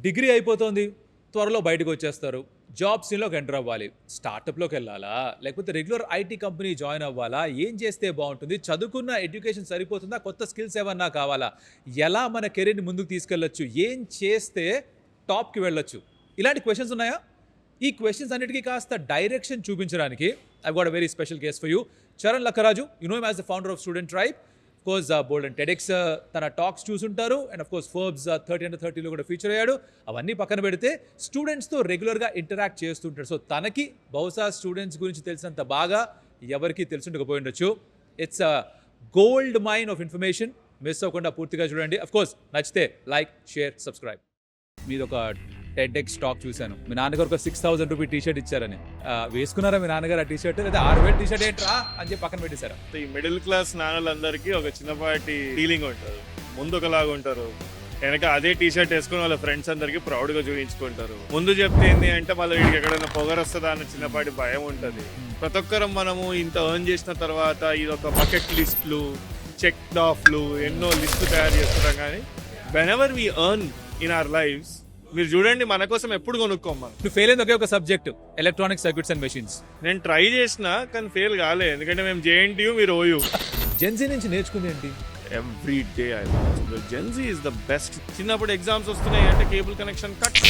Degree అయిపోతుంది, త్వరలో బయటకు వచ్చేస్తారు. జాబ్ సీన్‌లోకి ఎంటర్ అవ్వాలి. స్టార్టప్‌లోకి వెళ్ళాలా? లేకపోతే రెగ్యులర్ ఐటీ కంపెనీ జాయిన్ అవ్వాలా? ఏం చేస్తే బావుంటుంది? చదువుకున్న ఎడ్యుకేషన్ సరిపోతుందా? కొత్త స్కిల్స్ ఏమన్నా కావాలా? ఎలా మన కెరీర్‌ని ముందుకు తీసుకెళ్లొచ్చు? ఏం చేస్తే టాప్‌కి వెళ్ళొచ్చు? ఇలాంటి క్వెషన్స్ ఉన్నాయా? ఈ క్వెషన్స్ అన్నిటికీ కాస్త డైరెక్షన్ చూపించడానికి I got a very special case for you. Charan Lakkaraju, you know him as the founder of student tribe. Course bold and TEDx తన టాక్స్ చూసుంటారు. And of course Forbes 30 under 30లో కూడా ఫీచర్ అయ్యాడు. అవన్నీ పక్కన పెడితే స్టూడెంట్స్తో రెగ్యులర్గా ఇంటరాక్ట్ చేస్తుంటాడు. సో తనకి బహుశా స్టూడెంట్స్ గురించి తెలిసినంత బాగా ఎవరికి తెలుసుండకపోయి ఉండొచ్చు. It's a gold mine of information. Miss అవ్వకుండా పూర్తిగా చూడండి. అఫ్ కోర్స్ నచ్చితే లైక్, షేర్, సబ్స్క్రైబ్. మీది ఒక టెడ్ఎక్స్ టాక్ చూశాను. మీ నాన్నగారు ఒక 6,000 రూపీ టీషర్ట్ ఇచ్చారని వేసుకున్నారా మీ నాన్నగారు ఆ టీషర్ట్? లేదా 6,000 టీషర్ట్ ఏంట్రా అని చెప్పి పక్కన పెట్టేశారా? ఈ మిడిల్ క్లాస్ నాన్నలందరికీ ఒక చిన్నపాటి ఫీలింగ్ ఉంటుంది. ముందు ఒకలాగా ఉంటారు, వెనక అదే టీషర్ట్ వేసుకుని వాళ్ళ ఫ్రెండ్స్ అందరికి ప్రౌడ్ గా చూపించుకుంటారు. ముందు చెప్తే ఏంటి అంటే వాళ్ళ వీడికి ఎక్కడైనా పొగరొస్తుందా అన్న చిన్నపాటి భయం ఉంటుంది. ప్రతి ఒక్కరం మనము ఇంత ఎర్న్ చేసిన తర్వాత ఇది ఒక బకెట్ లిస్టులు, చెక్ ఆఫ్లు, ఎన్నో లిస్టులు తయారు చేస్తున్నాం. కానీ whenever we earn in our lives, మీరు చూడండి మన కోసం ఎప్పుడు కొనుక్కోమని. నువ్వు ఫెయిల్ అయింది ఒకే ఒక subject, electronic circuits and machines. నేను ట్రై చేసిన కానీ ఫెయిల్ కాలే, ఎందుకంటే మేము జేఎన్టీయూ, మీరు ఓయూ. జెన్సీ నుంచి నేర్చుకుంది ఏంటి? Every day I learn. Gen Z is the best. చిన్నప్పుడు ఎగ్జామ్స్ వస్తున్నాయి అంటే cable connection cut.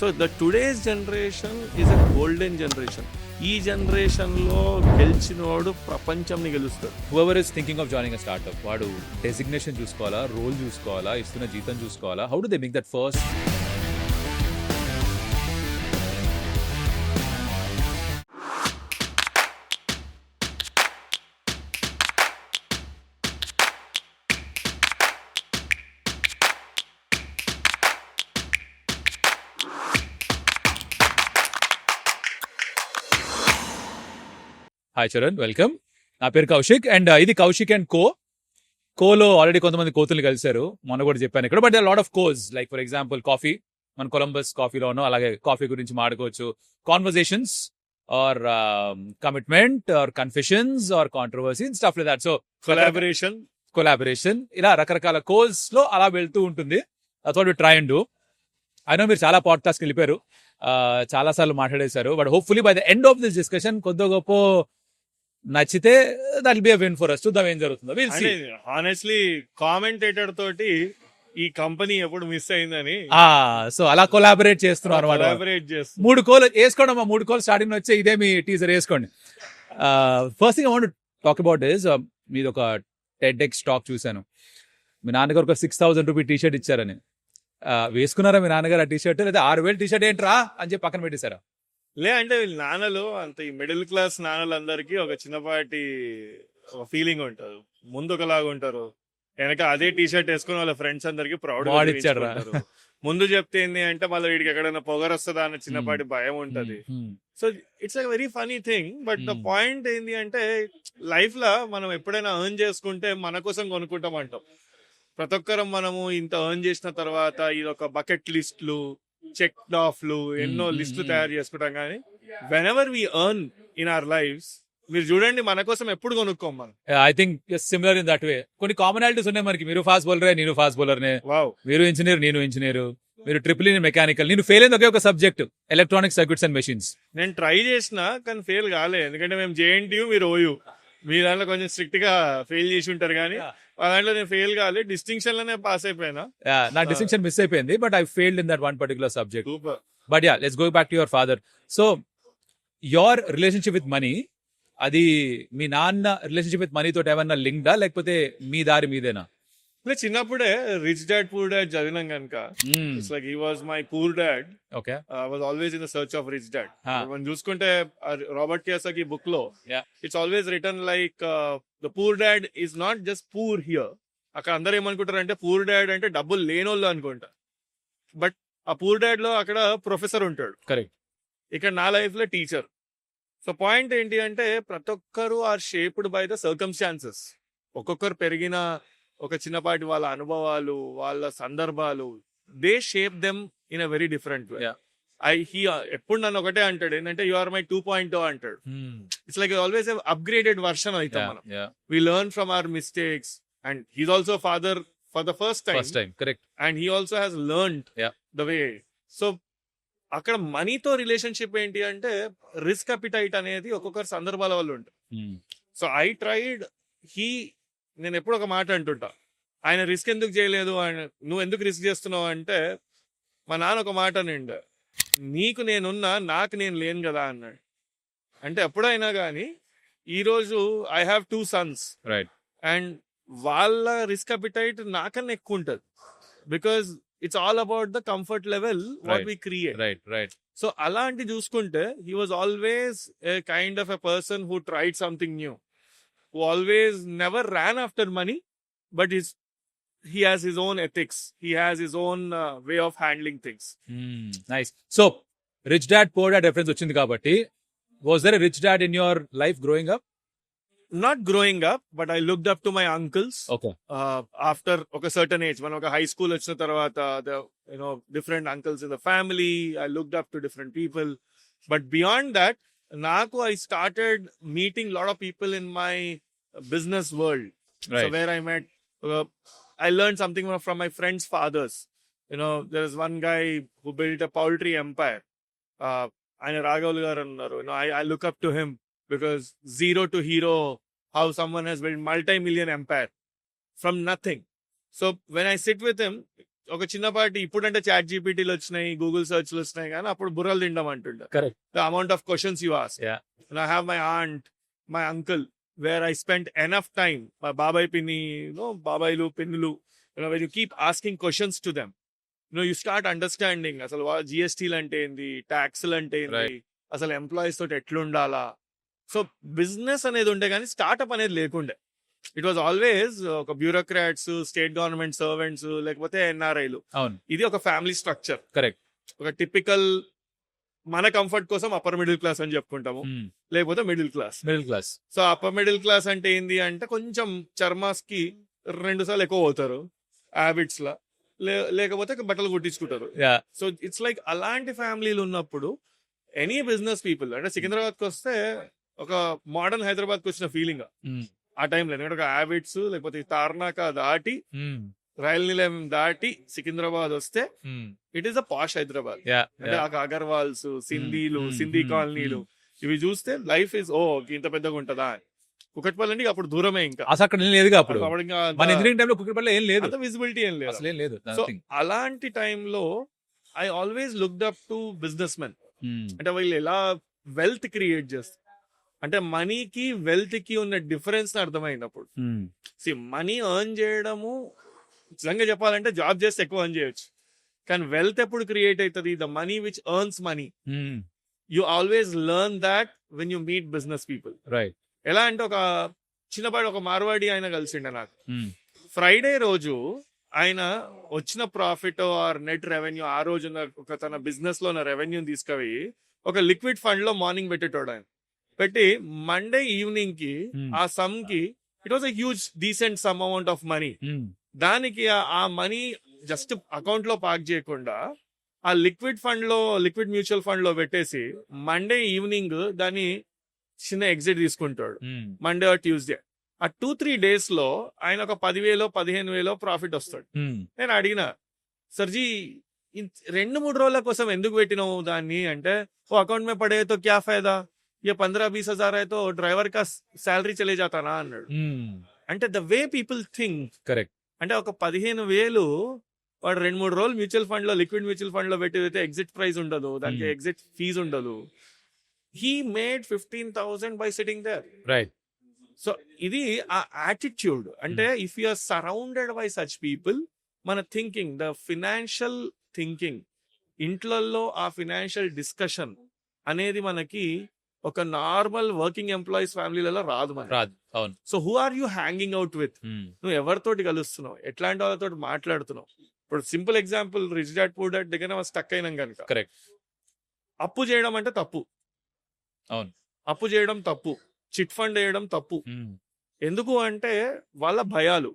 So the today's generation is a golden generation. ఈ జనరేషన్లో గెలిచినవాడు ప్రపంచంని గెలుస్తాడు. whoever is thinking of joining a startup, వాడు డెసిగ్నేషన్ చూసుకోవాలా, రోల్ చూసుకోవాలా, ఇస్తున్న జీతం చూసుకోవాలా? How do they make that first? Hi Charan, welcome. నా పేరు కౌశిక్ అండ్ ఇది కౌశిక్ అండ్ కోలో ఆల్రెడీ కొంతమంది కోతులు కలిశారు, మొన్న కూడా చెప్పాను ఇక్కడ. But lot of cause, like for example coffee, మన కొలంబస్ కాఫీలోనో అలాగే కాఫీ గురించి మాట్లాడుకోవచ్చు. Conversations or commitment or confessions or controversy stuff like that. So collaboration ఇలా రకరకాల కోస్ లో అలా వెళ్తూ ఉంటుంది. That's what we try and do. అయినా మీరు చాలా పాడ్కాస్ట్కి వెళ్ళిపోయారు, చాలా సార్లు మాట్లాడేశారు. But hopefully by the end of this discussion కొద్ది గొప్ప నచ్చితే that will be a win for us. చూద్దాం ఏం జరుగుతుందో. Will see. హానెస్ట్లీ కామెంటేటర్ తోటి ఈ కంపెనీ ఎప్పుడు మిస్ అయిందని సో అలా కొలాబరేట్ చేస్తున్నారు అనమాట. 3 కోల్ వేసుకోండి అమ్మా. 3 కోల్ స్టార్టింగ్ వచ్చే ఇదే మీ టీజర్ వేసుకోండి. First thing I want to talk about is, మీది ఒక టెడ్ఎక్స్ టాక్ చూశాను. మీ నాన్నగారు ఒక 6,000 రూపీ టీషర్ట్ ఇచ్చారని వేసుకున్నారా మీ నాన్నగారు ఆ టీషర్ట్? లేదా 6,000 టీషర్ట్ ఏంట్రా అని చెప్పి పక్కన పెట్టేశారా? అంటే వీళ్ళ నాన్నలు అంత ఈ మిడిల్ క్లాస్ నాన్నలందరికీ ఒక చిన్నపాటి ఫీలింగ్ ఉంటుంది. ముందు ఒకలాగా ఉంటారు, వెనక అదే టీషర్ట్ వేసుకుని వాళ్ళ ఫ్రెండ్స్ అందరికి ప్రౌడ్ గా చూపించుకుంటారు. ముందు చెప్తే ఏంటి అంటే వాళ్ళ వీడికి ఎక్కడైనా పొగరొస్తుందా అన్న చిన్నపాటి భయం ఉంటది. So it's a very funny thing. But the point ఏంటి అంటే లైఫ్ లో మనం ఎప్పుడైనా ఎర్న్ చేసుకుంటే మన కోసం కొనుక్కుంటాం అంటాం. ప్రతి ఒక్కరం మనము ఇంత ఎర్న్ చేసిన తర్వాత ఇది ఒక బకెట్ లిస్టులు, చెక్ ఆఫ్లు, ఎన్నో లిస్టులు తయారు చేసుకుంటాం. కానీ whenever we earn in our lives, మీరు చూడండి మన కోసం ఎప్పుడు కొనుక్కోమని. I think similar in that way. కొన్ని కామనాలిటీస్ ఉన్నాయి మనకి. మీరు ఫాస్ట్ బౌలరే, నేను ఫాస్ట్ బౌలర్నే. మీరు ఇంజనీర్, నేను ఇంజనీర్. మీరు ట్రిపుల్ ఇన్ మెకానికల్. నేను ఫెయిల్ అయింది ఒకే ఒక subject, electronic circuits and machines. నేను ట్రై చేసిన కానీ ఫెయిల్ కాలే, ఎందుకంటే మేము జేఎన్టీయూ, మీరు ఓయూ. మీ దాంట్లో కొంచెం స్ట్రిక్ట్ గా ఫెయిల్ చేసి ఉంటారు, కానీ ఆ దాంట్లో నేను ఫెయిల్ కాలే, డిస్టింక్షన్ లోనే పాస్ అయిపోయినా. నా డిస్టింక్షన్ మిస్ అయిపోయింది, but I failed in that one particular subject. But yeah, let's go back to your father. So your relationship with money, అది మీ నాన్న రిలేషన్షిప్ విత్ మనీ తోటి ఏమన్నా లింక్డా, లేకపోతే మీ దారి మీదేనా? చిన్నప్పుడే రిచ్ డాడ్ పూర్ డాడ్ చదివినాం కనుక it's like he was my poor dad. Okay, I was always in the search of rich dad. మనం చూసుకుంటే రాబర్ట్ కియోసాకి బుక్ లో it's always return like the poor dad is not just poor here. అక్కడ అందరు ఏమనుకుంటారు అంటే poor dad అంటే డబ్బులు లేనోళ్ళు అనుకుంటారు. బట్ ఆ పూర్ డాడ్ లో అక్కడ ప్రొఫెసర్ ఉంటాడు. కరెక్ట్. ఇక్కడ నా లైఫ్ లో టీచర్. సో పాయింట్ ఏంటి అంటే ప్రతి ఒక్కరు are shaped by the circumstances. ఒక్కొక్కరు పెరిగిన ఒక చిన్నపాటి వాళ్ళ అనుభవాలు, వాళ్ళ సందర్భాలు, they shape them in a very different way. ఎప్పుడు నన్ను ఒకటే అంటాడు ఏంటంటే యు ఆర్ మై 2.0 అంటాడు. It's like always upgraded version అవుతాం మనం. We learn from our mistakes and he's also father for the first time. First time correct. And he also has learned Yeah. the way. So అక్కడ మనీతో relationship ఏంటి అంటే risk appetite అనేది ఒక్కొక్కరి సందర్భాల వల్ల ఉంటుంది. సో ఐ ట్రైడ్ నేను ఎప్పుడు ఒక మాట అంటుంటా, ఆయన రిస్క్ ఎందుకు చేయలేదు, ఆయన నువ్వు ఎందుకు రిస్క్ చేస్తున్నావు అంటే, మా నాన్న ఒక మాట నిండు, నీకు నేనున్నా నాకు నేను లేను కదా అన్నాడు. అంటే ఎప్పుడైనా కానీ ఈరోజు I have 2 sons right. And వాళ్ళ రిస్క్ అపిటైట్ నాకన్నా ఎక్కువ ఉంటుంది. Because it's all about the comfort level what we create. Right right. So అలాంటి చూసుకుంటే he was always a kind of a person who tried something new, who always never ran after money, but he has his own ethics, he has his own way of handling things. Nice. So rich dad poor dad reference వచ్చింది కాబట్టి, was there a rich dad in your life growing up? Not growing up, but I looked up to my uncles. Okay. After a certain age, when I high school వచ్చిన తర్వాత, the different uncles in the family, I looked up to different people. But beyond that, నాకు I started meeting a lot of people in my business world. Right. So where I met, I learned something from my friends' fathers. There is one guy who built a poultry empire. ఆయన రాఘవులు గారు అన్నారు. I look up to him because zero to hero, how someone has built multi-million empire from nothing. So when I sit with him, ఒక చిన్నపాటి, ఇప్పుడంటే chat జీపీటీలు వచ్చినాయి, Google సర్చ్లు వచ్చినాయి, కానీ అప్పుడు బుర్రలు తిండం అంటుండే. Correct. The amount of questions you ask. Yeah. And I have my aunt, my uncle, where I spent enough time, my babai pinni, babaylu, pinnulu, when you keep asking questions to them, you start understanding అసలు జిఎస్టీలు అంటే ఏంది, ట్యాక్స్లు అంటే ఏంది, అసలు employees తోటి ఎట్లుండాలా. So business అనేది ఉండే కానీ స్టార్ట్అప్ అనేది లేకుండే. ఇట్ వాజ్ ఆల్వేస్ ఒక బ్యూరోక్రాట్స్, స్టేట్ గవర్నమెంట్ సర్వెంట్స్, లేకపోతే ఎన్ఆర్ఐలు. ఇది ఒక ఫ్యామిలీ స్ట్రక్చర్. కరెక్ట్. ఒక టిపికల్ మన కంఫర్ట్ కోసం అప్పర్ మిడిల్ క్లాస్ అని చెప్పుకుంటాము, లేకపోతే middle class. So upper middle class అంటే ఏంది అంటే కొంచెం చర్మాస్ కి 2 సార్లు ఎక్కువ పోతారు హ్యాబిట్స్ లా, లేకపోతే బట్టలు కుట్టించుకుంటారు. సో ఇట్స్ లైక్ అలాంటి ఫ్యామిలీలు ఉన్నప్పుడు ఎనీ బిజినెస్ పీపుల్ అంటే సికింద్రాబాద్కి వస్తే ఒక మోడర్న్ హైదరాబాద్కి వచ్చిన ఫీలింగ్ ఆ టైంలో. ఎందుకంటే ఒక హ్యాబిట్స్ లేకపోతే తార్నాక దాటి, రైల్ నిలయం దాటి సికింద్రాబాద్ వస్తే ఇట్ ఈస్ అ పాష్ హైదరాబాద్. అంటే అగర్వాల్స్, సింధీలు, సింధీ కాలనీలు, ఇవి చూస్తే లైఫ్ ఇస్ ఇంత పెద్దగా ఉంటదా. కుకట్పల్లి అప్పుడు దూరమే, ఇంకా అక్కడ లేదు, అప్పుడు కుకట్పల్లి ఏం లేదు, విజిబిలిటీ ఏం లేదు. సో అలాంటి టైంలో I always looked up to business men. అంటే వీళ్ళు ఎలా వెల్త్ క్రియేట్ చేస్తారు, అంటే మనీకి వెల్త్ కి ఉన్న డిఫరెన్స్ అర్థమైనప్పుడు. మనీ ఎర్న్ చేయడము నిజంగా చెప్పాలంటే జాబ్ చేస్తే ఎక్కువ ఎర్న్ చేయొచ్చు, కానీ వెల్త్ ఎప్పుడు క్రియేట్ అవుతుంది, the money which earns money, you always learn that when you meet business people. Right. ఎలా అంటే ఒక చిన్నపాటి ఒక మార్వాడి ఆయన కలిసిండే నాకు. ఫ్రైడే రోజు ఆయన వచ్చిన ప్రాఫిట్ ఆర్ నెట్ రెవెన్యూ, ఆ రోజు ఒక తన బిజినెస్ లో ఉన్న రెవెన్యూ తీసుకుపోయి ఒక లిక్విడ్ ఫండ్ లో మార్నింగ్ పెట్టేటోడు. ఆయన పెట్టి మండే ఈవినింగ్ కి ఆ సమ్ కి, it was a huge decent some amount of money. దానికి ఆ మనీ జస్ట్ అకౌంట్ లో పార్క్ చేయకుండా ఆ లిక్విడ్ మ్యూచువల్ ఫండ్ లో పెట్టేసి మండే ఈవినింగ్ దాన్ని చిన్న ఎగ్జిట్ తీసుకుంటాడు. మండే ఆర్ ట్యూస్డే ఆ 2-3 days లో ఆయన ఒక 10,000-15,000 ప్రాఫిట్ వస్తాడు. నేను అడిగిన, సర్జీ 2-3 రోజుల కోసం ఎందుకు పెట్టినావు దాన్ని అంటే, అకౌంట్ మే పడే తో క్యా ఫైదా, ये 15-20 हजार है तो ड्राइवर का सैलरी चले जाता ना అన్నాడు. అంటే the way people think. Correct. అంటే ఒక 15,000 వాడు 2-3 రోజులు మ్యూచువల్ ఫండ్ లో, లిక్విడ్ మ్యూచువల్ ఫండ్ లో పెట్టితే ఎగ్జిట్ ప్రైస్ ఉండదు, దానికి ఎగ్జిట్ ఫీజ్ ఉండదు. He made 15,000 by sitting there. Right. So ఇది ఆ యాటిట్యూడ్. అంటే if you are surrounded by such people, మన థింకింగ్, ద ఫినాన్షియల్ థింకింగ్, ఇంట్లలో ఆ ఫినాన్షియల్ డిస్కషన్ అనేది మనకి ఒక నార్మల్ వర్కింగ్ ఎంప్లాయీస్ ఫ్యామిలీలలో రాదు. అవును. So who are you hanging out with, నువ్వు ఎవరితోటి కలుస్తున్నావు, ఎట్లాంటి వాళ్ళతో మాట్లాడుతున్నావు. ఇప్పుడు simple example, rich dad poor dad దగ్గర స్టక్ అయినాం కనుక. కరెక్ట్. అప్పు చేయడం అంటే తప్పు. అవును. అప్పు చేయడం తప్పు, చిట్ ఫండ్ వేయడం తప్పు. ఎందుకు అంటే వాళ్ళ భయాలు.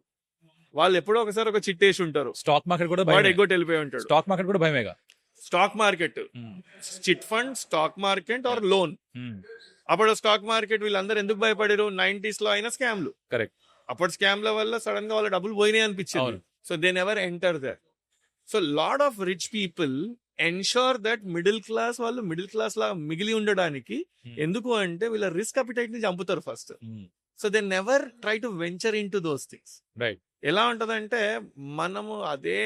వాళ్ళు ఎప్పుడో ఒకసారి ఒక చిట్ వేసి ఉంటారు, స్టాక్ మార్కెట్ కూడా వాడు ఎగ్గొట్టి వెళ్ళిపోయి ఉంటాడు. స్టాక్ మార్కెట్ కూడా భయమేగా. Stock market, chit fund, stock market or loan. అప్పుడు స్టాక్ మార్కెట్ వీళ్ళందరూ ఎందుకు భయపడారు? 90s లో అయిన స్కామ్లు. కరెక్ట్. అప్పుడు స్కామ్ల వల్ల సడన్ గా వాళ్ళ డబ్బులు పోయినాయి అనిపించింది. So they never enter there. So lot of rich people ensure that middle class వాళ్ళు మిడిల్ క్లాస్ లా మిగిలి ఉండడానికి. ఎందుకు అంటే వీళ్ళ రిస్క్ అపిటైట్ ని చంపుతారు first. So they never try to venture into those things. Right. ఎలా ఉంటదంటే మనము అదే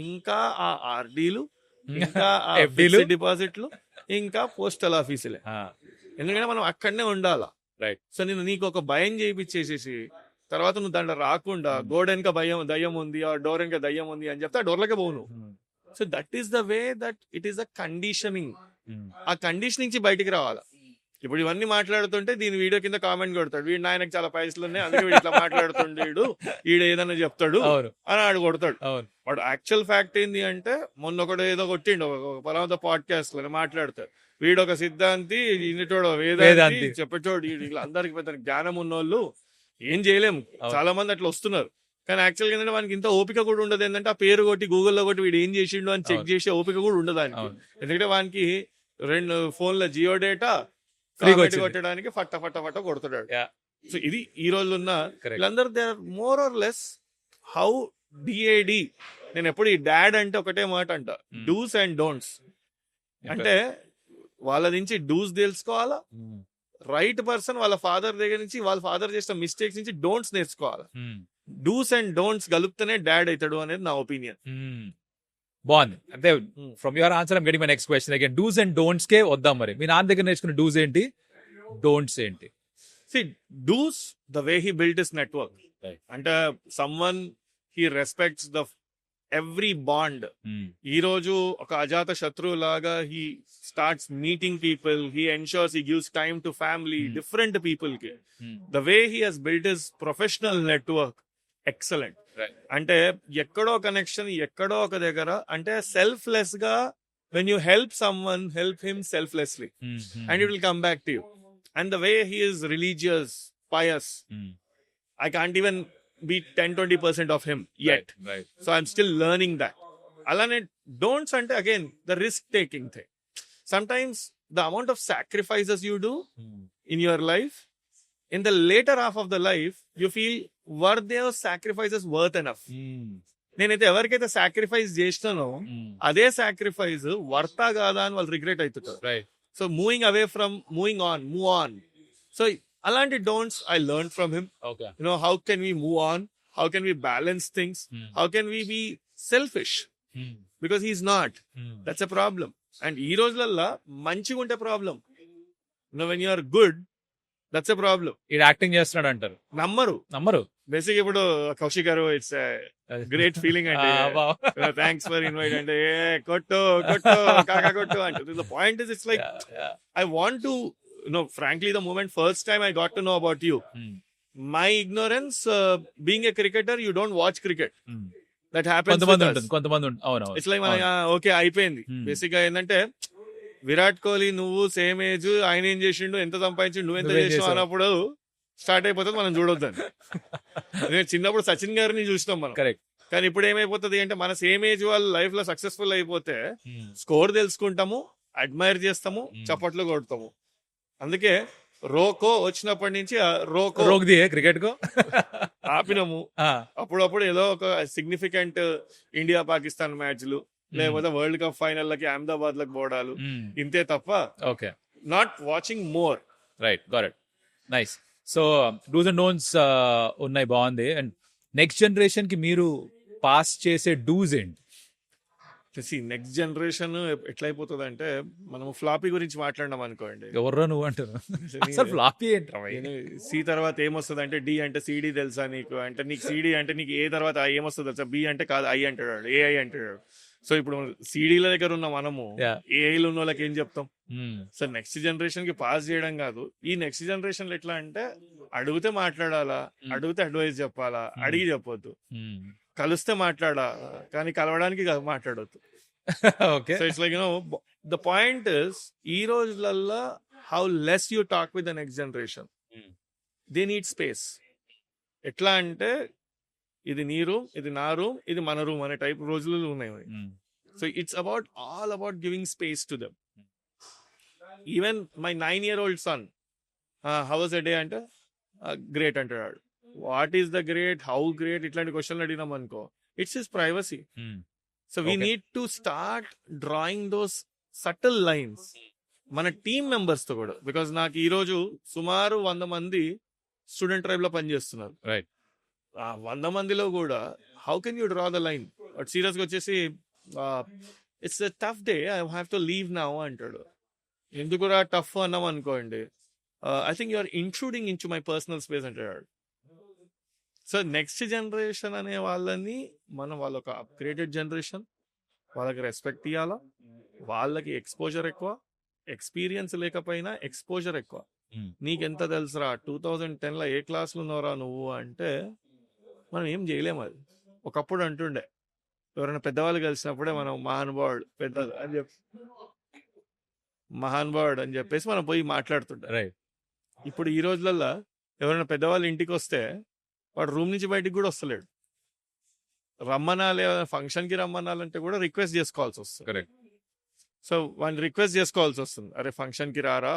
ఇంకా ఆ ఆర్డీలు, ఇంకా ఆ FD డిపాజిట్లు, ఇంకా పోస్టల్ ఆఫీసులే. ఎందుకంటే మనం అక్కడనే ఉండాలా. రైట్. సో నేను నీకు ఒక భయం చేయించేసేసి తర్వాత నువ్వు దాంట్లో రాకుండా గోడ వెనక దయ్యం ఉంది, ఆ డోర్ వెనక దయ్యం ఉంది అని చెప్తే ఆ డోర్లకే పోవు నువ్వు. So that is the way that it is a conditioning. ఆ కండిషన్ నుంచి బయటికి రావాలా. ఇప్పుడు ఇవన్నీ మాట్లాడుతుంటే దీని వీడియో కింద కామెంట్ కొడతాడు, వీడు ఆయనకు చాలా పైసలు ఉన్నాయి అందుకే వీడు ఇట్లా మాట్లాడుతుండేడు, వీడు ఏదైనా చెప్తాడు అని ఆడు కొడతాడు. బట్ యాక్చువల్ ఫ్యాక్ట్ ఏంది అంటే మొన్న ఒకడు ఏదో కొట్టిండు పలానా పాడ్కాస్ట్ లో మాట్లాడతాడు, వీడు ఒక సిద్ధాంతి, ఇన్నిటోడు వేదాంతి చెప్పేటోడు, వీళ్ళు అందరికి పెద్ద జ్ఞానం ఉన్నోళ్ళు, ఏం చేయలేము. చాలా మంది అట్లా వస్తున్నారు. కానీ యాక్చువల్గా ఏంటంటే వానికి ఇంత ఓపిక కూడా ఉండదు. ఏంటంటే ఆ పేరు కొట్టి గూగుల్లో కొట్టి వీడు ఏం చేసిండు అని చెక్ చేసే ఓపిక కూడా ఉండదు ఆయనకి. ఎందుకంటే వానికి 2 ఫోన్ల జియో డేటా కొట్టడానికి ఫట్ట ఫట్ట ఫట్ట కొడుతున్నాడు. సో ఇది ఈ రోజు ఉన్న వీళ్ళందరూ they are more or less how dad. నేను ఎప్పుడు ఈ డాడ్ అంటే ఒకటే మాట అంట, డూస్ అండ్ డోంట్స్. అంటే వాళ్ళ నుంచి డూస్ తెలుసుకోవాలా, రైట్ పర్సన్ వాళ్ళ ఫాదర్ దగ్గర నుంచి వాళ్ళ ఫాదర్ చేసిన మిస్టేక్స్ నుంచి డోంట్స్ నేర్చుకోవాలి. డూస్ అండ్ డోంట్స్ కలుపుతూనే డాడ్ అవుతాడు అనేది నా ఒపీనియన్. బాగుంది. అంటే from your answer I'm getting my next question again. Dos and don'ts కే వద్దాం. మరి మీ నాన్న దగ్గర నేర్చుకున్న డూస్ ఏంటి, డోంట్స్ ఏంటి? See, do's the way he built his network. Right. అంటే someone he respects the every bond. ఈ రోజు ఒక అజాత శత్రువు లాగా he starts meeting people, he ensures he gives time to family, different people కి. The way he has built his professional network, excellent. Right. అంటే ఎక్కడో కనెక్షన్, ఎక్కడో ఒక దగ్గర, అంటే సెల్ఫ్లెస్ గా when you help someone, help him selflessly and it will come back to you. And the way he is religious, pious, I can't even be 10-20% of him yet. Right. So I'm still learning that. Alane don'ts ante again the risk taking thing. Sometimes the amount of sacrifices you do in your life, in the later half of the life, you feel were those sacrifices worth enough? నేనైతే ఎవరికైతే sacrifice చేసినానో అదే sacrifice వర్తా కాదా అని వాళ్ళు regret అవుతుంటారు. Right. So moving away from moving on, move on. So అలాంటి don'ts I learn from him. Okay. You know how can we move on, how can we balance things, how can we be selfish, because he's not. That's a problem. And ఈ రోజులల్లో మంచిగా ఉంటే problem, no when you are good that's a problem. ఇది acting చేస్తున్నాడు అంటారు, నమ్మరు. Basic ఇప్పుడు కౌశిక్ గారు ఇట్స్ గ్రేట్ ఫీలింగ్ అంటే థ్యాంక్స్ ఫర్ ఇన్వైట్ అంటే కొట్టు కాకా కొట్టు అంటే the point is it's like I want to know frankly the moment first time I got to know about you, my ignorance being a cricketer, you don't watch cricket, that happens. కొంతమంది it's like okay అయిపోయింది. Basic గా ఏంటంటే విరాట్ కోహ్లీ నువ్వు same age, ఆయన ఏం చేసిండు, ఎంత సంపాదించిండు, నువ్వెంత చేసావు అన్నప్పుడు స్టార్ట్ అయిపోతుంది, మనం చూడొద్దని. చిన్నప్పుడు సచిన్ గారిని చూసినాం మనం. కరెక్ట్. కానీ ఇప్పుడు ఏమైపోతుంది అంటే మన సేమ్ ఏజ్ వాళ్ళు లైఫ్ లో సక్సెస్ఫుల్ అయిపోతే స్కోర్ తెలుసుకుంటాము, అడ్మైర్ చేస్తాము, చప్పట్లు కొడతాము. అందుకే రోకో వచ్చినప్పటి నుంచి రోక్ క్రికెట్ కో ఆపినాము. అప్పుడప్పుడు ఏదో ఒక సిగ్నిఫికెంట్ ఇండియా పాకిస్తాన్ మ్యాచ్లు, లేకపోతే వరల్డ్ కప్ ఫైనల్ లకి అహ్మదాబాద్ లకు పోవడాలు, ఇంతే తప్ప okay not watching more. Right, got it, nice. So dos and don'ts ఉన్నాయి, బాగుంది. అండ్ నెక్స్ట్ జనరేషన్ కి మీరు పాస్ చేసే డూస్ ఏంటి? నెక్స్ట్ జనరేషన్ ఎట్లయిపోతుంది అంటే, మనం ఫ్లాపీ గురించి మాట్లాడినాం అనుకోండి, ఎవరో నువ్వు అంటారు అసలు ఫ్లాపీ ఏంటి? సి తర్వాత ఏమొస్తుంది అంటే డి అంటే సిడి తెలుసా నీకు, అంటే నీకు సిడి అంటే నీకు ఏ తర్వాత ఏమొస్తుంది తెలుసా, బి అంటే కాదు ఐ అంటాడు, ఏఐ అంటాడు. సో ఇప్పుడు సిడీల దగ్గర ఉన్న మనము ఏఐలు ఉన్న వాళ్ళకి ఏం చెప్తాం? సో నెక్స్ట్ జనరేషన్ కి పాస్ చేయడం కాదు. ఈ నెక్స్ట్ జనరేషన్ లో ఎట్లా అంటే, అడిగితే మాట్లాడాలా, అడిగితే అడ్వైస్ చెప్పాలా, అడిగి చెప్పొద్దు, కలిస్తే మాట్లాడాలా కానీ కలవడానికి మాట్లాడొద్దు. Okay. So it's like you know the point is, ఈ రోజులల్లో how less you talk with the next generation, they need space. ఎట్లా అంటే ఇది నీ రూమ్, ఇది నా రూమ్, ఇది మన రూమ్ అనే టైప్ రోజులు ఉన్నాయి. So it's about all about giving space to them. Even my 9-year-old son, how was a day అంటే గ్రేట్ అంటాడు. What is the great, how great, ఇట్లాంటి క్వశ్చన్లు అడిగినాం అనుకో, it's his privacy. So we need to start drawing those subtle lines మన team members తో కూడా. Because నాకు ఈ రోజు సుమారు 100 మంది స్టూడెంట్ ట్రైబ్ లో పనిచేస్తున్నారు. రైట్. ఆ 100 మందిలో కూడా how can you draw the line? But serious గా వచ్చేసి it's a tough day, I have to leave now అంటాడు. ఎందుకురా టఫ్ అన్నాం అనుకోండి, I think you're intruding into my personal space అంటాడు. సో నెక్స్ట్ జనరేషన్ అనే వాళ్ళని మనం వాళ్ళొక అప్గ్రేడెడ్ జనరేషన్, వాళ్ళకి రెస్పెక్ట్ ఇవ్వాలా, వాళ్ళకి ఎక్స్పోజర్ ఎక్కువ, ఎక్స్పీరియన్స్ లేకపోయినా ఎక్స్పోజర్ ఎక్కువ. నీకెంత తెలుసురా 2010లో ఏ క్లాస్లో ఉన్నారా నువ్వు అంటే మనం ఏం చేయలేము. అది ఒకప్పుడు అంటుండే ఎవరైనా పెద్దవాళ్ళు కలిసినప్పుడే మనం మహానుభావుడు పెద్ద అని మహానుభావుడు అని చెప్పేసి మనం పోయి మాట్లాడుతుంటాం. రైట్. ఇప్పుడు ఈ రోజులల్లో ఎవరైనా పెద్దవాళ్ళు ఇంటికి వస్తే వాడు రూమ్ నుంచి బయటికి కూడా వస్తలేడు. రమ్మనాలి, ఫంక్షన్కి రమ్మనాలంటే కూడా రిక్వెస్ట్ చేసుకోవాల్సి వస్తుంది. కరెక్ట్. సో వాడిని రిక్వెస్ట్ చేసుకోవాల్సి వస్తుంది, అరే ఫంక్షన్కి రారా,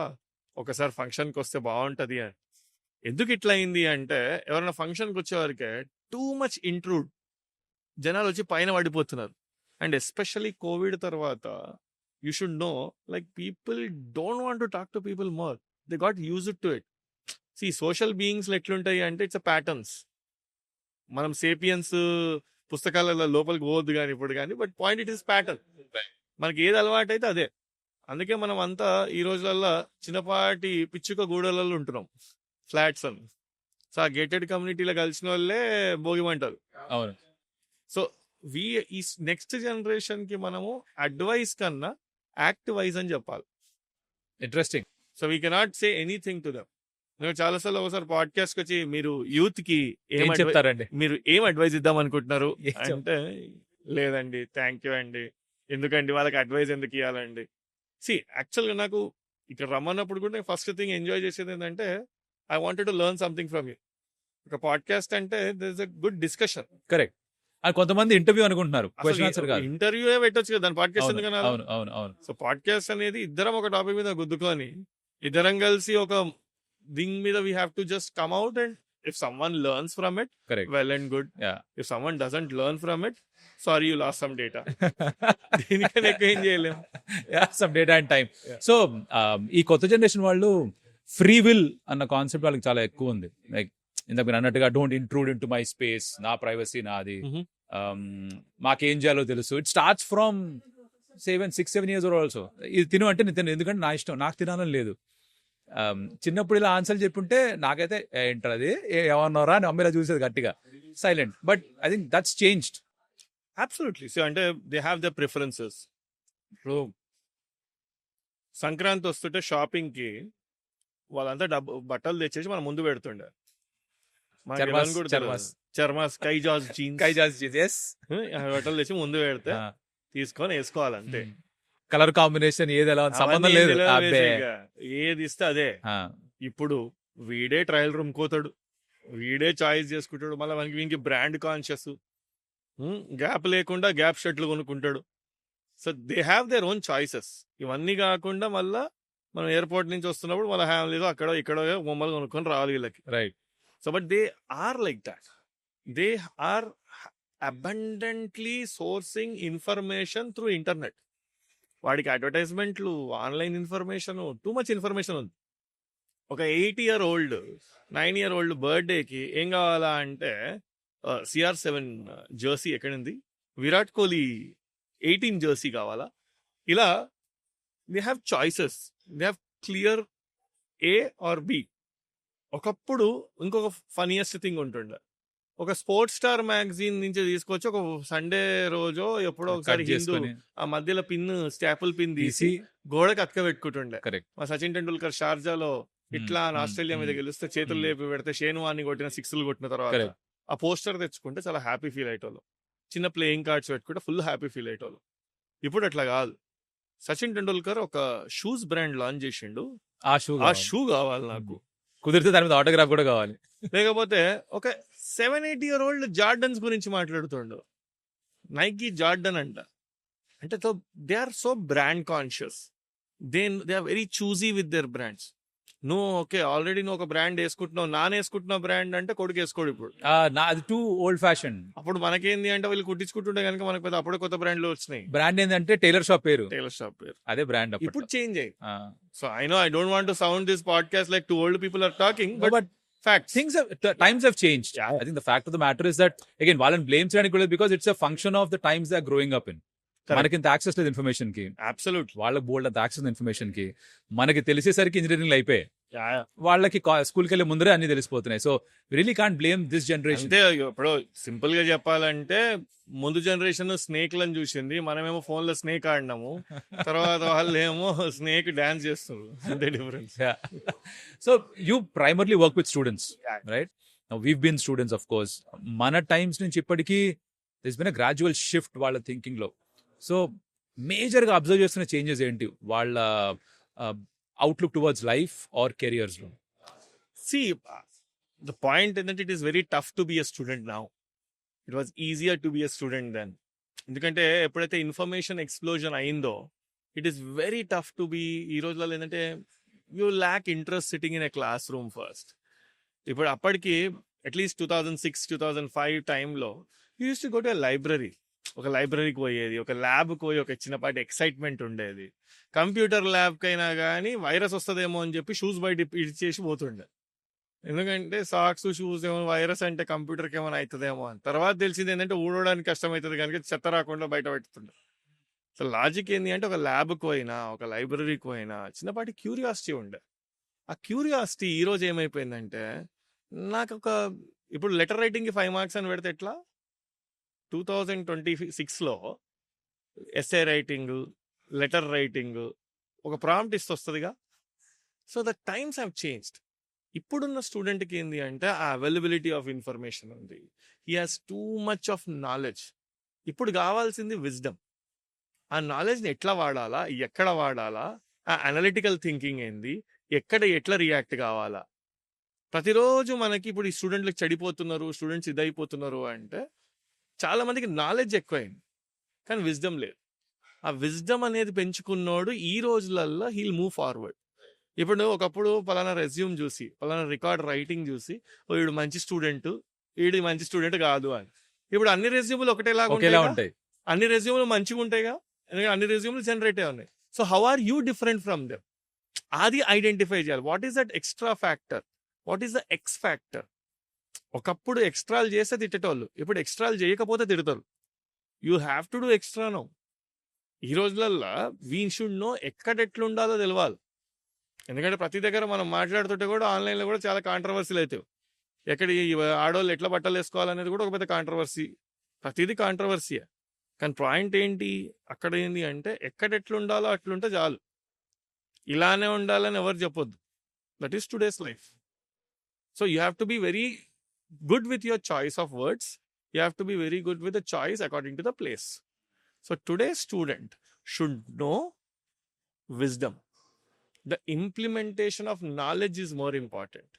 ఒకసారి ఫంక్షన్కి వస్తే బాగుంటుంది అని. ఎందుకు ఇట్లా అయింది అంటే ఎవరైనా ఫంక్షన్కి వచ్చేవారికే టూ మచ్ ఇంట్రూడ్, జనాలు వచ్చి పైన పడిపోతున్నారు. అండ్ ఎస్పెషల్లీ కోవిడ్ తర్వాత you should know, like people don't want to talk to people more, they got used to it. See social beings ఎట్లుంటాయి అంటే ఇట్స్ అ ప్యాటర్న్స్. మనం సేపియన్స్ పుస్తకాలలో లోపలికి పోవద్దు కానీ ఇప్పుడు కానీ, but point it is pattern. మనకి ఏది అలవాటు అయితే అదే. అందుకే మనం అంతా ఈ రోజులల్లో చిన్నపాటి పిచ్చుక గూడలలో ఉంటున్నాం, ఫ్లాట్స్ అని. సో ఆ గేటెడ్ కమ్యూనిటీలో కలిసిన వాళ్ళే భోగిమంటారు. అవును. సో ఈ నెక్స్ట్ జనరేషన్ కి మనము అడ్వైస్ కన్నా యాక్ట్ వైజ్ అని చెప్పాలి. Interesting. So we cannot say anything to them. నేను చాలాసార్లు ఒకసారి పాడ్కాస్ట్ వచ్చి మీరు యూత్ కి ఏం చెప్తారండి, మీరు ఏం అడ్వైజ్ ఇద్దాం అనుకుంటున్నారు ఏం చెప్- అంటే, లేదండి థ్యాంక్ యూ అండి, ఎందుకండి వాళ్ళకి అడ్వైజ్ ఎందుకు ఇవ్వాలండి. సి యాక్చువల్గా నాకు ఇక్కడ రమ్మన్నప్పుడు కూడా నేను ఫస్ట్ థింగ్ ఎంజాయ్ చేసేది ఏంటంటే I wanted to learn something from you. ఒక పాడ్కాస్ట్ అంటే there is a good discussion. Correct. అది కొంతమంది ఇంటర్వ్యూ అనుకుంటున్నారు, క్వశ్చన్ ఆన్సర్ కాదు. ఇంటర్వ్యూ పెట్టొచ్చు కదా, దాని పాడ్కాస్ట్ అవును, ఎందుకన్నా. అవును, అవును, అవును. సో పాడ్కాస్ట్ అనేది ఇద్దరం ఒక టాపిక్ మీద గుద్దుకొని ఇద్దరం కలిసి ఒక థింగ్ మీద we have to just come out, and if someone learns from it correct. Well and good. Yeah. If someone doesn't learn from it, sorry you last some data. దీనికన్నా ఎక్కువ ఏం చేయలేము. Some data and time. Yeah. So ఈ కొత్త generation వాళ్ళు free will అన్న concept వాళ్ళకి చాలా ఎక్కువ ఉంది. లైక్ ఇందాక మీరు అన్నట్టుగా don't intrude in to my space, నా ప్రైవసీ నాది, మాకేం చేయాలో తెలుసు. It starts from 6-7 years old also. ఇది తిను అంటే నేను తిను, ఎందుకంటే నా ఇష్టం, నాకు తినాలని లేదు. చిన్నప్పుడు ఇలా ఆన్సర్ చెప్పుంటే నాకైతే ఏంటారు అది ఏమన్నారా అని అమ్మేలా చూసేది గట్టిగా, silent. But I think that's changed. Absolutely. So అంటే దే హ్యావ్ ద ప్రిఫరెన్సెస్. ఇప్పుడు సంక్రాంతి వస్తుంటే షాపింగ్ కి వాళ్ళంతా బట్టలు తెచ్చేసి మనం ముందు పెడుతుండే. చర్మాస్ కైజాస్ జీన్స్ బట్టలు తెచ్చి ముందు పెడితే తీసుకొని వేసుకోవాలి అంతే. కలర్ కాంబినేషన్ ఏది ఎలా ఉంది సంబంధం లేదు, ఏది ఇస్తే అదే. ఇప్పుడు వీడే ట్రయల్ రూమ్ కోతాడు, వీడే చాయిస్ చేసుకుంటాడు, మళ్ళీ మనకి వీనికి బ్రాండ్ కాన్షియస్, గ్యాప్ లేకుండా గ్యాప్ షర్ట్లు కొనుక్కుంటాడు. So they have their own choices. ఇవన్నీ కాకుండా మళ్ళా మనం ఎయిర్పోర్ట్ నుంచి వస్తున్నప్పుడు మళ్ళీ ఫ్యామిలీలో అక్కడ ఇక్కడ బొమ్మలు కొనుక్కొని రావాలి వీళ్ళకి. Right. So but they are like that. They are abundantly sourcing information through internet. వాడికి అడ్వర్టైజ్మెంట్లు, online information, too much information ఉంది. ఒక 8-year-old 9-year-old బర్త్డేకి ఏం కావాలా అంటే CR7 జెర్సీ ఎక్కడుంది, విరాట్ కోహ్లీ 18 జెర్సీ కావాలా. ఇలా they have choices, they have clear A or B. ఒకప్పుడు ఇంకొక ఫనియెస్ట్ థింగ్ ఉంటుండే, ఒక స్పోర్ట్స్ స్టార్ మ్యాగజైన్ నుంచి తీసుకొచ్చి ఒక సండే రోజో ఎప్పుడో ఒకసారి హిందూ ఆ మధ్యలో పిన్, స్టాపుల్ పిన్ తీసి గోడకి అతక పెట్టుకుంటుండే. కరెక్ట్. మా సచిన్ టెండూల్కర్ షార్జాలో ఇట్లా ఆస్ట్రేలియా మీద గెలిస్తే చేతులు లేపి పెడితే షేన్ వార్ని కొట్టిన 6లు కొట్టిన తర్వాత ఆ పోస్టర్ తెచ్చుకుంటే చాలా హ్యాపీ ఫీల్ అయ్యేటోళ్ళు. చిన్న ప్లేయింగ్ కార్డ్స్ పెట్టుకుంటే ఫుల్ హ్యాపీ ఫీల్ అయ్యేటోళ్ళు. ఇప్పుడు అట్లా కాదు. సచిన్ టెండూల్కర్ ఒక షూస్ బ్రాండ్ లాంచ్ చేసిండు, ఆ షూ కావాలి నాకు, కుదిరితే దాని మీద ఆటోగ్రాఫ్ కూడా కావాలి. లేకపోతే ఒక 7-8-year-old జార్డన్స్ గురించి మాట్లాడుతుండు, నైకీ జార్డన్ అంట. అంటే they are so brand conscious, they are very choosy with their brands. నువ్వు ఓకే ఆల్రెడీ నువ్వు ఒక బ్రాండ్ వేసుకుంటున్నావు, వేసుకుంటున్నావు బ్రాండ్ అంటే కొడుకు వేసుకోడు ఇప్పుడు. అది టూ ఓల్డ్ ఫ్యాషన్. అప్పుడు మనకేంది అంటే వీళ్ళు కుట్టించుకుంటుంటే కనుక మనకు పెద్ద అప్పుడే కొత్త బ్రాండ్లు వచ్చినాయి. బ్రాండ్ ఏంటంటే టైలర్ షాప్ పేరు, టైలర్ షాప్ పేరు, అదే బ్రాండ్. ఇప్పుడు చేంజ్ అయ్యి. So I don't want to sound this podcast like two old people are talking, but facts. Times have changed. Yeah. I think the fact of the matter is that, again, వాళ్ళని blame చేయడానికి కూడా because it's a function of the times they are growing up in. మనకి ఇంత access లేదు information కి, absolute. వాళ్ళకి బోల్డ్ అంత access information కి. మనకి తెలిసేసరికి ఇంజనీరింగ్ అయిపోయాయి, వాళ్ళకి స్కూల్కి వెళ్ళే ముందరే అన్ని తెలిసిపోతున్నాయి. So really can't blame this generation. అంటే ఇప్పుడు సింపుల్ గా చెప్పాలంటే ముందు జనరేషన్ స్నేక్ లను చూసింది, మనమేమో ఫోన్ లో స్నేక్ ఆడినాము, తర్వాత వాళ్ళు ఏమో స్నేక్ డాన్స్ చేస్తున్నారు. అంతే difference. So you primarily work with students, right? We've been students of course. మన టైమ్స్ నుంచి ఇప్పటికీ this been a gradual shift వాళ్ళ థింకింగ్ లో. సో మేజర్ గా అబ్జర్వ్ చేస్తున్న చేంజెస్ ఏంటి వాళ్ళ outlook towards life or careers లో? See, the point is that it is very tough to be a student now. It was easier to be a student then. ఎందుకంటే ఎప్పుడైతే information explosion అయిందో, it is very tough to be. ఈ రోజులలో ఏంటంటే you lakh interest sitting in a class room first. ఇప్పుడు అప్పటికి at least 2006, 2005 టైంలో you use to go to a library. ఒక లైబ్రరీకి పోయేది, ఒక ల్యాబ్కి పోయి ఒక చిన్నపాటి ఎక్సైట్మెంట్ ఉండేది. కంప్యూటర్ ల్యాబ్కి అయినా కానీ వైరస్ వస్తుందేమో అని చెప్పి షూస్ బయట ఇడిచేసి పోతుండే. ఎందుకంటే సాక్స్ షూస్ ఏమో వైరస్ అంటే కంప్యూటర్కి ఏమైనా అవుతుందేమో అని. తర్వాత తెలిసింది ఏంటంటే ఊడడానికి కష్టమవుతుంది కనుక చెత్త రాకుండా బయట పెడుతుండే. సో లాజిక్ ఏంటి అంటే ఒక ల్యాబ్కి పోయినా, ఒక లైబ్రరీకి పోయినా చిన్నపాటి క్యూరియాసిటీ ఉండే. ఆ క్యూరియాసిటీ ఈ రోజు ఏమైపోయిందంటే, నాకు ఇప్పుడు లెటర్ రైటింగ్కి 5 మార్క్స్ అని పెడితే ఎట్లా? 2026లో ఎస్ఏ రైటింగ్, లెటర్ రైటింగ్, ఒక ప్రాంప్ట్ ఇస్తే వస్తుందిగా. So the times have changed. ఇప్పుడున్న స్టూడెంట్కి ఏంది అంటే ఆ అవైలబిలిటీ ఆఫ్ ఇన్ఫర్మేషన్ ఉంది. He has too much of knowledge. ఇప్పుడు కావాల్సింది విజ్డమ్. ఆ నాలెడ్జ్ని ఎట్లా వాడాలా, ఎక్కడ వాడాలా, ఆ అనలిటికల్ థింకింగ్ ఏంది, ఎట్లా రియాక్ట్ కావాలా. ప్రతిరోజు మనకి ఇప్పుడు ఈ స్టూడెంట్లకు చెడిపోతున్నారు, స్టూడెంట్స్ ఇదైపోతున్నారు అంటే చాలా మందికి నాలెడ్జ్ ఎక్కువైంది కానీ విజ్డమ్ లేదు. ఆ విజ్డమ్ అనేది పెంచుకున్నోడు ఈ రోజులల్లో హీల్ మూవ్ ఫార్వర్డ్. ఇప్పుడు ఒకప్పుడు పలానా రెజ్యూమ్ చూసి, పలానా రికార్డ్ రైటింగ్ చూసి, వీడు మంచి స్టూడెంట్, వీడి మంచి స్టూడెంట్ కాదు అని. ఇప్పుడు అన్ని రెజ్యూములు ఒకటేలాగా ఉంటాయి, అన్ని రెజ్యూములు మంచిగా ఉంటాయిగా, ఎందుకంటే అన్ని రెజ్యూములు జనరేట్ అయి ఉన్నాయి. So how are you different from them? అది ఐడెంటిఫై చేయాలి. What is that extra factor, what is the X factor? ఒకప్పుడు ఎక్స్ట్రాలు చేస్తే తిట్టేటోళ్ళు, ఇప్పుడు ఎక్స్ట్రాలు చేయకపోతే తిడతారు. You have to do extra no. ఈ రోజులల్లో వీ షుడ్ నో ఎక్కడ ఎట్లుండాలో తెలియాలి. ఎందుకంటే ప్రతి దగ్గర మనం మాట్లాడుతుంటే కూడా ఆన్లైన్లో కూడా చాలా కాంట్రవర్సీలు అవుతాయి. ఎక్కడ ఆడవాళ్ళు ఎట్లా బట్టలు వేసుకోవాలనేది కూడా ఒక పెద్ద కాంట్రవర్సీ. ప్రతిదీ కాంట్రవర్సీయే. కానీ పాయింట్ ఏంటి అక్కడ ఏంటి అంటే ఎక్కడ ఎట్లుండాలో అట్లుంటే చాలు. ఇలానే ఉండాలని ఎవరు చెప్పొద్దు. That is today's life. So you have to be very good with your choice of words. You have to be very good with the choice according to the place. So today's student should know wisdom. The implementation of knowledge is more important.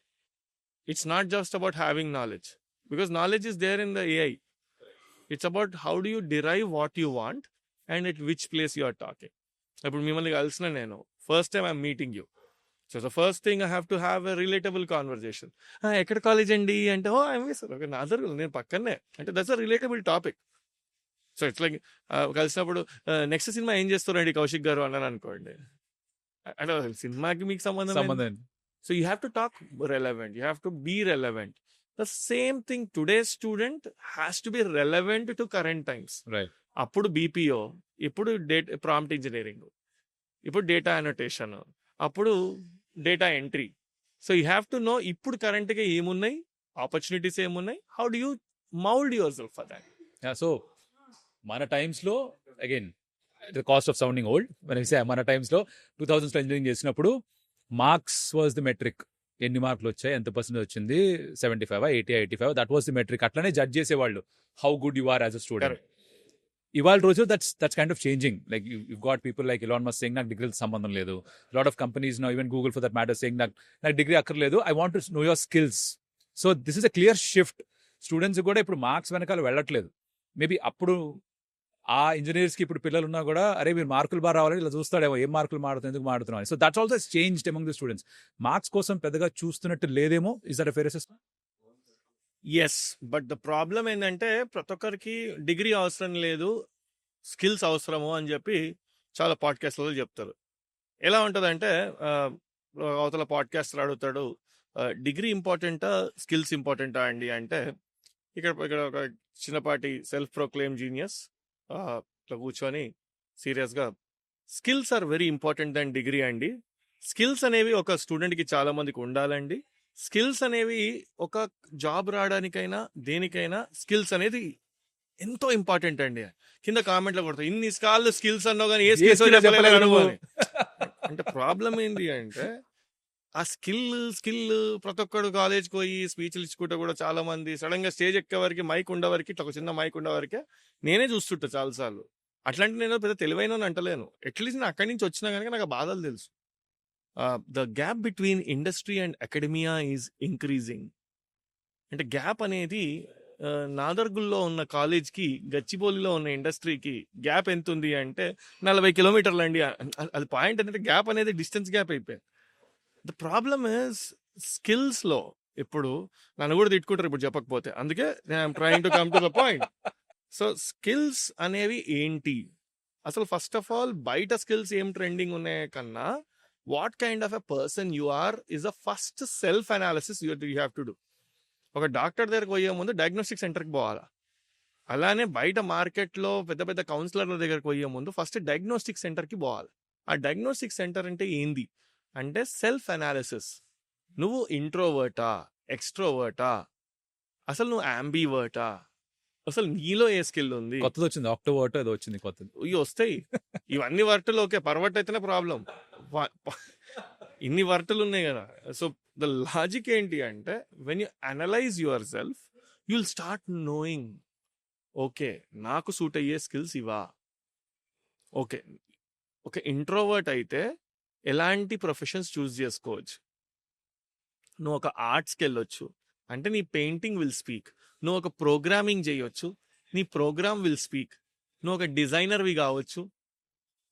It's not just about having knowledge, because knowledge is there in the AI. It's about how do you derive what you want and at which place you are talking. ఇప్పుడు మిమ్మల్ని కలిసిన నేను first time I'm meeting you. So the first thing I have to have a relatable conversation. ఎక్కడ college అండి అంటే, ఓ I'm sir, okay నా దగ్గర నేను పక్కనే అంటే that's a relatable topic. So it's like కలిసినప్పుడు నెక్స్ట్ సినిమా ఏం చేస్తారండి కౌశిక్ గారు అన్నాను అనుకోండి, అంటే సినిమాకి మీకు సంబంధం. So you have to talk relevant, you have to be relevant. The same thing today student has to be relevant to current times. అప్పుడు బీపీఓ, ఇప్పుడు ప్రాంప్ట్ ఇంజనీరింగ్, ఇప్పుడు డేటా అనోటేషన్, అప్పుడు data entry. So you have to know ఇప్పుడు కరెంట్గా ఏమున్నాయి, opportunities ఏమున్నాయి, how do you mould yourself for that. So మన టైమ్స్లో again the cost of sounding old, మన టైమ్స్లో 2000s ఇంజనీరింగ్ చేసినప్పుడు మార్క్స్ వాజ్ ది మెట్రిక్. ఎన్ని మార్కులు వచ్చాయి, ఎంత పర్సెంట్ వచ్చింది, 75, 80, 85, దట్ వాస్ ది మెట్రిక్. అట్లనే జడ్జ్ చేసేవాళ్ళు how good you are as a student. ఇవాళ రోజు that's kind of changing. Like you got people like Elon Musk saying నాకు డిగ్రీతో సంబంధం లేదు. Lot of companies now, even Google for that matter, saying నాకు degree అక్కర్లేదు, I want to know your skills. So this is a clear shift. Students కూడా ఇప్పుడు marks వెనకాల వెళ్ళట్లేదు. మేబీ అప్పుడు ఆ ఇంజనీర్స్ కి ఇప్పుడు పిల్లలు ఉన్నా కూడా అరే మీరు మార్కులు బాగా రావాలని ఇలా చూస్తాడేమో ఏం మార్కులు మాడుతుంది ఎందుకు మాడుతున్నాం అని. So that's also changed among the students. Marks కోసం పెద్దగా చూస్తున్నట్టు లేదేమో. Is that a fair assessment? Yes, but the problem ఏంటంటే ప్రతి ఒక్కరికి డిగ్రీ అవసరం లేదు, స్కిల్స్ అవసరము అని చెప్పి చాలా పాడ్కాస్ట్లలో చెప్తారు. ఎలా ఉంటుందంటే అవతల పాడ్కాస్టర్ అడుగుతాడు, డిగ్రీ ఇంపార్టెంటా స్కిల్స్ ఇంపార్టెంటా అండి అంటే, ఇక్కడ ఒక చిన్నపాటి సెల్ఫ్ ప్రొక్లెయిమ్ జీనియస్ ఇట్లా కూర్చొని సీరియస్గా skills are very important than degree అండి. స్కిల్స్ అనేవి ఒక స్టూడెంట్కి చాలా మందికి ఉండాలండి. స్కిల్స్ అనేవి ఒక జాబ్ రావడానికైనా దేనికైనా స్కిల్స్ అనేది ఎంతో ఇంపార్టెంట్ అండి. కింద కామెంట్లో కొడతారు, ఇన్ని సార్లు స్కిల్స్ అన్నావు కానీ ఏ స్కిల్స్ చెప్పలేదు నువ్వు అని. అంటే ప్రాబ్లం ఏంటి అంటే ఆ స్కిల్ ప్రతి ఒక్కడు కాలేజ్కి పోయి స్పీచ్లు ఇచ్చుకుంటే కూడా చాలా మంది సడన్ గా స్టేజ్ ఎక్కే వరకు మైక్ ఉండవరకు ఇట్లా ఒక చిన్న మైక్ ఉండవరకే నేనే చూస్తుంటా చాలాసార్లు. అట్లాంటి నేను పెద్ద తెలివైన అంటలేను, అట్లీస్ట్ నేను అక్కడి నుంచి వచ్చినా కనుక నాకు బాధలు తెలుసు. The gap between industry and academia is increasing. అంటే గ్యాప్ అనేది నాదర్గుల్లో ఉన్న కాలేజ్కి గచ్చిబౌలిలో ఉన్న ఇండస్ట్రీకి గ్యాప్ ఎంత ఉంది అంటే 40 కిలోమీటర్లు అండి. అది పాయింట్ ఏంటంటే గ్యాప్ అనేది డిస్టెన్స్ గ్యాప్ అయిపోయింది. ద ప్రాబ్లమ్ ఇస్ స్కిల్స్లో ఇప్పుడు నన్ను కూడా తిట్టుకుంటారు ఇప్పుడు చెప్పకపోతే, అందుకే నేను trying to come to the point. So skills అనేవి ఏంటి అసలు? ఫస్ట్ ఆఫ్ ఆల్ బయట స్కిల్స్ ఏం ట్రెండింగ్ ఉన్నాయి కన్నా what kind of a person you are is a first self analysis you have to do. ఒక డాక్టర్ దగ్గరకు పోయే ముందు డయాగ్నోస్టిక్ సెంటర్కి పోవాలా. అలానే బయట మార్కెట్లో పెద్ద పెద్ద కౌన్సిలర్ల దగ్గరకు పోయే ముందు ఫస్ట్ డయాగ్నోస్టిక్ సెంటర్కి పోవాలి. ఆ డయాగ్నోస్టిక్ సెంటర్ అంటే ఏంది అంటే సెల్ఫ్ అనాలిసిస్. నువ్వు ఇంట్రోవర్టా, ఎక్స్ట్రోవర్టా, అసలు నువ్వు యాంబీవర్టా, అసలు నీలో ఏ స్కిల్ ఉంది. కొత్తది వచ్చింది ఆక్టోవర్ట్ ఏదో వచ్చింది కొత్తది. ఇవి వస్తాయి, ఇవన్నీ వర్టులు ఓకే, పర్వట్ అయితేనే ప్రాబ్లం. ఇన్ని వర్టులు ఉన్నాయి కదా. సో ద లాజిక్ ఏంటి అంటే when you analyse your self you will start knowing, okay నాకు సూట్ అయ్యే స్కిల్స్ ఇవా. ఓకే, ఒక ఇంట్రోవర్ట్ అయితే ఎలాంటి ప్రొఫెషన్స్ చూస్ చేసుకోవచ్చు. నువ్వు ఒక ఆర్ట్స్కి వెళ్ళొచ్చు అంటే నీ పెయింటింగ్ విల్ స్పీక్. నువ్వు ఒక ప్రోగ్రామింగ్ చేయొచ్చు, నీ ప్రోగ్రామ్ విల్ స్పీక్. నువ్వు ఒక డిజైనర్వి కావచ్చు.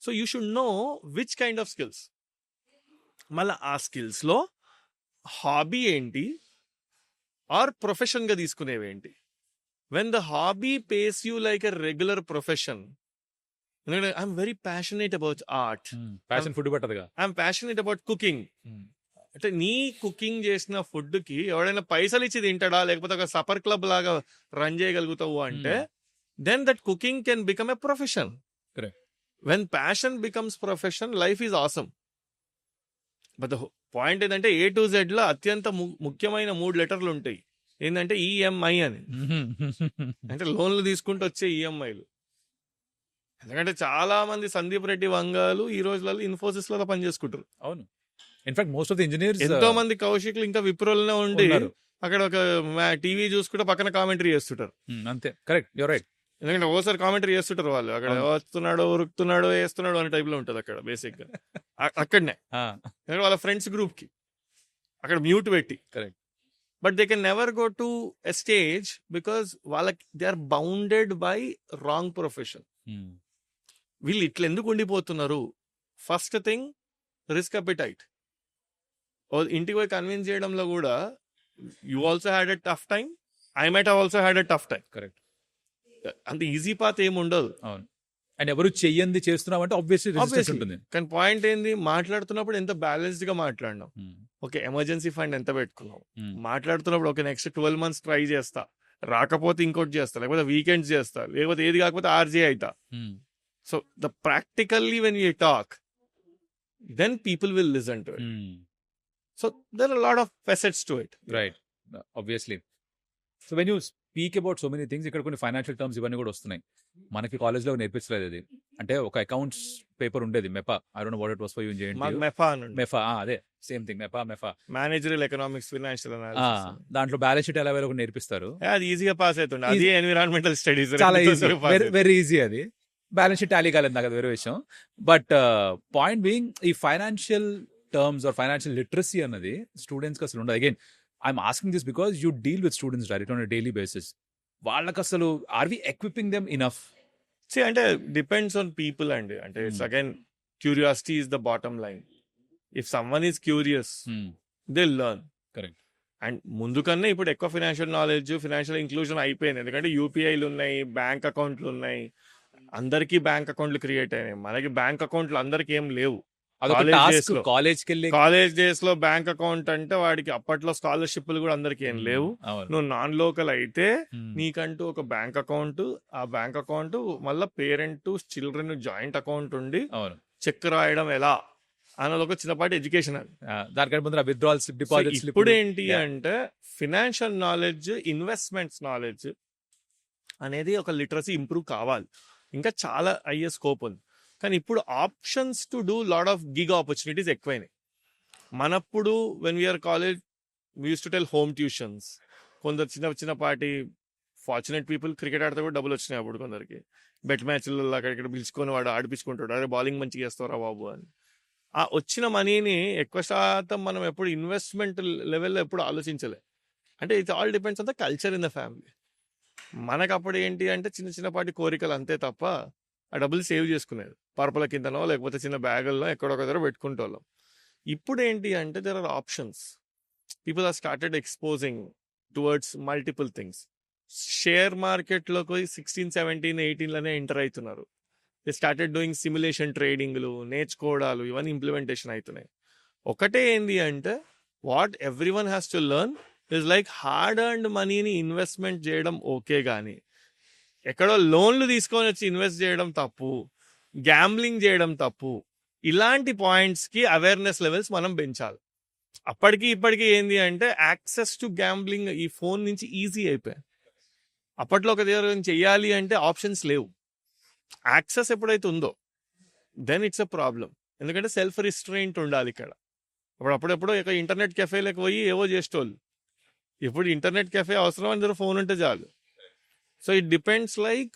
So you should know which kind of skills. మళ్ళీ ఆ స్కిల్స్లో హాబీ ఏంటి ఆర్ ప్రొఫెషన్గా తీసుకునేవేంటి. When the hobby pays you like a regular profession, I'm very passionate about art, passion food పట్టదుగా, ఐఎమ్ ప్యాషనేట్ అబౌట్ కుకింగ్. అంటే నీ కుకింగ్ చేసిన ఫుడ్ కి ఎవడైనా పైసలు ఇచ్చి తింటాడా, లేకపోతే ఒక సపర్ క్లబ్ లాగా రన్ చేయగలుగుతావు అంటే then that cooking can become a profession. When passion becomes profession life is awesome. But the point ఏంటంటే A to Z లో అత్యంత ముఖ్యమైన 3 లెటర్లు ఉంటాయి. ఏంటంటే ఈఎంఐ అని, అంటే లోన్లు తీసుకుంటూ వచ్చే ఈఎంఐలు. ఎందుకంటే చాలా మంది సందీప్ రెడ్డి వంగాలు ఈ రోజులలో ఇన్ఫోసిస్ లో పనిచేసుకుంటారు. అవును, in fact most of the engineers ఎంతో మంది కౌశిక్లు ఇంకా విప్రోలోనే ఉండి అక్కడ ఒక టీవీ చూసుకుంటే పక్కన కామెంటరీ చేస్తుంటారు. అంతే, కరెక్ట్, యూర్ రైట్. ఎందుకంటే ఓసారి కామెంటరీ చేస్తుంటారు వాళ్ళు, అక్కడ వస్తున్నాడో ఉరుకుతున్నాడో వేస్తున్నాడో అనే టైప్ లో ఉంటది అక్కడ బేసిక్ గా. అక్కడనే వాళ్ళ ఫ్రెండ్స్ గ్రూప్ కి అక్కడ మ్యూట్ పెట్టి. Correct. But they can never go to a stage because వాళ్ళకి they are bounded by wrong profession. వీళ్ళు ఇట్లా ఎందుకు ఉండిపోతున్నారు? First thing risk appetite. ఇంటికి పోయి కన్విన్స్ చేయడంలో కూడా you also had a tough time, I might have also had a tough time. Correct. అంత ఈజీ పాత్ ఏమి ఉండదు. అవును, అండ్ ఎవరు చెయ్యంది చేస్తున్నాం అంటే ఆబ్వియస్లీ ఉంటుంది. కానీ పాయింట్ ఏంది, మాట్లాడుతున్నప్పుడు ఎంత బ్యాలెన్స్డ్ గా మాట్లాడినాం. ఓకే, ఎమర్జెన్సీ ఫండ్ ఎంత పెట్టుకున్నాం, మాట్లాడుతున్నప్పుడు ఓకే నెక్స్ట్ 12 months ట్రై చేస్తా, రాకపోతే ఇంకోటి చేస్తా, లేకపోతే వీకెండ్స్ చేస్తా, లేకపోతే ఏది కాకపోతే ఆర్జే అవుతా. So the practically when you talk then people will listen to it. So there are lot of facets to it. Right, obviously. So when you speak about so many things, ఇక్కడ కొన్ని financial terms ఇవన్నీ కూడా వస్తున్నాయి. మనకి కాలేజ్లో నేర్పించలేదు అది. అంటే ఒక అకౌంట్స్ పేపర్ ఉండేది MEFA, I don't know what it was for you in JNTU. MEFA అదే same thing, MEFA managerial economics financial analysis. దాంట్లో బ్యాలెన్స్ షీట్ ఎలా వేయాలో నేర్పిస్తారు. అది ఈజీగా పాస్ అవుతుంది. అది ఎన్విరాన్మెంటల్ స్టడీస్ చాలా ఈజీ, వెరీ ఈజీ. అది బ్యాలెన్స్ షీట్ టాలీ కాలేదు నాకు, అది వేరే విషయం. బట్ పాయింట్ బీయింగ్, ఈ financial terms or financial literacy అన్నది స్టూడెంట్స్కి అసలు ఉండదు. Again I'm asking this because you deal with students direct on a daily basis. వాళ్ళకి అసలు are we equipping them enough? అంటే డిపెండ్స్ ఆన్ పీపుల్ అండి. అంటే it's again curiosity is the bottom line. If someone is curious they learn. Correct. And ముందు కన్నా ఇప్పుడు ఎక్కువ financial knowledge, financial inclusion అయిపోయింది. ఎందుకంటే యూపీఐలు ఉన్నాయి, బ్యాంక్ అకౌంట్లు ఉన్నాయి, అందరికీ బ్యాంక్ అకౌంట్లు క్రియేట్ అయినాయి. మనకి బ్యాంక్ అకౌంట్లు అందరికి ఏం లేవు. అదొక College టాస్క్. days లో. కాలేజ్కి వెళ్ళి కాలేజ్ డేస్ లో బ్యాంక్ అకౌంట్ అంటే వాడికి అప్పట్లో స్కాలర్షిప్లు కూడా అందరికి ఏం లేవు. అవును. నువ్వు నాన్ లోకల్ అయితే Hmm. నీకంటూ ఒక బ్యాంక్ అకౌంట్, ఆ బ్యాంక్ అకౌంట్ మళ్ళీ పేరెంట్ చిల్డ్రన్ జాయింట్ అకౌంట్ ఉండి అవును. చెక్ రాయడం ఎలా అన్నది ఒక చిన్నపాటి ఎడ్యుకేషన్ అది. దానికంటే ముందర withdrawal slip, So, deposit slip. ఇప్పుడు ఏంటి Yeah. అంటే ఫినాన్షియల్ నాలెడ్జ్, ఇన్వెస్ట్మెంట్స్ నాలెడ్జ్ అనేది ఒక లిటరసీ ఇంప్రూవ్ కావాలి. ఇంకా చాలా అయ్యే స్కోప్ ఉంది. కానీ ఇప్పుడు options to do lot of gig opportunities ఎక్కువైనాయి. మనప్పుడు when we are college we use to tell home tuitions. కొందరు చిన్నపాటి ఫార్చునేట్ పీపుల్ క్రికెట్ ఆడితే కూడా డబ్బులు వచ్చినాయి అప్పుడు కొందరికి. బెట్ మ్యాచ్లలో అక్కడిక్కడ పిలుచుకొని వాడు ఆడిపించుకుంటాడు, అరే బౌలింగ్ మంచిగా వేస్తారా బాబు అని. ఆ వచ్చిన మనీని ఎక్కువ శాతం మనం ఎప్పుడు ఇన్వెస్ట్మెంట్ లెవెల్లో ఎప్పుడు ఆలోచించలే. అంటే it's all depends on the culture in the family. మనకు అప్పుడు ఏంటి అంటే చిన్నపాటి కోరికలు అంతే తప్ప ఆ డబ్బులు సేవ్ చేసుకునేది పర్పల కిందనో లేకపోతే చిన్న బ్యాగుల్లో ఎక్కడొక దగ్గర పెట్టుకుంటాం. ఇప్పుడు ఏంటి అంటే there are options. People are started exposing towards multiple things. Share మార్కెట్లోకి 16, 17, 18లోనే ఎంటర్ అవుతున్నారు. దే స్టార్టెడ్ డూయింగ్ సిమ్యులేషన్ ట్రేడింగ్లు, నేర్చుకోవడాలు, ఇవన్నీ ఇంప్లిమెంటేషన్ అవుతున్నాయి. ఒకటే ఏంది అంటే what everyone has to learn is like hard earned మనీని ఇన్వెస్ట్మెంట్ చేయడం ఓకే, కానీ ఎక్కడో లోన్లు తీసుకొని వచ్చి ఇన్వెస్ట్ చేయడం తప్పు, గ్యాంబ్లింగ్ చేయడం తప్పు. ఇలాంటి పాయింట్స్కి అవేర్నెస్ లెవెల్స్ మనం పెంచాలి. అప్పటికి ఇప్పటికీ ఏంది అంటే యాక్సెస్ టు గ్యాంబ్లింగ్ ఈ ఫోన్ నుంచి ఈజీ అయిపోయాయి. అప్పట్లో ఒక దగ్గర చెయ్యాలి అంటే ఆప్షన్స్ లేవు. యాక్సెస్ ఎప్పుడైతే ఉందో దెన్ ఇట్స్ అ ప్రాబ్లం. ఎందుకంటే సెల్ఫ్ రిస్ట్రెయింట్ ఉండాలి ఇక్కడ. అప్పుడెప్పుడో ఇక ఇంటర్నెట్ కెఫేలకు పోయి ఏవో చేసేటోళ్ళు. ఇప్పుడు ఇంటర్నెట్ కెఫే అవసరం అని దగ్గర ఫోన్ ఉంటే చాలు. So it depends like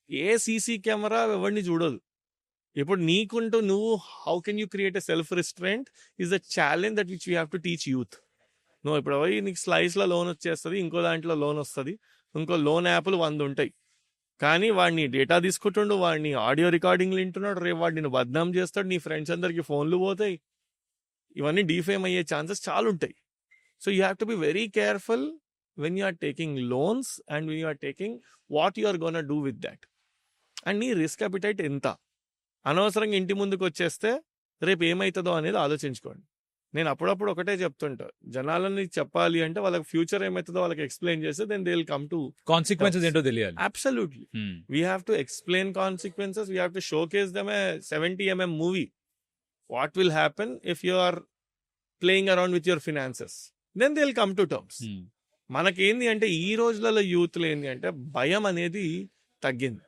A CC camera ఎవరిని చూడదు. ఇప్పుడు నీకుంటూ నువ్వు how can you create a self restraint is a challenge that which you have to teach youth. నువ్వు ఇప్పుడు పోయి నీకు స్లైస్లో లోన్ వచ్చేస్తుంది, ఇంకో దాంట్లో లోన్ వస్తుంది, ఇంకో లోన్ యాప్లు 100 ఉంటాయి. కానీ వాడిని డేటా తీసుకుంటుండు, వాడిని ఆడియో రికార్డింగ్లు వింటున్నాడు, రేపు వాడిని బద్నాం చేస్తాడు, నీ ఫ్రెండ్స్ అందరికి ఫోన్లు పోతాయి, ఇవన్నీ డీఫేమ్ అయ్యే ఛాన్సెస్ చాలా ఉంటాయి. So you have to be very careful when you are taking loans and when you are taking what you are gonna do with that. And నీ రిస్క్ అపిటైట్ ఎంత. అనవసరంగా ఇంటి ముందుకు వచ్చేస్తే రేపు ఏమవుతుందో అనేది ఆలోచించుకోండి. నేను అప్పుడప్పుడు ఒకటే చెప్తుంటా, జనాలని చెప్పాలి అంటే వాళ్ళకి ఫ్యూచర్ ఏమవుతుందో వాళ్ళకి ఎక్స్ప్లెయిన్ చేస్తే then they will come to consequences ఏంటో తెలియాలి. Absolutely. We have to explain consequences, we have to showcase them a 70mm movie. What will happen if you are playing around with your finances, then they will come to terms. మనకేంది అంటే ఈ రోజులలో యూత్లో ఏంది అంటే భయం అనేది తగ్గింది.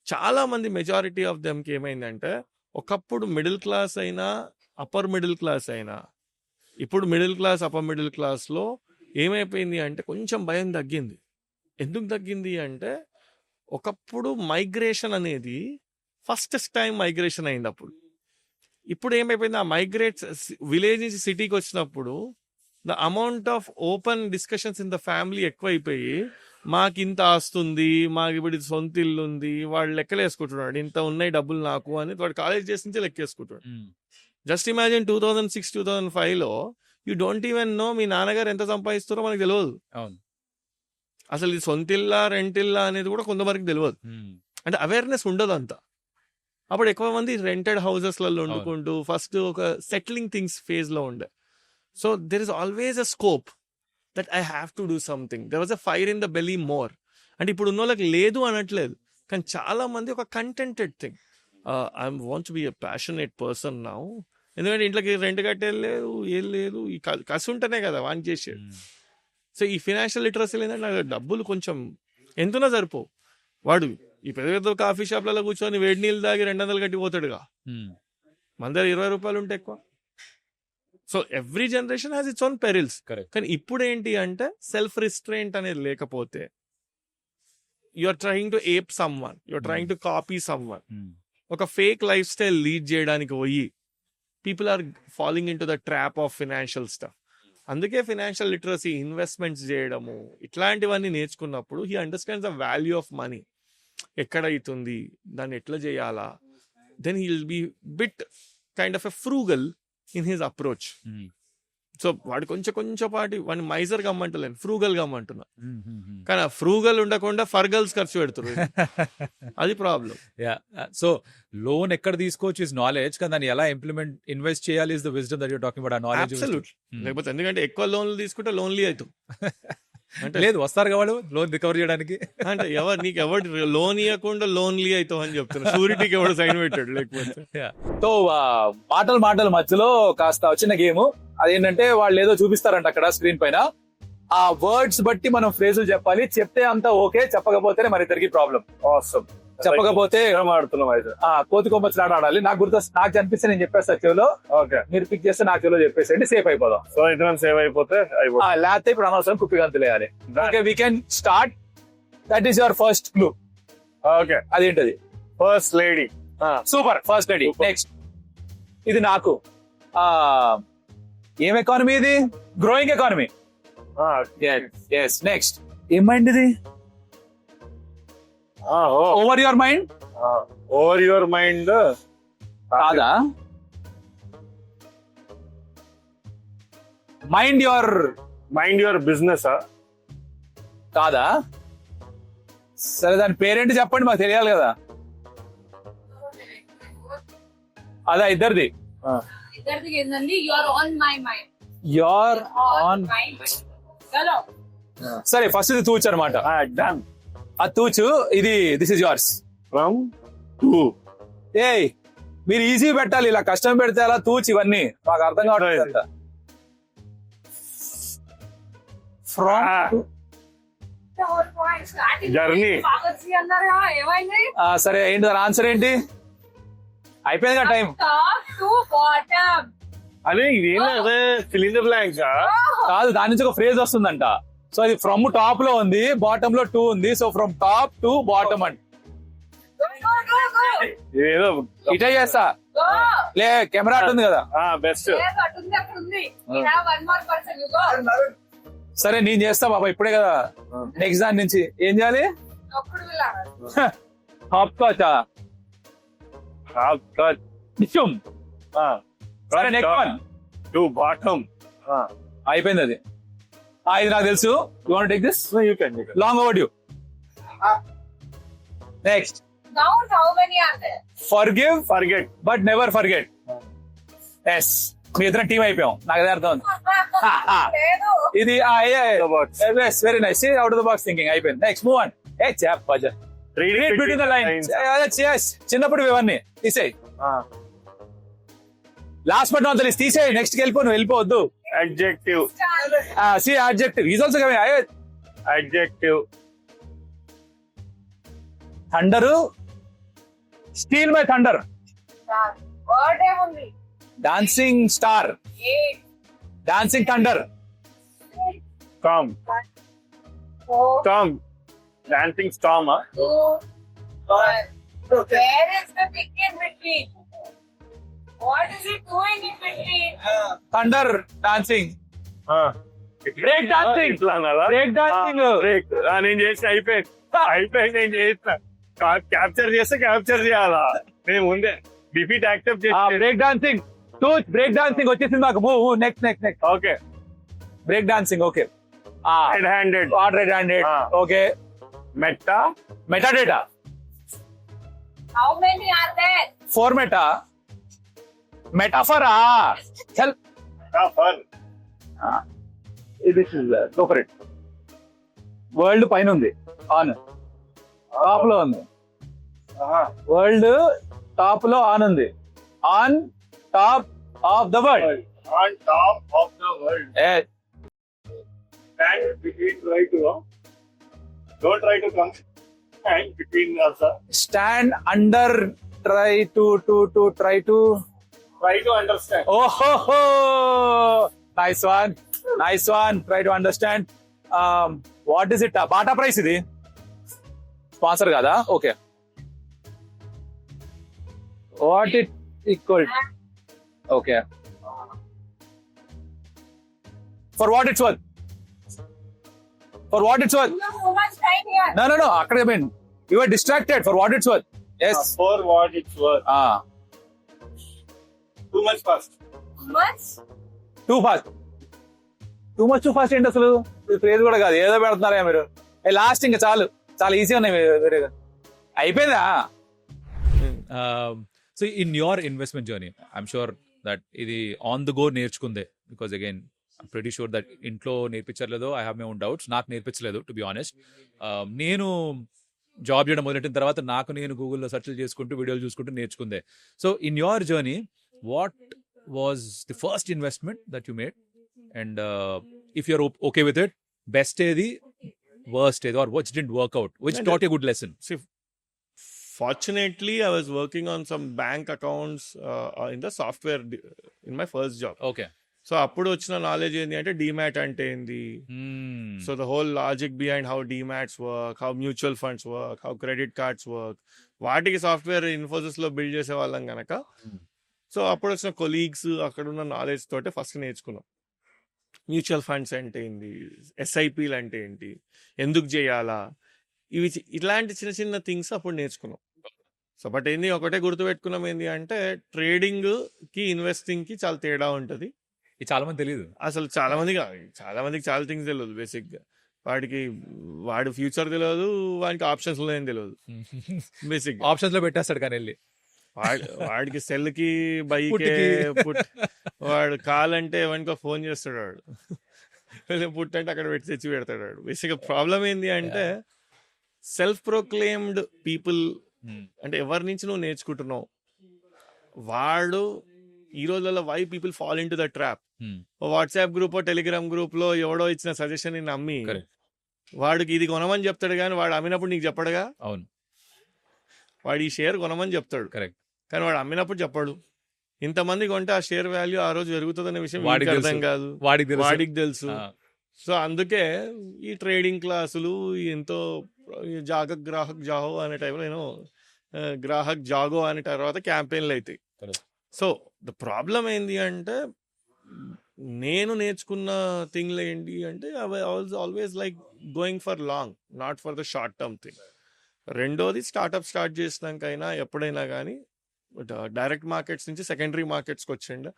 చాలా మంది మెజారిటీ ఆఫ్ దెమ్కి ఏమైందంటే ఒకప్పుడు మిడిల్ క్లాస్ అయినా అప్పర్ మిడిల్ క్లాస్ అయినా ఇప్పుడు మిడిల్ క్లాస్ అప్పర్ మిడిల్ క్లాస్లో ఏమైపోయింది అంటే కొంచెం భయం తగ్గింది. ఎందుకు తగ్గింది అంటే ఒకప్పుడు మైగ్రేషన్ అనేది ఫస్ట్ టైం మైగ్రేషన్ అయింది. అప్పుడు ఇప్పుడు ఏమైపోయింది, ఆ మైగ్రేట్ విలేజ్ నుంచి సిటీకి వచ్చినప్పుడు the amount of open discussions in the family ఎక్కువైపోయి మాకు ఇంత ఆస్తుంది, మాకు ఇప్పుడు సొంత ఇల్లు ఉంది, వాడు లెక్కలేసుకుంటున్నాడు, ఇంత ఉన్నాయి డబ్బులు నాకు అని వాడు కాలేజ్ చేసి నుంచి లెక్కేసుకుంటాడు. జస్ట్ ఇమాజిన్ 2006, 2005లో యూ డోంట్ ఈవెన్ నో మీ నాన్నగారు ఎంత సంపాదిస్తారో మనకు తెలియదు. అసలు ఇది సొంత ఇల్లా రెంట్ ఇల్లా అనేది కూడా కొంతవరకు తెలియదు. అంటే అవేర్నెస్ ఉండదు అంత. అప్పుడు ఎక్కువ మంది రెంటెడ్ హౌసెస్లలో వండుకుంటూ ఫస్ట్ ఒక సెటిలింగ్ థింగ్స్ ఫేజ్లో ఉండే. So there is always a scope that I have to do something. There was a fire in the belly more. And ఇప్పుడు ఉన్నోళ్ళకి లేదు అనట్లేదు, కానీ చాలా మంది ఒక కంటెంటెడ్ thing, I want to B a passionate person now. ఎందుకంటే ఇంట్లోకి రెంట్ కట్టేయలేదు, ఏం లేదు, ఈ కసి ఉంటేనే కదా వాన్ చేసేది. సో ఈ ఫినాన్షియల్ లిటరసీ ఏంటంటే నాకు డబ్బులు కొంచెం ఎంతున్నా సరిపో. వాడు ఈ పెద్ద పెద్ద కాఫీ షాప్లలో కూర్చొని వేడి నీళ్ళు తాగి 200 కట్టిపోతాడుగా, మన దగ్గర 20 రూపాయలు ఉంటే ఎక్కువ. So every generation has its own perils. కానీ ఇప్పుడు ఏంటి అంటే సెల్ఫ్ రిస్ట్రెయింట్ అనేది లేకపోతే you are trying to ape someone, you are trying to copy someone. ఒక ఫేక్ లైఫ్ స్టైల్ లీడ్ చేయడానికి పోయి people are following into the trap of financial stuff. అందుకే ఫినాన్షియల్ లిటరసీ, ఇన్వెస్ట్మెంట్స్ చేయడము, ఇట్లాంటివన్నీ నేర్చుకున్నప్పుడు he understands the value of money. ఎక్కడ అవుతుంది, దాన్ని ఎట్లా చేయాలా, then he will be bit kind of a frugal in his approach. So వాడు కొంచెం పాటి వాడిని మైజర్ గమ్మంటలేను, ఫ్రూగల్ గమ్మంటున్నా. కానీ ఆ ఫ్రూగల్ ఉండకుండా ఫర్గల్స్ ఖర్చు పెడుతున్నారు. అది ప్రాబ్లం. సో లోన్ ఎక్కడ తీసుకోవచ్చు ఇస్ నాలెడ్జ్, కానీ దాన్ని ఎలా ఇన్వెస్ట్ చేయాలి is the wisdom that you talking about. ఆ నాలెడ్జ్ అబ్సల్యూట్. లేకపోతే ఎందుకంటే ఎక్కువ లోన్లు తీసుకుంటే లోన్లీ అవుతాం. అంటే లేదు వస్తారు వాళ్ళు లోన్ రికవర్ చేయడానికి. అంటే నీకు ఎవరు లోన్ ఇవ్వకుండా లోన్లీ అవుతావు అని చెప్తున్నా. షూరిటీకి ఎవడు సైన్ పెట్టాడు లేకపోతే. సో మాటల మధ్యలో కాస్త చిన్న గేమ్. అదేంటంటే వాళ్ళు ఏదో చూపిస్తారంట అక్కడ స్క్రీన్ పైన, ఆ వర్డ్స్ బట్టి మనం ఫ్రేజులు చెప్పాలి. చెప్తే అంతా ఓకే, చెప్పకపోతేనే మన ఇద్దరికి ప్రాబ్లం. చెప్పకపోతే కోతి కొమ్మచ్చులాట ఆడాలి. నాకు అనిపిస్తే నేను చెప్పేస్తా చెవిలో, మీరు పిక్ చేస్తే నా చెవిలో చెప్పేసేయండి, సేఫ్ అయిపోదాం. సో ఇద్దరం సేవ్ అయిపోతే లేకపోతే ఇప్పుడు అనవసరం కుప్పి గంతులేయాలి. Okay, we can start. That is your first clue. Okay, అదేంటది? First lady. Super, first lady. Next, ఇది నాకు ఏం ఎకానమీ ఇది? Growing economy. నెక్స్ట్, ఏం మైండ్ ఇది? Over your mind. Over your mind కాదా? మైండ్ యువర్ బిజినెస్ కాదా? సరే, దాని పేరేంటి చెప్పండి, మాకు తెలియాలి కదా. అదా ఇద్దరిది? Your on. సరే, ఫస్ట్ ఇది తూచు అనమాట. ఆ తూచు ఇది. This is yours. From to. ఏయ్, మీరు ఈజీ పెట్టాలి, ఇలా కష్టం పెడితే అలా తూచు. ఇవన్నీ మాకు అర్థం కావట్లేదు. From journey. సరే, ఏంటి దాని ఆన్సర్ ఏంటి? అయిపోయింది కదా టైం. అదే ఇదేనా సిలిండర్ బ్లాంక్ కాదు, దాని నుంచి ఒక ఫ్రేజ్ వస్తుందంట. సో అది ఫ్రమ్ టాప్ లో ఉంది, బాటమ్ లో 2 ఉంది. So from top to bottom అంట. ఏదో ఇటే చేస్తా లే, కెమెరా అట్టుంది కదా. బెస్ట్. సరే, నేను చేస్తా బాబా, ఇప్పుడే కదా. నెక్స్ట్ దాని నుంచి ఏం చేయాలి? హాప్ కాచా. సరే, నెక్స్ట్ వన్ టు బాటమ్. అయిపోయింది అది. ఇది నాకు తెలుసు. You want take this? You can. Long overdue. Next, forgive but never forget. Yes, మీ ఇద్దరం టీం అయిపోయాం. నాకు అదే అర్థం ఉంది. ఇది very nice. Out of the box thinking. అయిపోయింది. Next, move on. చిన్నప్పుడు ఇవన్నీ తీసేయి. లాస్ట్ బట్ నాట్ లీస్ట్ తీసేయి. నెక్స్ట్ వెళ్ళిపో, నువ్వు వెళ్ళిపోవద్దు. Adjective. See, adjective. He's also coming. Adjective. Thunder. Steal my thunder. Dancing star. Dancing thunder. Storm. Dancing storm. Where is the big in between? What is it doing in between? Thunder dancing. Break dancing. Break dancing. నేను చేసిన అయిపోయింది. నేను చేసిన capture చేస్తే capture చేయాలా? నేను ముందే defeat accept చేసి బ్రేక్ డాన్సింగ్. బ్రేక్ డాన్సింగ్ వచ్చేసింది మాకు. Next. Okay, break dancing. Okay, red handed. Red handed. Okay, metadata. How many are there? 4 meta. మెటాఫరా. చల్, గో ఫర్ ఇట్. వరల్డ్ పైన ఉంది, ఆన్ టాప్ లో ఉంది. వరల్డ్ టాప్ లో ఆన్ ఉంది. On top of the world. On top of the world. Stand between, try to don't try to come stand between us. Stand under, try to understand. Oh, nice one. Try to understand. What is it? Bata price ఇది sponsor కదా. Okay, what it equal. Okay, for what it's worth. You have so much time here. No. అక్కడ You were distracted for what it's worth. Yes. For what it's worth. Too much fast. Much? Too much too fast ఏంటి అసలు? Praise కూడా కాదు, ఏదో పెడుతున్నారా మీరు. Last ఇంకా చాలు, చాలా ఈజీ ఉన్నాయి వేరేగా. అయిపోయిందా? So in your investment journey I'm sure that ఇది ఆన్ ద గో నేర్చుకుందే. Because again I'm pretty sure that ఇంట్లో నేర్పించలేదో, I have my own doubts. నాకు నేర్పించలేదు టు బి ఆనెస్ట్. నేను జాబ్ చేయడం మొదలెట్టిన తర్వాత నాకు నేను గూగుల్లో సెర్చ్లు చేసుకుంటూ వీడియోలు చూసుకుంటూ నేర్చుకుందే. So in your journey what was the first investment that you made? And if you're okay with it, best ఏది, వర్స్ట్ ఏది, or which didn't work out, which taught you a good lesson? See, fortunately, I was working on some bank accounts in the software in my first job. Okay. So అప్పుడు వచ్చిన knowledge ఏంటి అంటే demat అంటే ఏంది, so the whole logic behind how demats work, how mutual funds work, how credit cards work, వాటికి software Infosys లో build చేసే వాళ్ళం కనుక. సో అప్పుడు వచ్చిన కొలీగ్స్, అక్కడ ఉన్న నాలెడ్జ్ తోటే ఫస్ట్ నేర్చుకున్నాం మ్యూచువల్ ఫండ్స్ అంటే ఏంటి, ఎస్ఐపీలు అంటే ఏంటి, ఎందుకు చేయాలా, ఇట్లాంటి చిన్న చిన్న థింగ్స్ అప్పుడు నేర్చుకున్నాం. సో బట్ ఏంది ఒకటే గుర్తుపెట్టుకున్నాం ఏంటి అంటే ట్రేడింగ్ కి ఇన్వెస్టింగ్ కి చాలా తేడా ఉంటుంది. ఇది చాలా మంది తెలియదు అసలు చాలా మందికి చాలా థింగ్స్ తెలియదు. బేసిక్ గా వాడి ఫ్యూచర్ తెలియదు, వాడికి ఆప్షన్స్ ఉన్నాయని తెలియదు. బేసిక్ ఆప్షన్స్ లో పెట్టేస్తాడు కానీ వెళ్ళి వాడికి సెల్ కి బైక్ వాడు కాలంటే వాడికి ఫోన్ చేస్తాడు, వాడు పుట్ అంటే అక్కడ పెట్టి తెచ్చి పెడతాడు వాడు. బేసిక్ ప్రాబ్లం ఏంది అంటే సెల్ఫ్ ప్రొక్లెయిమ్డ్ పీపుల్, అంటే ఎవరి నుంచి నువ్వు నేర్చుకుంటున్నావు, వాడు ఈ రోజుల్లో why people fall into the trap. WhatsApp group Telegram group లో ఎవడో ఇచ్చిన సజెషన్ ని నమ్మి వాడికి ఇది కొనమని చెప్తాడు, కానీ వాడు అమ్మినప్పుడు నీకు చెప్పడుగా. అవును, వాడు ఈ షేర్ కొనమని చెప్తాడు, కరెక్ట్, కానీ వాడు అమ్మినప్పుడు చెప్పడు. ఇంతమంది కొంటే ఆ షేర్ వాల్యూ ఆ రోజు పెరుగుతుందనే విషయం వాడికి అర్థం కాదు, వాడికి తెలుసు. సో అందుకే ఈ ట్రేడింగ్ క్లాసులు ఎంతో గ్రాహక్ జాహో అనే టైంలో నేను గ్రాహక్ జాగో అనే తర్వాత క్యాంపెయిన్లు అవుతాయి. సో ద ప్రాబ్లం ఏంటి అంటే నేను నేర్చుకున్న థింగ్లు ఏంటి అంటే always like going for long, not for the short term thing. రెండోది స్టార్ట్అప్ స్టార్ట్ చేసినాకైనా ఎప్పుడైనా కానీ డైరెక్ట్ మార్కెట్స్ నుంచి సెకండరీ మార్కెట్స్కి వచ్చిండు.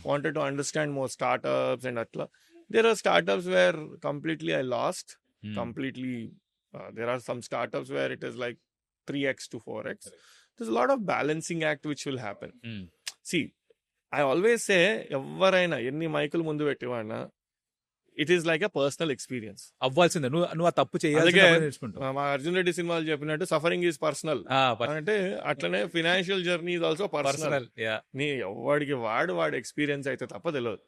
Wanted to understand more startups and అట్లా. There are startups where completely I lost completely. There are some startups where it is like 3x to 4x. There's a lot of balancing act which will happen. See, I always say ఎవరైనా ఎన్ని మైకులు ముందు పెట్టేవాడినా it is like a personal experience. అవ్వాల్సిందే, నువ్వు ఆ తప్పు చేయాలి. మా అర్జున్ రెడ్డి సినిమాలు చెప్పినట్టు సఫరింగ్ ఈజ్ పర్సనల్ అంటే అట్లనే financial journey is also personal. నీ ఎవడికి వాడు ఎక్స్పీరియన్స్ అయితే తప్ప తెలియదు.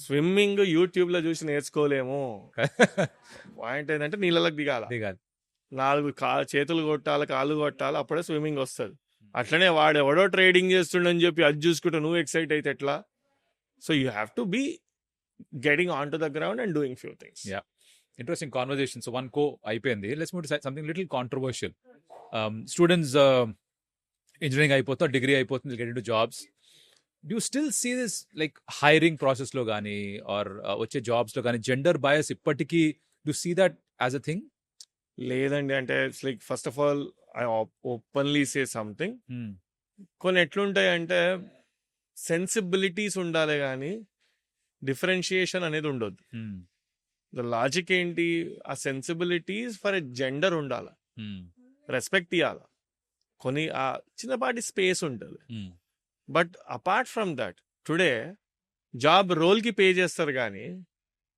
స్విమ్మింగ్ యూట్యూబ్ లో చూసి నేర్చుకోలేము. పాయింట్ ఏంటంటే నీళ్ళకి దిగాలి, 4 చేతులు కొట్టాలి, కాళ్ళు కొట్టాలి, అప్పుడే స్విమ్మింగ్ వస్తుంది. అట్లనే వాడు ఎవడో ట్రేడింగ్ చేస్తుండని చెప్పి అది చూసుకుంటే నువ్వు ఎక్సైట్ అయితే ఎట్లా? So you have to be getting onto the ground and doing few things. Yeah, interesting conversation. So one co అయిపోయింది. Let's move to something little controversial. Students engineering అయిపోతా, degree అయిపోతుంది, get into jobs. Do you still see this like hiring process లో గానీ or వచ్చే jobs లో గానీ gender bias ఇప్పటికీ do you see that as a thing? లేదండి, అంటే it's like first of all I openly say something. కొన్ని ఎట్లుంటాయి అంటే సెన్సిబిలిటీస్ ఉండాలి కానీ డిఫరెన్షియేషన్ అనేది ఉండొద్దు. ద లాజిక్ ఏంటి, ఆ సెన్సిబిలిటీస్ ఫర్ ఎ జెండర్ ఉండాలి, రెస్పెక్ట్ ఇవ్వాలి, కొన్ని ఆ చిన్నపాటి స్పేస్ ఉంటుంది. But apart from that today job role కి పే చేస్తారు కానీ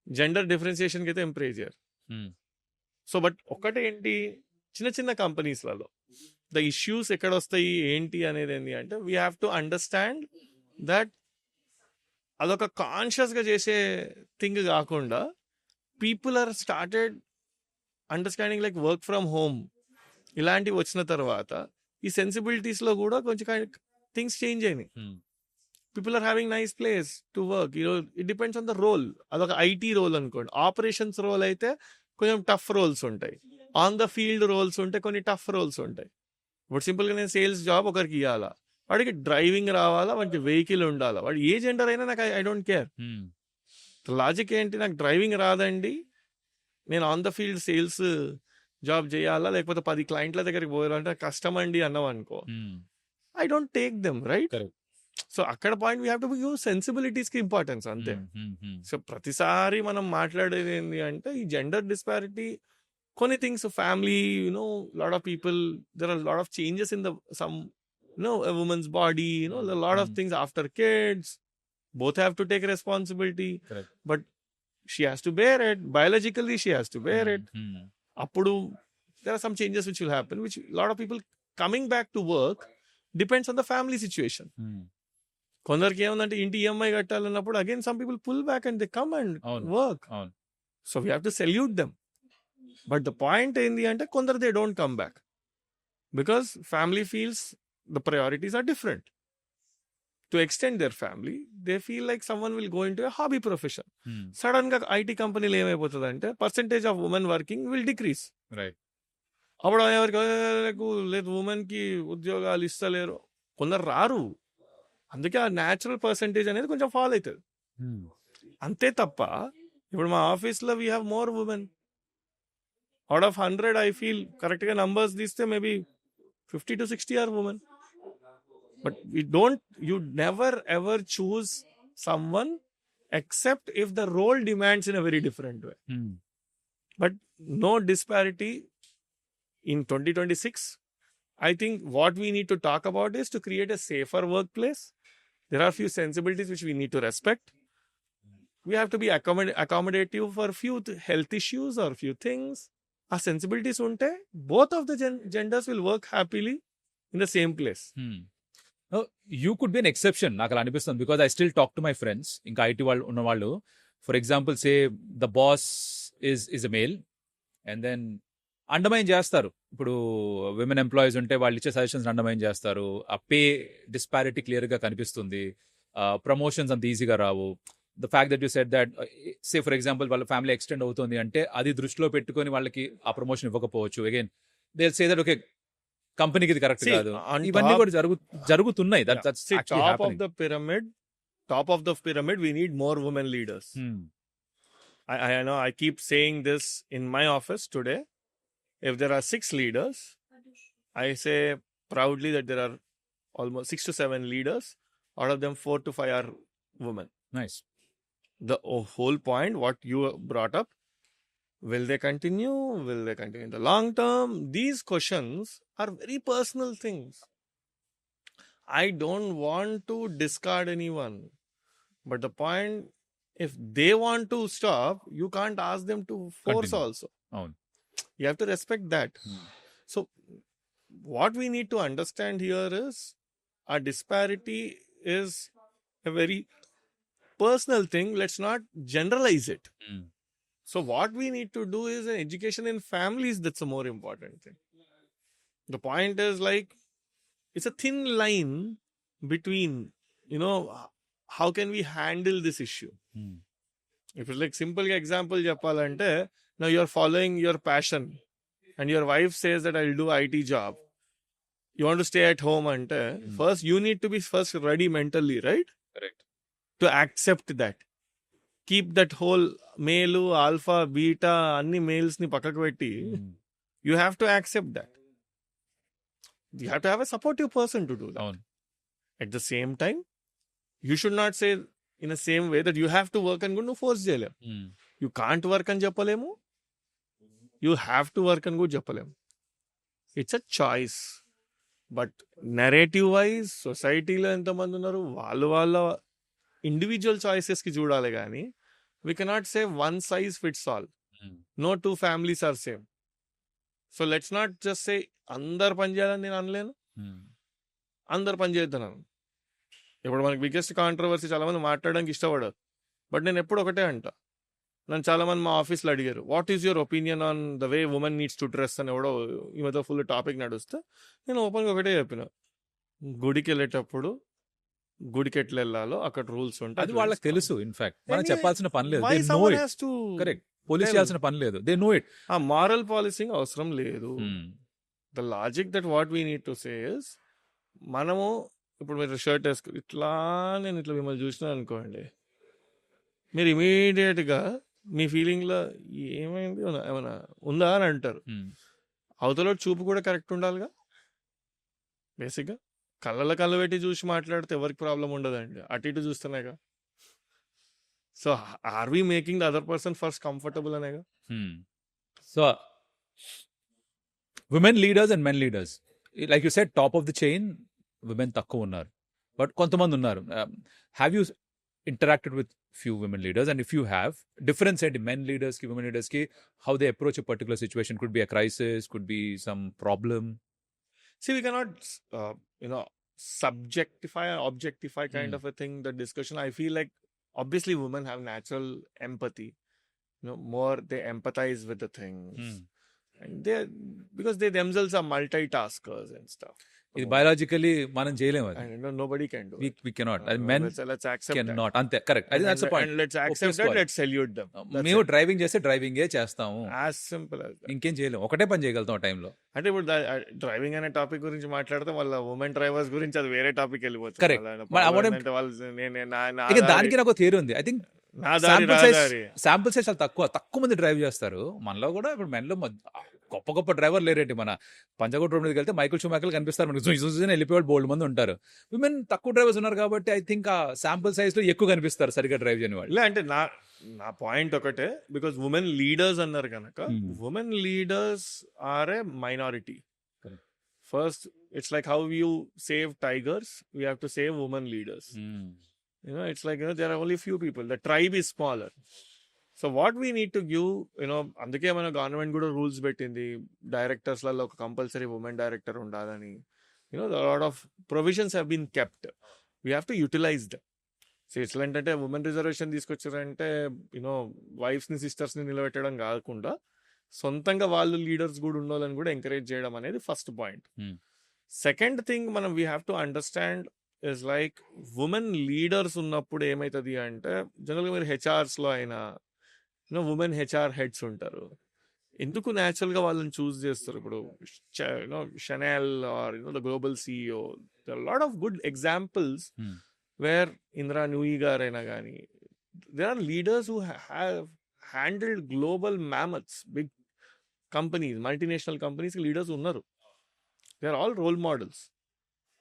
జెండర్ డిఫరెన్షియేషన్ కి అయితే పే చేయరు. సో బట్ ఒకటేంటి, చిన్న చిన్న కంపెనీస్లలో ద ఇష్యూస్ ఎక్కడ వస్తాయి ఏంటి అనేది ఏంటి అంటే we have to understand that అదొక కాన్షియస్ గా చేసే థింగ్ కాకుండా people are started understanding like work from home ఇలాంటివి వచ్చిన తర్వాత ఈ సెన్సిబిలిటీస్ లో కూడా కొంచెం థింగ్స్ చేంజ్ అయినాయి. People are having nice place to work. It depends on the role. అదొక ఐటీ రోల్ అనుకోండి, ఆపరేషన్స్ రోల్ అయితే కొంచెం టఫ్ రోల్స్ ఉంటాయి, ఆన్ ద ఫీల్డ్ రోల్స్ ఉంటాయి, కొన్ని టఫ్ రోల్స్ ఉంటాయి. ఇప్పుడు సింపుల్ గా నేను సేల్స్ జాబ్ ఒకరికి ఇవ్వాలా, వాడికి డ్రైవింగ్ రావాలా, వాడికి వెహికల్ ఉండాలా, వాడు ఏ జెండర్ అయినా నాకు ఐ డోంట్ కేర్. లాజిక్ ఏంటి, నాకు డ్రైవింగ్ రాదండి, నేను on the field sales job చేయాలా లేకపోతే 10 క్లయింట్ల దగ్గరికి పోయాలంటే కష్టం అండి అన్నాం అనుకో, I don't take them, right? Correct. So అక్కడ point we have to give sensibilities కి ఇంపార్టెన్స్ అంతే. సో ప్రతిసారి మనం మాట్లాడేది ఏంటి అంటే ఈ జెండర్ డిస్పారిటీ, కొన్ని things family, lot of people, there are lot of changes in the some a woman's body, a lot of things after kids, both have to take responsibility. Correct. But she has to bear it biologically, she has to bear it. Appudu there are some changes which will happen, which a lot of people coming back to work depends on the family situation. కొందరికి ఏముందంటే ఇంటి EMI కట్టాలన్నప్పుడు again some people pull back and they come and work. So we have to salute them. But the point ఏంది అంటే కొందరు they don't come back because family feels the priorities are different. To extend their family they feel like someone will go into a hobby profession. Sudden గా IT కంపెనీలు ఏమైపోతుంది అంటే percentage of women working will decrease. అప్పుడు ఎవరికి లేదు women కి ఉద్యోగాలు ఇస్తలేరు, కొందరు రారు, అందుకే ఆ న్యాచురల్ పర్సెంటేజ్ అనేది కొంచెం ఫాల్ అవుతుంది అంతే తప్ప. ఇప్పుడు మా ఆఫీస్లో we have more women. Out of 100 I feel కరెక్ట్గా నంబర్స్ తీస్తే maybe 50 to 60 are women. But you never ever choose someone except if the role demands in a very different way. But no disparity in 2026. I think what we need to talk about is to create a safer workplace. There are few sensibilities which we need to respect. We have to be accommodative for few health issues or few things. Our sensibilities unte both of the genders will work happily in the same place. You could be an exception, నాకు అలా అనిపిస్తుంది, because I still talk to my friends, ఇంకా IT వాళ్ళు ఉన్న వాళ్ళు. For example say the boss is a male and then undermine చేస్తారు. ఇప్పుడు women employees ఉంటే వాళ్ళు ఇచ్చే సజెషన్స్ అండర్మైన్ చేస్తారు. ఆ పే డిస్పారిటీ క్లియర్ గా కనిపిస్తుంది. ప్రమోషన్స్ అంత ఈజీగా రావు. The fact that you said that say for example వాళ్ళ ఫ్యామిలీ ఎక్స్టెండ్ అవుతుంది అంటే అది దృష్టిలో పెట్టుకొని వాళ్ళకి ఆ ప్రమోషన్ ఇవ్వకపోవచ్చు. Again they say that okay కంపెనీకి ఇది కరెక్ట్ కాదు. ఇవన్నీ కూడా జరుగుతున్నాయి. Top of the pyramid we need more women leaders. I know I keep saying this in my office today. If there are 6 leaders, I say proudly that there are almost 6 to 7 leaders. Out of them, 4 to 5 are women. Nice. The whole point, what you brought up, will they continue? Will they continue in the long term? These questions are very personal things. I don't want to discard anyone. But the point, if they want to stop, you can't ask them to force Continue. also. You have to respect that. So what we need to understand here is our disparity is a very personal thing. Let's not generalize it. So what we need to do is an education in families. That's a more important thing. The point is like, it's a thin line between, how can we handle this issue? If it's like simple example చెప్పాలంటే, now you're following your passion and your wife says that I'll do IT job. You want to stay at home ante, first you need to be first ready mentally, right? Correct. To accept that. Keep that whole male, alpha, beta, anni males ni pakkaku petti. You have to accept that. You have to have a supportive person to do that. At the same time, you should not say in the same way that you have to work and go no force చేయలేం. You can't work అని చెప్పలేము. You have to work and go చెప్పలేము. It's a choice. But narrative wise, సొసైటీలో ఎంతమంది ఉన్నారు, వాళ్ళ individual choices కి చూడాలి కానీ we cannot say one size fits all. No two families are same. So let's not just say అందరు పని చేయాలని నేను అనలేను, అందరు పని చేద్దాను. ఇప్పుడు మనకి బిగ్గెస్ట్ కాంట్రవర్సీ చాలా మంది మాట్లాడడానికి ఇష్టపడరు. బట్ నేను ఎప్పుడు ఒకటే అంట, నన్ను చాలా మంది మా ఆఫీస్లో అడిగారు, what is your opinion on the way women needs to dress అని ఎవడో ఈ మధ్య ఫుల్ టాపిక్ నడుస్తే నేను ఓపెన్గా ఒకటే చెప్పిన, గుడికి వెళ్ళేటప్పుడు గుడికి ఎట్లా వెళ్ళాలో అక్కడ రూల్స్ ఉంటాయి. అది వాళ్ళకి తెలుసు. ఇన్ఫాక్ట్ మనం చెప్పాల్సిన పని లేదు. కరెక్ట్. పోలీస్ చేయాల్సిన పని లేదు. They know it. ఆ మారల్ పాలసింగ్ అవసరం లేదు. The logic that what we need to say is, మనము ఇప్పుడు మీరు షర్ట్ వేసుకుని ఇట్లా నేను ఇట్లా మిమ్మల్ని చూసినా అనుకోండి, మీరు ఇమీడియట్గా మీ ఫీలింగ్లో ఏమైంది ఏమైనా ఉందా అని అంటారు. అవతల చూపు కూడా కరెక్ట్ ఉండాలిగా బేసిక్గా. కళ్ళు పెట్టి చూసి మాట్లాడితే ఎవరికి ప్రాబ్లం ఉండదండి, అటు ఇటు చూస్తున్నాయిగా. So are we making the other person first comfortable అనేగా. So women leaders and men leaders, like you said top of the chain women తక్కువ ఉన్నారు, బట్ కొంతమంది ఉన్నారు. Have you interacted with few women leaders, and if you have, difference ఏంటి men leaders ki women leaders ki, how they approach a particular situation? Could be a crisis, could be some problem. See, we cannot subjectify or objectify kind Hmm. of a thing, the discussion. I feel like obviously women have natural empathy, more they empathize with the things, and because they themselves are multitaskers and stuff. ఇది biologically మనం చేయలేము, అది And nobody can do it. we cannot, అది men let's accept that. cannot, అంతే, correct. అది that's the point. And let's accept that, ఒప్పేసుకోవాలి. let's salute them. That's మేము it. Driving చేస్తే డ్రైవింగే చేస్తాము, As simple as that. ఇంకేం చేయలేము, ఒకటే పని చేయగలుగుతాం ఆ టైంలో. అంటే ఇప్పుడు డ్రైవింగ్ అనే టాపిక్ గురించి మాట్లాడితే వాళ్ళ ఉమెన్ డ్రైవర్స్ గురించి అది వేరే టాపిక్ వెళ్ళిపోతుంది. Correct. వాళ్ళ But I want అంటే వాళ్ళు నా ఇక దారి- దానికి నాకు థియరీ ఉంది. ఐ థింక్ నా దారి రాదారి. శాంపుల్ సైజ్ చాలా తక్కువ మంది డ్రైవ్ చేస్తారు మనలో కూడా. ఇప్పుడు మెన్లో గొప్ప డ్రైవర్ లేరేంటి, మన పంచకోట రోడ్ మీదకి వెళ్తే మైకిల్ షూమాకర్ కనిపిస్తారు మనకి, వెళ్ళిపోయేవాళ్ళు బోల్డ్ మంది ఉంటారు. విమెన్ తక్కువ డ్రైవర్స్ ఉన్నారు కాబట్టి ఐ థింక్ ఆ శాంపుల్ సైజ్ లో ఎక్కువ కనిపిస్తారు సరిగా డ్రైవ్ చేయని వాళ్ళు. లే అంటే నా పాయింట్ ఒకటే, బికాస్ ఉమెన్ లీడర్స్ అన్నారు కనుక, women leaders are a minority. Correct. First it's like how you save tigers, we have to save women leaders. It's like, there are only few people. The tribe is smaller. So what we need to give, అందుకే మన government కూడా rules పెట్టింది, డైరెక్టర్స్లలో ఒక compulsory women director ఉండాలని. Lot of provisions have been kept. We have to utilize them. So ఇట్లా ఏంటంటే women reservation తీసుకొచ్చారంటే వైఫ్స్ ని సిస్టర్స్ ని నిలబెట్టడం కాకుండా సొంతంగా వాళ్ళు లీడర్స్ కూడా ఉండాలని కూడా ఎంకరేజ్ చేయడం అనేది ఫస్ట్ పాయింట్. సెకండ్ థింగ్ మనం we have to understand is like women leaders ఉన్నప్పుడు ఏమవుతుంది అంటే, జనరల్గా మీరు హెచ్ఆర్స్లో అయినా ఉమెన్ హెచ్ఆర్ హెడ్స్ ఉంటారు. ఎందుకు న్యాచురల్గా వాళ్ళని చూస్ చేస్తారు? ఇప్పుడు Chanel or the global CEO, lot of good examples where Indra Nooyi గారైనా కానీ, there are leaders who have handled global mammoths, big companies, multinational companies leaders ఉన్నారు. They are all role models.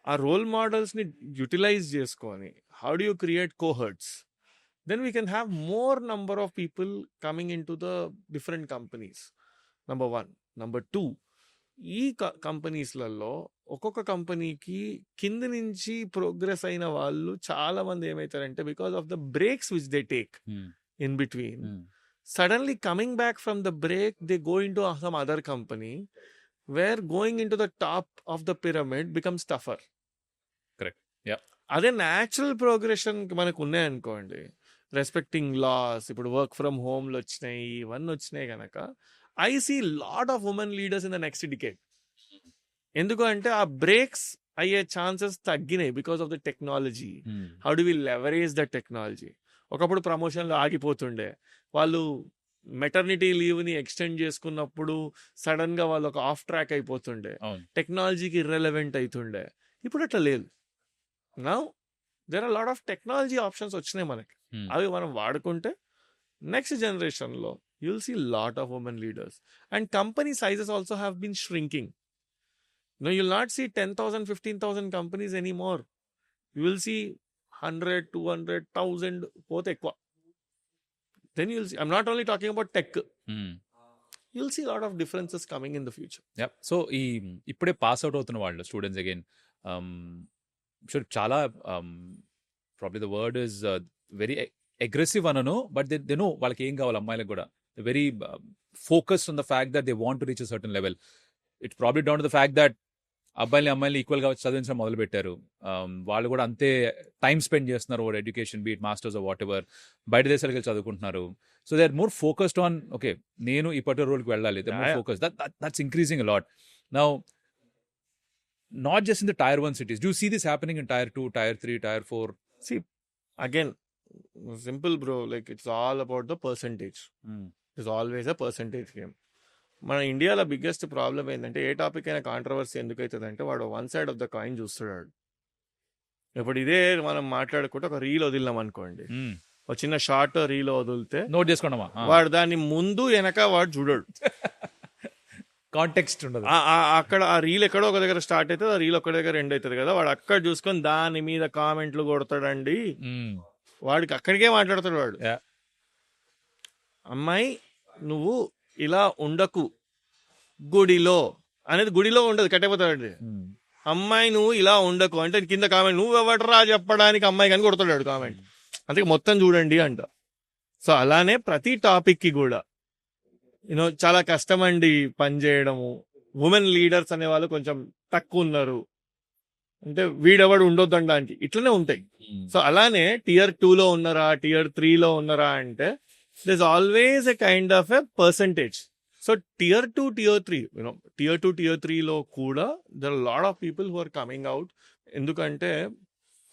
ఆ రోల్ మోడల్స్ని యూటిలైజ్ చేసుకొని how do you create cohorts, then we can have more number of people coming into the different companies. Number 1. Number 2, ఈ కంపెనీస్లలో ఒక్కొక్క కంపెనీకి కింద నుంచి progress అయిన వాళ్ళు చాలా మంది ఏమవుతారంటే, because of the breaks which they take in between, suddenly coming back from the break, they go into some other company where going into the top of the pyramid becomes tougher. Correct. Yeah. అదే natural progression మనకు ఉన్నాయనుకోండి, respecting laws, ఇప్పుడు work from హోమ్లు వచ్చినాయి, ఇవన్నీ వచ్చినాయి కనుక I see lot of women leaders in the next decade. ఎందుకు అంటే ఆ బ్రేక్స్ అయ్యే ఛాన్సెస్ తగ్గినాయి because of the technology. How do we leverage the technology? ఒకప్పుడు ప్రమోషన్లు ఆగిపోతుండే, వాళ్ళు మెటర్నిటీ లీవ్ని ఎక్స్టెండ్ చేసుకున్నప్పుడు సడన్ గా వాళ్ళు ఒక ఆఫ్ ట్రాక్ అయిపోతుండే, టెక్నాలజీకి ఇర్రెలవెంట్ అవుతుండే. ఇప్పుడు అట్లా లేదు. Now there are lot of technology options వచ్చినాయి మనకి. అవి మనం వాడుకుంటే నెక్స్ట్ జనరేషన్లో you'll see lot of women leaders. And company sizes also have been shrinking. You'll not see 10,000, 15,000 companies anymore. You will see 100, 200, 1,000 both ekwa. Then you'll see, I'm not only talking about tech. You'll see a lot of differences coming in the future. Yeah. So ఇప్పుడే pass out అవుతున్న వాళ్ళు students again sure చాలా probably the word is very aggressive అనను, but they know వాళ్ళకి ఏం కావాలి. అమ్మాయిలకు కూడా very focused on the fact that they want to reach a certain level. It's probably down to the fact that అమ్మాయిని ఈక్వల్గా చదివించడం మొదలు పెట్టారు. వాళ్ళు కూడా అంతే టైం స్పెండ్ చేస్తున్నారు over education, beat masters what ever, బయట దేశాలకు వెళ్ళి చదువుకుంటున్నారు. So they are more focused on okay నేను ఈ పర్టికులర్ రోల్కి వెళ్ళాలి. They more focus. That's increasing a lot now. Not just in the tier 1 cities. Do you see this happening in tier 2, tier 3, tier 4? See, again, simple bro, like it's all about the percentage. It's always a percentage game. మన ఇండియాలో biggest problem ఏంటంటే, ఏ topic అయినా controversy ఎందుకు అవుతుంది అంటే, వాడు one side of the coin చూస్తున్నాడు. ఇప్పుడు ఇదే మనం మాట్లాడుకుంటే ఒక రీల్ వదిలినాం అనుకోండి, ఒక చిన్న షార్ట్ రీల్ వదిలితే నోట్ చేసుకున్నామా, వాడు దాన్ని ముందు వెనక వాడు చూడడు. కాంటెక్స్ట్ ఉండదు. అక్కడ ఆ రీల్ ఎక్కడో ఒక దగ్గర స్టార్ట్ అవుతుంది, ఆ రీల్ ఒక దగ్గర ఎండ్ అవుతుంది కదా, వాడు అక్కడ చూసుకొని దాని మీద కామెంట్లు కొడతాడండి. వాడికి అక్కడికే మాట్లాడతాడు వాడు. Yeah. అమ్మాయి నువ్వు ఇలా ఉండకు గుడిలో అనేది గుడిలో ఉండదు, కట్టేపోతాడు. అమ్మాయి నువ్వు ఇలా ఉండకు అంటే కింద కామెంట్, నువ్వు ఎవడరా చెప్పడానికి అమ్మాయి కానీ కొడతాడు కామెంట్. అందుకే మొత్తం చూడండి అంట. సో అలానే ప్రతి టాపిక్ కి కూడా యూనో చాలా కష్టం అండి పని చేయడము. ఉమెన్ లీడర్స్ అనే వాళ్ళు కొంచెం తక్కువ ఉన్నారు అంటే వీడెవడు ఉండొద్దు అనడానికి ఇట్లనే ఉంటాయి. సో అలానే Tier 2 లో ఉన్నారా, Tier 3 లో ఉన్నారా అంటే there's always a kind of a percentage. So Tier 2, Tier 3, Tier 2, Tier 3 లో కూడా there are a lot of people who are coming out. ఎందుకంటే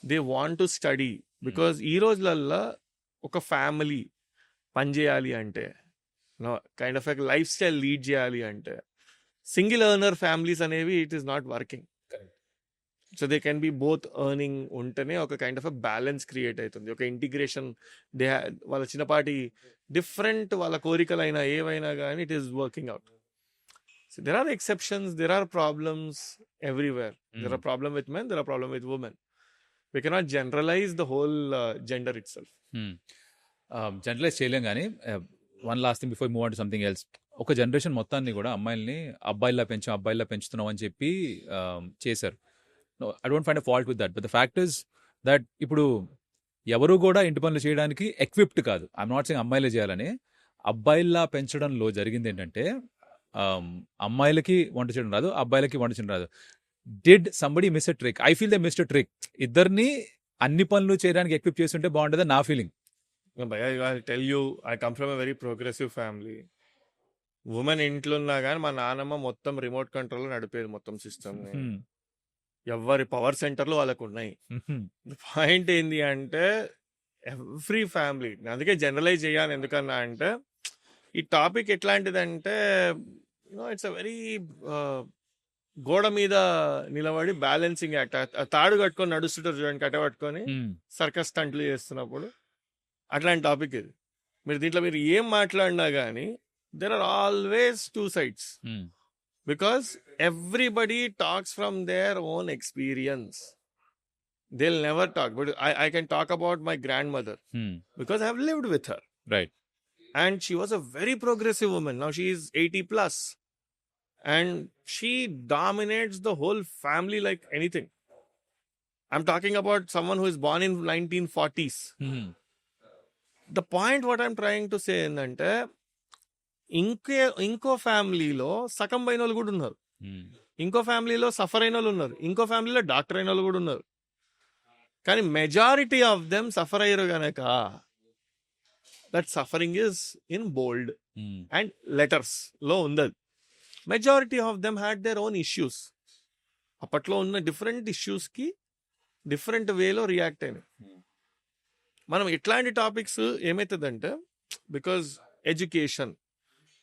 they want to study. Because ఈ రోజులల్లో ఒక ఫ్యామిలీ పని చేయాలి అంటే, kind of life style lead చేయాలి అంటే, సింగిల్ ఎర్నర్ ఫ్యామిలీస్ అనేవి it is not working. So they can be both earning ఉంటేనే ఒక కైండ్ ఆఫ్ బ్యాలెన్స్ క్రియేట్ అవుతుంది, ఒక ఇంటిగ్రేషన్. వాళ్ళ చిన్నపాటి డిఫరెంట్ వాళ్ళ కోరికలైనా ఏవైనా కానీ it is working out. So there are exceptions, there are problems everywhere. There are problem with men, there are problem with women. We cannot generalize the whole gender itself. Generalize చేయలేం కానీ one last thing before move on to something else. ఒక generation మొత్తాన్ని కూడా అమ్మాయిల్ని అబ్బాయిలా పెంచుతున్నాం అని చెప్పి చేశారు. I don't find a fault with that, but the fact is that ఇప్పుడు ఎవరు కూడా ఇంటి పనులు చేయడానికి ఎక్విప్డ్ కాదు. ఐఎమ్ నాట్ సేయింగ్ అమ్మాయిలే చేయాలని. అబ్బాయిల్లా పెంచడంలో జరిగింది ఏంటంటే అమ్మాయిలకి వంట చేయడం రాదు, అబ్బాయిలకి వంట చేయడం రాదు. Did somebody miss a trick? I feel they missed a trick. ఇద్దరిని అన్ని పనులు చేయడానికి ఎక్విప్ చేస్తుంటే బాగుంటుంది నా feeling. I'll tell you, I come from a very progressive family. Women ఇంట్లో ఉన్నా కానీ మా నాన్నమ్మ మొత్తం రిమోట్ కంట్రోల్ నడిపేది మొత్తం సిస్టమ్. ఎవరి పవర్ సెంటర్లు వాళ్ళకు ఉన్నాయి. పాయింట్ ఏంది అంటే ఎవ్రీ ఫ్యామిలీ, అందుకే జనరలైజ్ చేయాలి. ఎందుకన్నా అంటే ఈ టాపిక్ ఎట్లాంటిదంటే ఇట్స్ అ వెరీ గోడ మీద నిలబడి బ్యాలెన్సింగ్ యాక్ట్. తాడు కట్టుకొని నడుస్తుంటారు చూడండి, కట్ట పట్టుకొని సర్కస్ స్టంట్లు చేస్తున్నప్పుడు, అట్లాంటి టాపిక్ ఇది. మీరు దీంట్లో మీరు ఏం మాట్లాడినా కానీ there are always two sides. Because everybody talks from their own experience. They'll never talk. But I can talk about my grandmother because I have lived with her. Right. And she was a very progressive woman. Now she is 80 plus. And she dominates the whole family like anything. I'm talking about someone who is born in 1940s. The point what I'm trying to say ఏంటంటే ఇంకో ఫ్యామిలీలో సగం అయిన వాళ్ళు కూడా ఉన్నారు, ఇంకో ఫ్యామిలీలో సఫర్ అయిన వాళ్ళు ఉన్నారు, ఇంకో ఫ్యామిలీలో డాక్టర్ అయిన వాళ్ళు కూడా ఉన్నారు. కానీ మెజారిటీ ఆఫ్ దెమ్ సఫర్ అయ్యారు కనుక that suffering is in bold and letters లో ఉంది. Majority of them had their own issues. అప్పట్లో ఉన్న డిఫరెంట్ ఇష్యూస్ కి డిఫరెంట్ వేలో రియాక్ట్ అయినాయి. మనం ఇట్లాంటి టాపిక్స్ ఏమవుతుందంటే because education,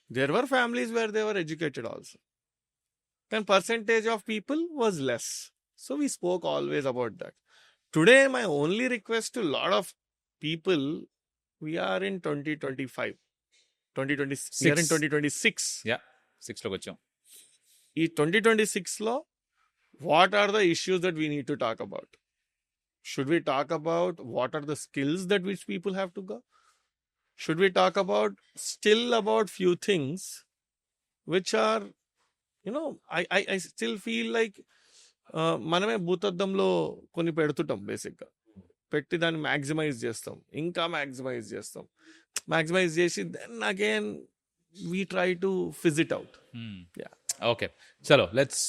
there were families where they were educated also, and percentage of people was less, so we spoke always about that. Today my only request to lot of people, we are in 2025, 2026, we are in 2026. Yeah, 6 లోకి వచ్చాం. ఈ 2026 లో what are the issues that we need to talk about? Should we talk about what are the skills that which people have to go? Should we talk about few things which are, I still feel like మనమే భూతద్దంలో కొన్ని పెడుతుంటాం. బేసిక్గా పెట్టి దాన్ని maximise చేస్తాం, ఇంకా maximise చేస్తాం, maximize చేసి then again we try to ఫిజ్ ఇట్ అవుట్. ఓకే, చలో let's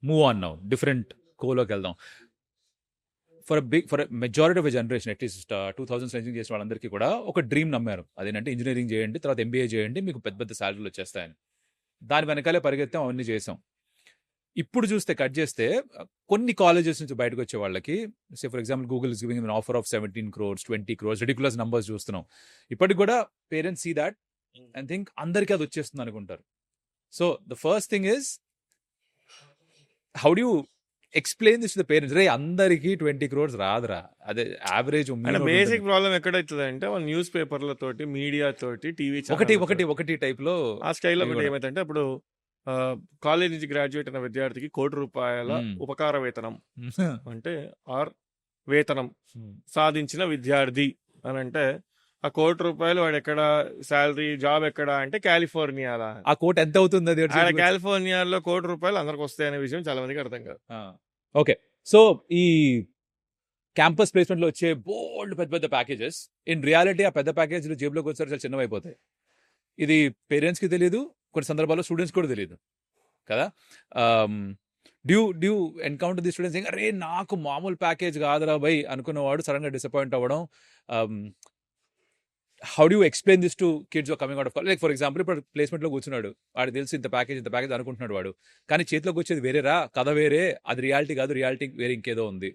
move on now. Different కోలోకి వెళ్దాం. For majority of a generation, at least 2000s engineering చేసిన వాళ్ళందరికీ కూడా ఒక డ్రీమ్ నమ్మారు. అదేంటంటే ఇంజనీరింగ్ చేయండి, తర్వాత MBA చేయండి, మీకు పెద్ద పెద్ద శాలరీలు వచ్చేస్తాయని. దాని వెనకాలే పరిగెత్తాం, అవన్నీ చేసాం. ఇప్పుడు చూస్తే కట్ చేస్తే కొన్ని కాలేజెస్ నుంచి బయటకు వచ్చే వాళ్ళకి, say for example Google is giving an offer of 17 crores, 20 crores, ridiculous numbers చూస్తున్నాం. ఇప్పటికి కూడా parents see that and think అందరికీ అది వచ్చేస్తుంది అనుకుంటారు. So the first thing is, how do you explain this to the parents? రే అందరికి 20 crores రాదురా, అదే యావరేజ్. బేసిక్ ప్రాబ్లం ఎక్కడైతుంది అంటే వాళ్ళ న్యూస్ పేపర్ల తోటి, మీడియా తోటి, టీవీ ఒకటి టైప్ లో ఆ స్టైల్లో ఒకటి ఏమైతే ఇప్పుడు కాలేజ్ నుంచి గ్రాడ్యుయేట్ అయిన విద్యార్థికి ₹1,00,00,000 Hmm. ఉపకార వేతనం అంటే ఆర్ వేతనం సాధించిన విద్యార్థి అని అంటే ఆ ₹1,00,00,000 వాడు ఎక్కడ శాలరీ జాబ్ ఎక్కడ అంటే కాలిఫోర్నియాలా. ఆ కోట్ ఎంత అవుతుంది అది ఆడ కాలిఫోర్నియాలో ₹1,00,00,000 అందరికి వస్తాయి అనే విషయం చాలా మందికి అర్థం కాదు. ఓకే. సో ఈ క్యాంపస్ ప్లేస్మెంట్ లో వచ్చే బోల్డ్ పెద్ద పెద్ద ప్యాకేజెస్ ఇన్ రియాలిటీ ఆ పెద్ద ప్యాకేజీలు జేబులోకి వచ్చారు చాలా చిన్నవైపోతాయి. ఇది పేరెంట్స్ కి తెలియదు, కొన్ని సందర్భాల్లో స్టూడెంట్స్ కూడా తెలియదు కదా. డ్యూ ఎన్కౌంటర్ ది స్టూడెంట్స్ అరే నాకు మామూలు ప్యాకేజ్ కాదురా బై అనుకున్నవాడు సడన్ గా డిసప్పాయింట్ అవ్వడం. How do explain this to kids coming out of college? Like for example ఇప్పుడు ప్లేస్మెంట్ లో కూర్చున్నాడు, వాడు తెలిసి ఇంత ప్యాకేజ్ అనుకుంటున్నాడు వాడు, కానీ చేతిలోకి వచ్చేది వేరేరా, కథ వేరే, అది రియాలిటీ కాదు, రియాలిటీ వేరే ఇంకేదో ఉంది.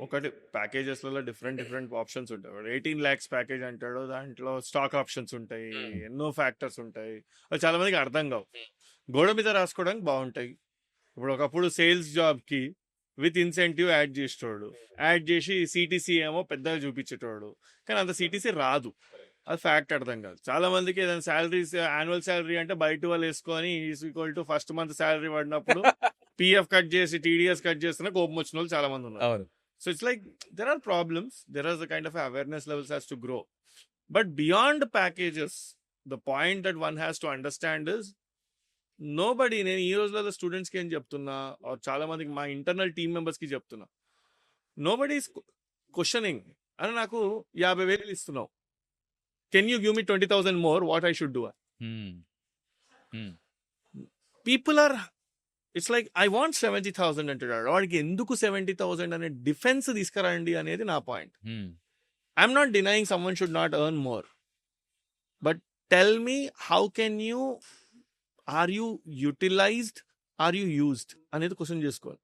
ఒకటి ప్యాకేజెస్లలో డిఫరెంట్ ఆప్షన్స్ ఉంటాయి. 18 lakhs ప్యాకేజ్ అంటాడు, దాంట్లో స్టాక్ ఆప్షన్స్ ఉంటాయి, ఎన్నో ఫ్యాక్టర్స్ ఉంటాయి, అది చాలా మందికి అర్థం కావు. గోడ మీద రాసుకోవడానికి బాగుంటాయి. ఇప్పుడు ఒకప్పుడు సేల్స్ జాబ్ కి విత్ ఇన్సెంటివ్ యాడ్ చేసేటోడు, యాడ్ చేసి సిటీసీ ఏమో పెద్దగా చూపించేటోడు, కానీ అంత సిటీసీ రాదు, అది ఫ్యాక్ట్ అర్థం కాదు. చాలా మందికి ఏదైనా శాలరీస్ యాన్యువల్ శాలరీ అంటే బయట వాళ్ళు వేసుకొని equal to first month salary పడినప్పుడు పిఎఫ్ కట్ చేసి టీడీఎస్ కట్ చేస్తున్న కోపం వచ్చిన వాళ్ళు చాలా మంది ఉన్నారు. So it's like there are problems. There is a kind of awareness levels has to grow. But beyond packages, the point that one has to understand is nobody, నేను ఈ రోజులలో స్టూడెంట్స్కి ఏం చెప్తున్నా ఆర్ చాలా మందికి మా ఇంటర్నల్ టీమ్ మెంబర్స్కి చెప్తున్నా, నోబడీ ఈస్ క్వశ్చనింగ్ అని నాకు 50,000 ఇస్తున్నావు, can you give me 20,000 more, what I should do? People are it's like I want 70,000 అంటాడు, వాడికి ఎందుకు 70,000 అనే డిఫెన్స్ తీసుకురండి అనేది నా point. I'm not denying someone should not earn more, but tell me how can you, are you utilized, are you used అనేది question చేసుకోవాలి.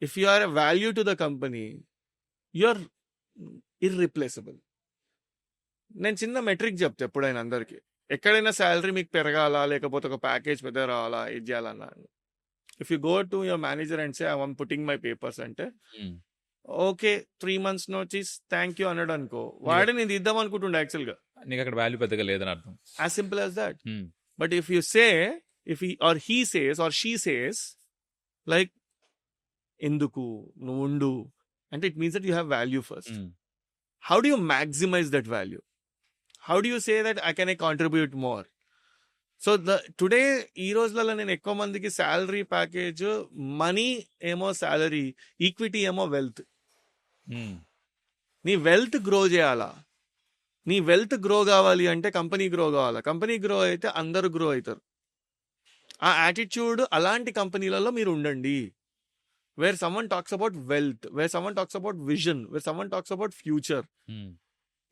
If you are a value to the company, you are irreplaceable. నేను చిన్న metric చెప్తే ఎప్పుడైనా అందరికి, ఎక్కడైనా salary మీకు పెరగాలా లేకపోతే ఒక ప్యాకేజ్ పెద్ద రావాలా, ఇది చేయాలన్నా, if you go to your manager and say I'm putting my papers అంటే okay 3 months notice thank you అన్నాడు అనుకో, వాడే నేను ఇద్దాం అనుకుంటుండే యాక్చువల్ గా, నీకు అక్కడ వాల్యూ పెద్దగా లేదని అర్థం. As simple as that. But if you say, if he says or she says like ఎందుకు నువ్వు ఉండు అంటే, it means that you have value first. How do you maximize that value? How do you say that I can contribute more? So today ఈ రోజులలో నేను ఎక్కువ మందికి salary package, money ఏమో శాలరీ, ఈక్విటీ ఏమో వెల్త్. నీ వెల్త్ గ్రో చేయాలా? నీ వెల్త్ గ్రో కావాలి అంటే కంపెనీ గ్రో కావాలా? కంపెనీ గ్రో అయితే అందరూ గ్రో అవుతారు. ఆ యాటిట్యూడ్ అలాంటి కంపెనీలలో మీరు ఉండండి, where someone talks about wealth, where someone talks about vision, where someone talks about future.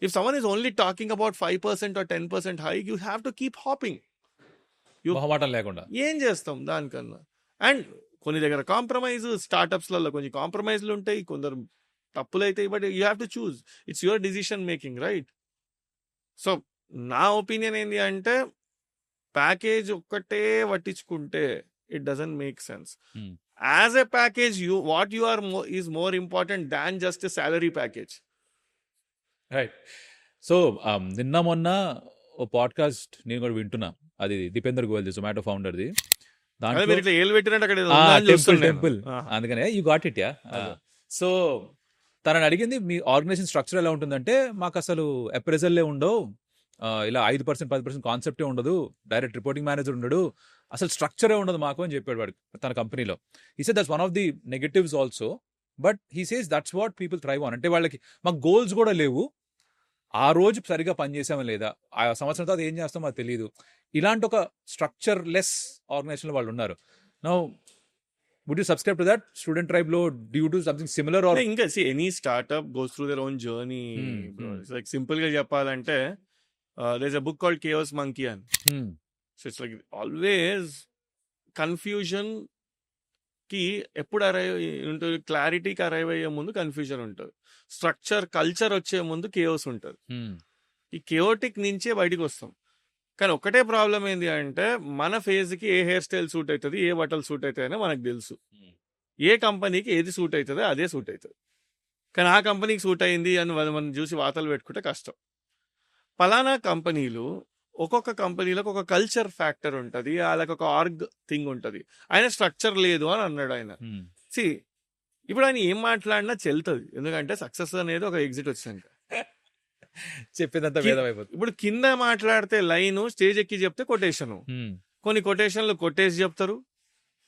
If someone is only talking about 5% or 10% hike, you have to keep hopping. మొహమాటం లేకుండా ఏం చేస్తాం దానికన్నా? అండ్ కొన్ని దగ్గర కాంప్రమైజ్, స్టార్టప్స్లలో కొన్ని కాంప్రమైజ్లు ఉంటాయి, కొందరు తప్పులు అవుతాయి, but you have to choose. It's your decision making, right? So నా ఒపీనియన్ ఏంటి అంటే, ప్యాకేజ్ ఒక్కటే పట్టించుకుంటే it doesn't make sense. As a package, what you are is more important than just a salary package. Right. So నిన్న మొన్న ఓ podcast నేను కూడా వింటున్నా, అది దీపేందర్ గోయల్, జొమాటో ఫౌండర్ది. దాంట్లో టెంపుల్, అందుకనే you got it. Yeah. So తనని అడిగింది, మీ ఆర్గనైజేషన్ స్ట్రక్చర్ ఎలా ఉంటుందంటే, మాకు అసలు అప్రైజల్లే ఉండవు, ఇలా 5% 10% కాన్సెప్టే ఉండదు, డైరెక్ట్ రిపోర్టింగ్ మేనేజర్ ఉండడు, అసలు స్ట్రక్చరే ఉండదు మాకు అని చెప్పాడు వాడు తన కంపెనీలో. He said that's one of the negatives also, but he says that's what people thrive on. అంటే వాళ్ళకి మాకు గోల్స్ కూడా లేవు, ఆ రోజు సరిగా పనిచేసామా లేదా, ఆ సంవత్సరం తర్వాత ఏం చేస్తామో అది తెలియదు, ఇలాంటి ఒక స్ట్రక్చర్ లెస్ ఆర్గనైజేషన్ వాళ్ళు ఉన్నారు. Now would you subscribe to that? Student tribe లో do you do something similar? Or ఇంకా any startup goes through their own journey. Like simple గా చెప్పాలంటే, there is a book called chaos monkey అని. So it's like always confusion కి ఎప్పుడు arrive ఉంటుంది, క్లారిటీకి arrive అయ్యే ముందు కన్ఫ్యూజన్ ఉంటుంది, స్ట్రక్చర్ కల్చర్ వచ్చే ముందు కేయోస్ ఉంటుంది. ఈ కేయోటిక్ నుంచే బయటకు వస్తాం. కానీ ఒకటే ప్రాబ్లం ఏంటి అంటే, మన ఫేజ్కి ఏ హెయిర్ స్టైల్ సూట్ అవుతుంది, ఏ బట్టలు సూట్ అవుతాయని మనకు తెలుసు, ఏ కంపెనీకి ఏది సూట్ అవుతుందో అదే సూట్ అవుతుంది. కానీ ఆ కంపెనీకి సూట్ అయింది అని మనం చూసి వాతలు పెట్టుకుంటే కష్టం. పలానా కంపెనీలు ఒక్కొక్క కంపెనీలకు ఒక కల్చర్ ఫ్యాక్టర్ ఉంటది, వాళ్ళకి ఒక ఆర్గ్ థింగ్ ఉంటది. ఆయన స్ట్రక్చర్ లేదు అని అన్నాడు ఆయన. సి ఇప్పుడు ఆయన ఏం మాట్లాడినా చెల్తుంది, ఎందుకంటే సక్సెస్ అనేది ఒక ఎగ్జిట్ వచ్చినాక. చెప్పిందంతా వేదం అయిపోతుంది. ఇప్పుడు కింద మాట్లాడితే లైన్, స్టేజ్ ఎక్కి చెప్తే కొటేషన్. కొన్ని కొటేషన్లు కొట్టేసి చెప్తారు,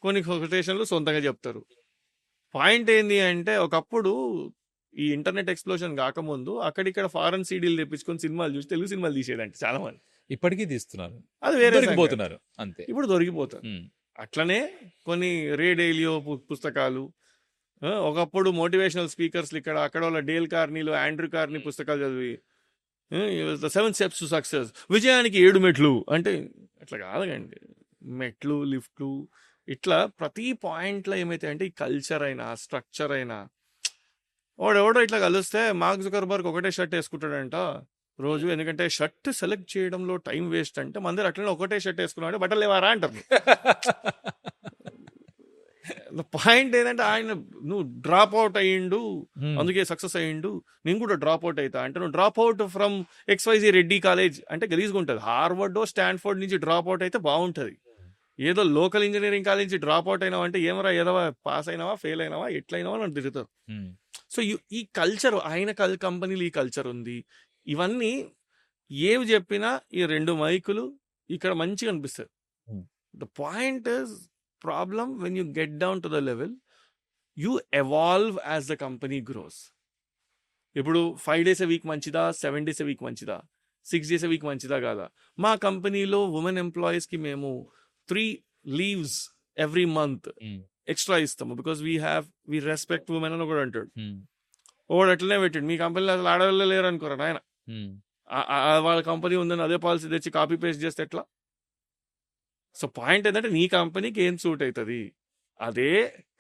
కొన్ని కొటేషన్లు సొంతంగా చెప్తారు. పాయింట్ ఏంది అంటే, ఒకప్పుడు ఈ ఇంటర్నెట్ ఎక్స్ప్లోషన్ కాకముందు అక్కడిక్కడ ఫారెన్ సీడీలు తెప్పించుకొని సినిమాలు చూసి తెలుగు సినిమాలు తీసేదంటే చాలా మంది. ఇప్పటికీ తీస్తున్నారు, అది వేరే సంగతి. పోతున్నారు అంతే. ఇప్పుడు దొరికిపోతారు. అట్లనే కొన్ని రే డైలియో పుస్తకాలు, ఒకప్పుడు మోటివేషనల్ స్పీకర్స్ ఇక్కడ అక్కడ వాళ్ళ డేల్ కార్నీలు, ఆండ్రూ కార్నీ పుస్తకాలు చదివి 7 స్టెప్స్ టు సక్సెస్, విజయానికి 7 మెట్లు అంటే అట్లా కాదండి. మెట్లు, లిఫ్ట్లు, ఇట్లా ప్రతి పాయింట్లో ఏమైతే అంటే ఈ కల్చర్ అయినా స్ట్రక్చర్ అయినా, వాడెవడో ఇట్లా కలిస్తే మార్క్ జుకర్బర్గ్ ఒకటే షర్ట్ వేసుకుంటాడంట రోజు, ఎందుకంటే షర్ట్ సెలెక్ట్ చేయడంలో టైం వేస్ట్ అంటే మందరు అట్లనే ఒకటే షర్ట్ వేసుకున్నాడు, బట్టలు లేవారా అంటారు. పాయింట్ ఏంటంటే ఆయన నువ్వు డ్రాప్ అవుట్ అయ్యిండు అందుకే సక్సెస్ అయ్యిండు, నేను కూడా డ్రాప్ అవుట్ అవుతా అంటే, నువ్వు drop out from XYZ Reddy college అంటే గలీజ్గా ఉంటుంది. హార్వర్డ్ స్టాన్ఫోర్డ్ నుంచి డ్రాప్ అవుట్ అయితే బాగుంటుంది. ఏదో లోకల్ ఇంజనీరింగ్ కాలేజ్ నుంచి డ్రాప్ అవుట్ అయినావా అంటే ఏమరా ఏదో పాస్ అయినావా ఫెయిల్ అయినావా ఎట్లయినావా అని తిరుగుతారు. సో ఈ కల్చర్, ఆయన కంపెనీలు ఈ కల్చర్ ఉంది. ఇవన్నీ ఏవి చెప్పినా ఈ 2 మైకులు ఇక్కడ మంచిగా అనిపిస్తుంది. The point is problem when you get down to the level, you evolve as the company gross. ఇప్పుడు 5 days a week మంచిదా, 7 days a week మంచిదా, 6 days a week మంచిదా కాదా? మా కంపెనీలో ఉమెన్ ఎంప్లాయీస్కి మేము 3 leaves ఎవ్రీ మంత్ ఎక్స్ట్రా ఇస్తాము, బికాస్ వీ రెస్పెక్ట్ ఉమెన్ అని ఒకడు అంటాడు. ఒకడు అట్లనే పెట్టాడు, మీ కంపెనీలో అసలు ఆడవాళ్ళే లేరు అనుకోరా ఆయన, వాళ్ళ కంపెనీ ఉందని అదే పాలసీ తెచ్చి కాపీ పేస్ట్ చేస్తే ఎట్లా? సో పాయింట్ ఏంటంటే నీ కంపెనీకి ఏం సూట్ అవుతుంది అదే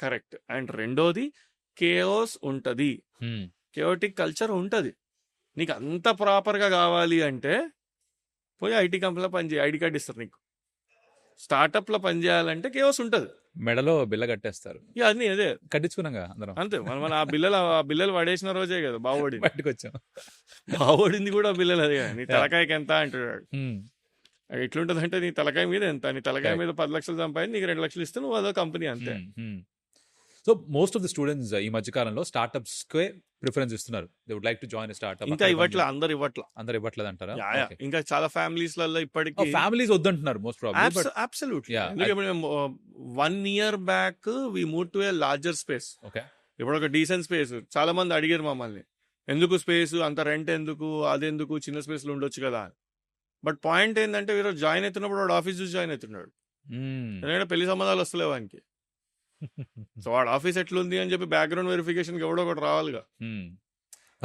కరెక్ట్. అండ్ రెండోది కేఓస్ ఉంటుంది, కేఓటిక్ కల్చర్ ఉంటుంది. నీకు అంత ప్రాపర్గా కావాలి అంటే పోయి ఐటీ కంపెనీలో పనిచేయి, ఐడి కార్డు ఇస్తారు నీకు. స్టార్టప్లో పనిచేయాలంటే కేఓస్ ఉంటుంది, మెడలో బిల్ల కట్టేస్తారు. ఇక అన్నీ అదే కట్టించుకున్నాగా అందరం అంతే. మనం ఆ బిల్లలు పడేసిన రోజే కదా బావోడి బయటకు వచ్చాం. బావోడింది కూడా బిల్లలు అదే కదా. నీ తలకాయకి ఎంత అంటున్నాడు. ఎట్లుంటది అంటే, నీ తలకాయ మీద ఎంత, నీ తలకాయ మీద 10 లక్షలు సంపాదించి నీకు 2 లక్షలు ఇస్తే నువ్వు అదో కంపెనీ అంతే. So most of the students ఈ మధ్య కాలంలో స్టార్ట్అప్స్ కే ప్రిఫరెన్స్ ఇస్తున్నారు. They would like to join startup. ఇంకా అందరు ఇవ్వట్లేదు అంటారా? ఇంకా చాలా ఫ్యామిలీస్ లలో ఇప్పటికీ ఫ్యామిలీస్ వద్దంటున్నారు most probably. Absolutely. 1 year back we move to a larger space. Okay, ఇప్పుడు ఒక డీసెంట్ స్పేస్. చాలా మంది అడిగారు మమ్మల్ని, ఎందుకు స్పేస్ అంత రెంట్ ఎందుకు, అదెందుకు, చిన్న స్పేస్ లో ఉండొచ్చు కదా. బట్ పాయింట్ ఏంటంటే, ఈరోజు జాయిన్ అవుతున్నప్పుడు వాడు ఆఫీస్ చూసి జాయిన్ అవుతున్నాడు, ఎందుకంటే పెళ్లి సంబంధాలు వస్తలేవు వానికి. సో వాడు ఆఫీస్ ఎట్లుంది అని చెప్పి బ్యాక్గ్రౌండ్ వెరిఫికేషన్ ఎవడో ఒకటి రావాలిగా.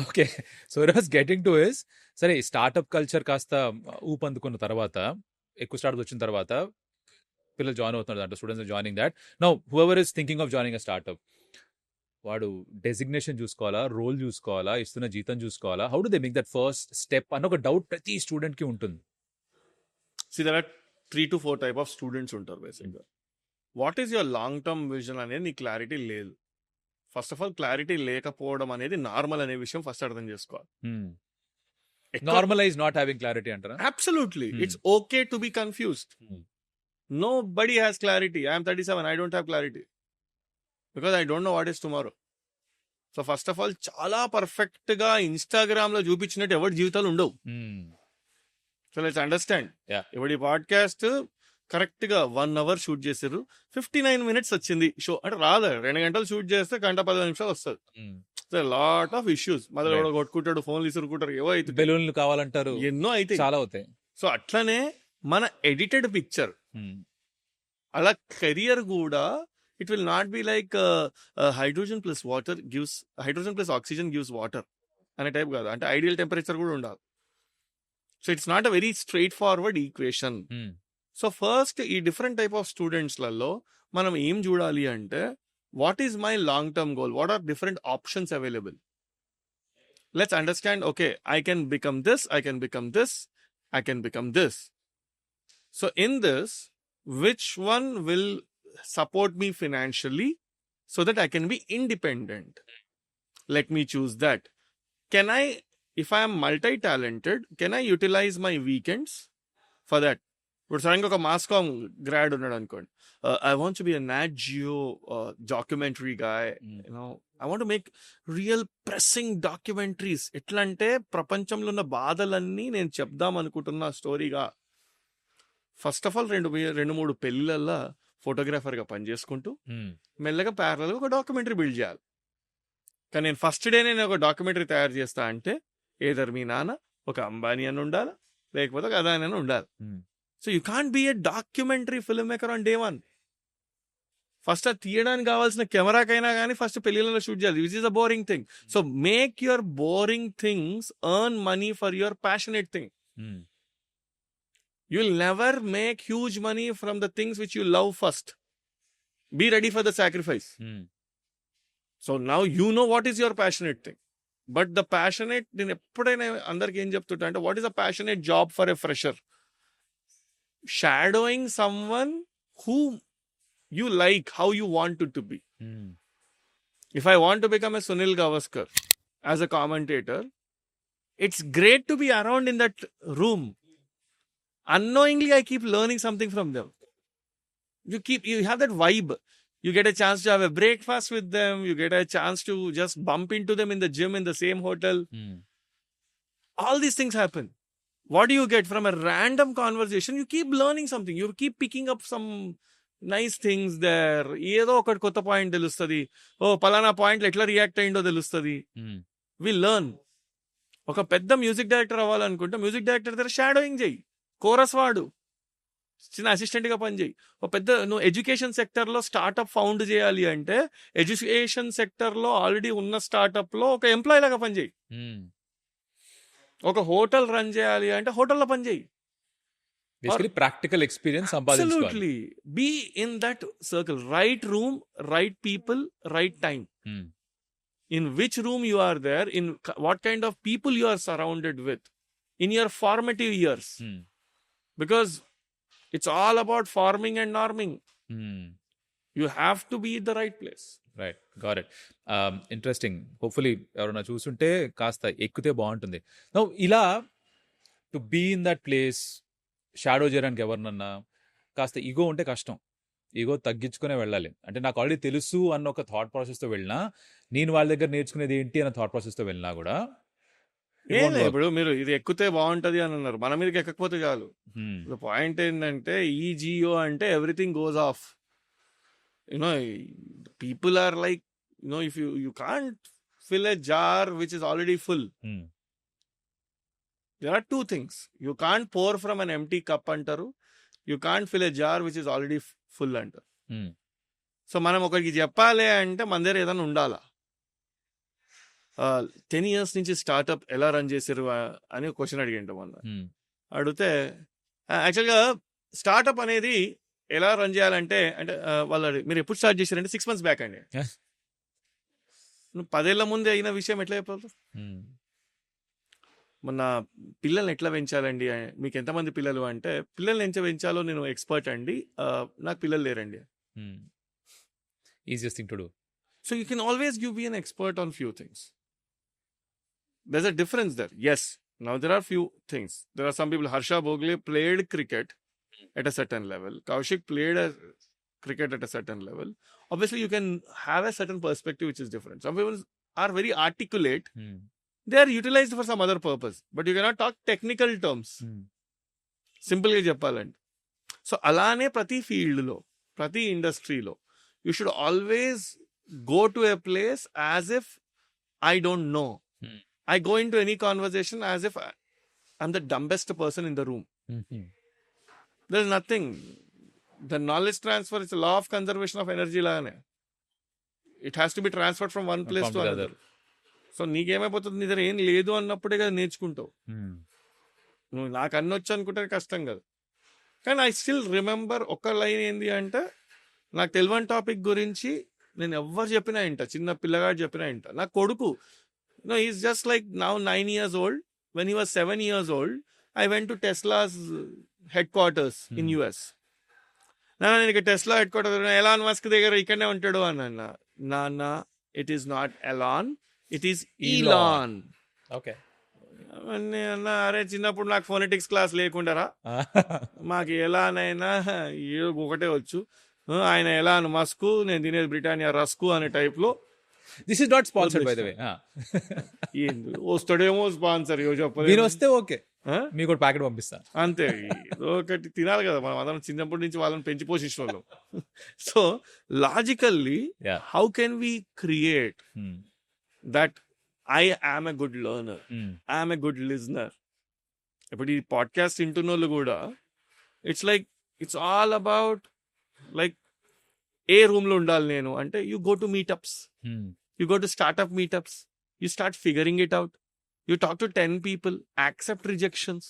Okay, so it was getting to is, సరే స్టార్ట్అప్ కల్చర్ కాస్త ఊపందుకున్న తర్వాత, ఎక్కువ స్టార్ట్అప్స్ వచ్చిన తర్వాత పిల్లలు జాయిన్ అవుతున్నారు దాంట్లో, students joining that. Now whoever is thinking of joining a startup, వాడు డెసిగ్నేషన్ చూసుకోవాలా, రోల్ చూసుకోవాలా, ఇస్తున్న జీతం చూసుకోవాలా, how do they make that first step అన్న ఒక డౌట్ ప్రతి స్టూడెంట్ కి ఉంటుంది. See, there are 3 to 4 type of students ఉంటారు బేసిక్గా. What is your long term vision అనేది నీ క్లారిటీ లేదు. ఫస్ట్ ఆఫ్ ఆల్ క్లారిటీ లేకపోవడం అనేది నార్మల్ అనే విషయం ఫస్ట్ అర్థం చేసుకోవాలి. నార్మలైజ్ నాట్ హ్యావింగ్ క్లారిటీ అంటారా? Absolutely, it's okay to be confused. Nobody has clarity. I am 37, I don't have clarity because I don't know what is tomorrow. So first of all చాలా perfect గా Instagram లో చూపించినట్టు ఎవరి జీవితాలు ఉండవు. So let's understand. ఇప్పుడు ఈ podcast correct గా 1 hour షూట్ చేసారు, 59 minutes వచ్చింది షో. అంటే రాదు, 2 గంటలు షూట్ చేస్తే 1:10 నిమిషాలు వస్తుంది. లాట్ ఆఫ్ ఇష్యూస్, మొదలు ఎవడో కొట్టుకుంటాడు, ఫోన్లు ఇసురుకుంటారు, ఏవో అయితే బెలూన్లు కావాలంటారు, ఎన్నో అయితే చాలా అవుతాయి. సో అట్లనే మన ఎడిటెడ్ పిక్చర్, అలా కెరియర్ కూడా it will not be like hydrogen plus oxygen gives water అనే టైప్ కాదు. అంటే ఐడియల్ టెంపరేచర్ కూడా ఉండాలి. So it's not a very straight forward equation. So first ఈ డిఫరెంట్ టైప్ ఆఫ్ స్టూడెంట్స్లలో మనం ఏం చూడాలి అంటే, what is my long term goal, what are different options available. Let's understand, okay, I can become this, I can become this, I can become this. So in this, which one will support me financially so that I can be independent? Let me choose that. Can I, if I am multi-talented, can I utilize my weekends for that. ఇప్పుడు సడన్గా ఒక mass comm grad ఉన్నాడు అనుకోండి, I want to be a Nat Geo documentary guy, you know I want make real pressing documentaries. ఎట్లా అంటే ప్రపంచంలో ఉన్న బాధలన్నీ నేను చెప్దాం అనుకుంటున్న స్టోరీగా. ఫస్ట్ ఆఫ్ ఆల్ 2-3 పెళ్ళిళ్ళల్లో ఫోటోగ్రాఫర్గా పనిచేసుకుంటూ మెల్లగా ప్యారలల్గా ఒక డాక్యుమెంటరీ బిల్డ్ చేయాలి. కానీ నేను ఫస్ట్ డే నేను ఒక డాక్యుమెంటరీ తయారు చేస్తా అంటే ఏదర్ మీ నాన్న ఒక అంబానీ అని ఉండాలి, లేకపోతే ఒక అదాని అని ఉండాలి. So you can't be A documentary film maker on day 1. First అది తీయడానికి కావాల్సిన కెమెరాకైనా కానీ ఫస్ట్ పెళ్లిళ్ళలో షూట్ చేయాలి, which is a boring thing. So make your boring things earn money for your passionate thing. You'll never make huge money from the things which you love first. Be ready for the sacrifice. So now you know what is your passionate thing. But the passionate, నేను ఎప్పుడైనా అందరికి ఏం చెప్తుంటా అంటే, what is a passionate job for a fresher? Shadowing someone who you like, how you want it to be. If I want to become a Sunil Gavaskar as a commentator, it's great to be around in that room. Unknowingly, I keep learning something from them. You have that vibe. You get a chance to have a breakfast with them. You get a chance to just bump into them in the gym in the same hotel. All these things happen. What do you get from a random conversation? You keep learning something. You keep picking up some nice things there. ఏదో ఒకటి కొత్త point తెలుస్తుంది. ఓ పలానా పాయింట్లు ఎట్లా react అయ్యిందో తెలుస్తుంది. We learn. ఒక పెద్ద మ్యూజిక్ డైరెక్టర్ అవ్వాలనుకుంటే మ్యూజిక్ డైరెక్టర్ దగ్గర షాడోయింగ్ చేయి, కోరస్ వాడు, చిన్న అసిస్టెంట్గా పనిచేయి. ఒక పెద్ద నువ్వు ఎడ్యుకేషన్ సెక్టర్లో స్టార్ట్అప్ ఫౌండ్ చేయాలి అంటే ఎడ్యుకేషన్ సెక్టర్లో ఆల్రెడీ ఉన్న స్టార్ట్అప్లో ఒక ఎంప్లాయీ లాగా పనిచేయి. ఒక హోటల్ రన్ చేయాలి అంటే హోటల్లో పనిచేయి. Practical experience absolutely be in that circle. Right room, right people, right time. In which room you are there, in what kind of people you are surrounded with in your formative years. Because it's all about forming and norming. You have to be in the right place. Right, got it. Interesting. Hopefully ఎవరైనా చూస్తుంటే కాస్త ఎక్కితే బాగుంటుంది. Now ఇలా to be in that place shadow చేయడానికి ఎవరినన్నా కాస్త ego ఉంటే కష్టం. ఈగో తగ్గించుకునే వెళ్ళాలి. అంటే నాకు ఆల్రెడీ తెలుసు అన్న ఒక థాట్ ప్రాసెస్తో వెళ్ళినా, నేను వాళ్ళ దగ్గర నేర్చుకునేది ఏంటి అన్న థాట్ ప్రాసెస్తో వెళ్ళినా కూడా ఇప్పుడు మీరు ఇది ఎక్కితే బాగుంటది అని అన్నారు, మన మీదకి ఎక్కకపోతే చాలు. పాయింట్ ఏంటంటే ఈ జియో అంటే everything goes off. You know people are like, you know if you can't fill a jar which is already full. There are two things. You can't pour from an empty cup అంటారు, you can't fill a jar which is already full అంటారు. సో మనం ఒకరికి చెప్పాలి అంటే మన దగ్గర ఏదైనా ఉండాలా. 10 years నుంచి స్టార్ట్అప్ ఎలా రన్ చేశారు అని క్వశ్చన్ అడిగింటాం మొన్న. అడిగితే యాక్చువల్గా స్టార్ట్అప్ అనేది ఎలా రన్ చేయాలంటే అంటే వాళ్ళు మీరు ఎప్పుడు స్టార్ట్ చేశారంటే 6 months బ్యాక్ అండి. నువ్వు 10 ఏళ్ల ముందే అయిన విషయం ఎట్లా చెప్పాలి? మొన్న పిల్లల్ని ఎట్లా పెంచాలండి, మీకు ఎంతమంది పిల్లలు అంటే పిల్లల్ని ఎంత పెంచాలో నేను ఎక్స్పర్ట్ అండి, నాకు పిల్లలు లేరండి. Easiest thing to do. So you can always be an expert on few things. There's a difference there. Yes, now there are few things. There are some people, Harsha Bhogle played cricket at a certain level. Kaushik played cricket at a certain level. Obviously, you can have a certain perspective which is different. Some people are very articulate. They are utilized for some other purpose. But you cannot talk technical terms. Simple గా చెప్పాలంటే. So అలానే ప్రతి ఫీల్డ్లో, ప్రతి ఇండస్ట్రీలో you should always go to a place as if I don't know. I go into any conversation as if I'm the dumbest person in the room. There's nothing. The knowledge transfer is a law of conservation of energy lagane. It has to be transferred from one place to another. సో నీకేమైపోతుంది, నీ దగ్గర ఏం లేదు అన్నప్పుడే కదా నేర్చుకుంటావు. నువ్వు నాకు అన్నొచ్చు అనుకుంటే కష్టం కదా. కానీ ఐ స్టిల్ రిమెంబర్ ఒక లైన్ ఏంది అంటే, నాకు తెలియని టాపిక్ గురించి నేను ఎవరు చెప్పినా ఇంట, చిన్న పిల్లగాడు చెప్పినా ఇంట. నా కొడుకు, no, he's just like now 9 years old. When he was 7 years old, I went to Tesla's headquarters in US. నేను ఇక Tesla head quarters Elon Musk దగ్గర ఇక్కడనే ఉంటాడు అన్న. నాన్న, it is not Elon, it is Elon. Okay, అవన్నీ అన్నా అరే చిన్నప్పుడు నాకు ఫోనెటిక్స్ క్లాస్ లేకుండారా, మాకు ఎలానైనా ఏదో ఒకటే వచ్చు. ఆయన ఎలా అని మస్కు, నేను తినేది బ్రిటానియా రస్కు అనే టైప్లో. This is not sponsored by the way. ఏంది వస్తాడేమో స్పాన్సర్ మీరు చెప్పలేదు. వస్తే ఓకే, మీకు కూడా ప్యాకెట్ పంపిస్తాను. అంతే, ఏదో ఒకటి తినాలి కదా, మనం అందరం చిన్నప్పటి నుంచి వాళ్ళని పెంచి పోషించిన వాళ్ళం. So logically Yeah. How can we create that I am a good learner, I'm a good listener. ఇప్పుడు ఈ పాడ్కాస్ట్ వింటున్న వాళ్ళు కూడా it's all about like a room లో ఉండాలి నేను అంటే, you go to meetups, you go to startup meetups, you start figuring it out, you talk to 10 people, accept rejections,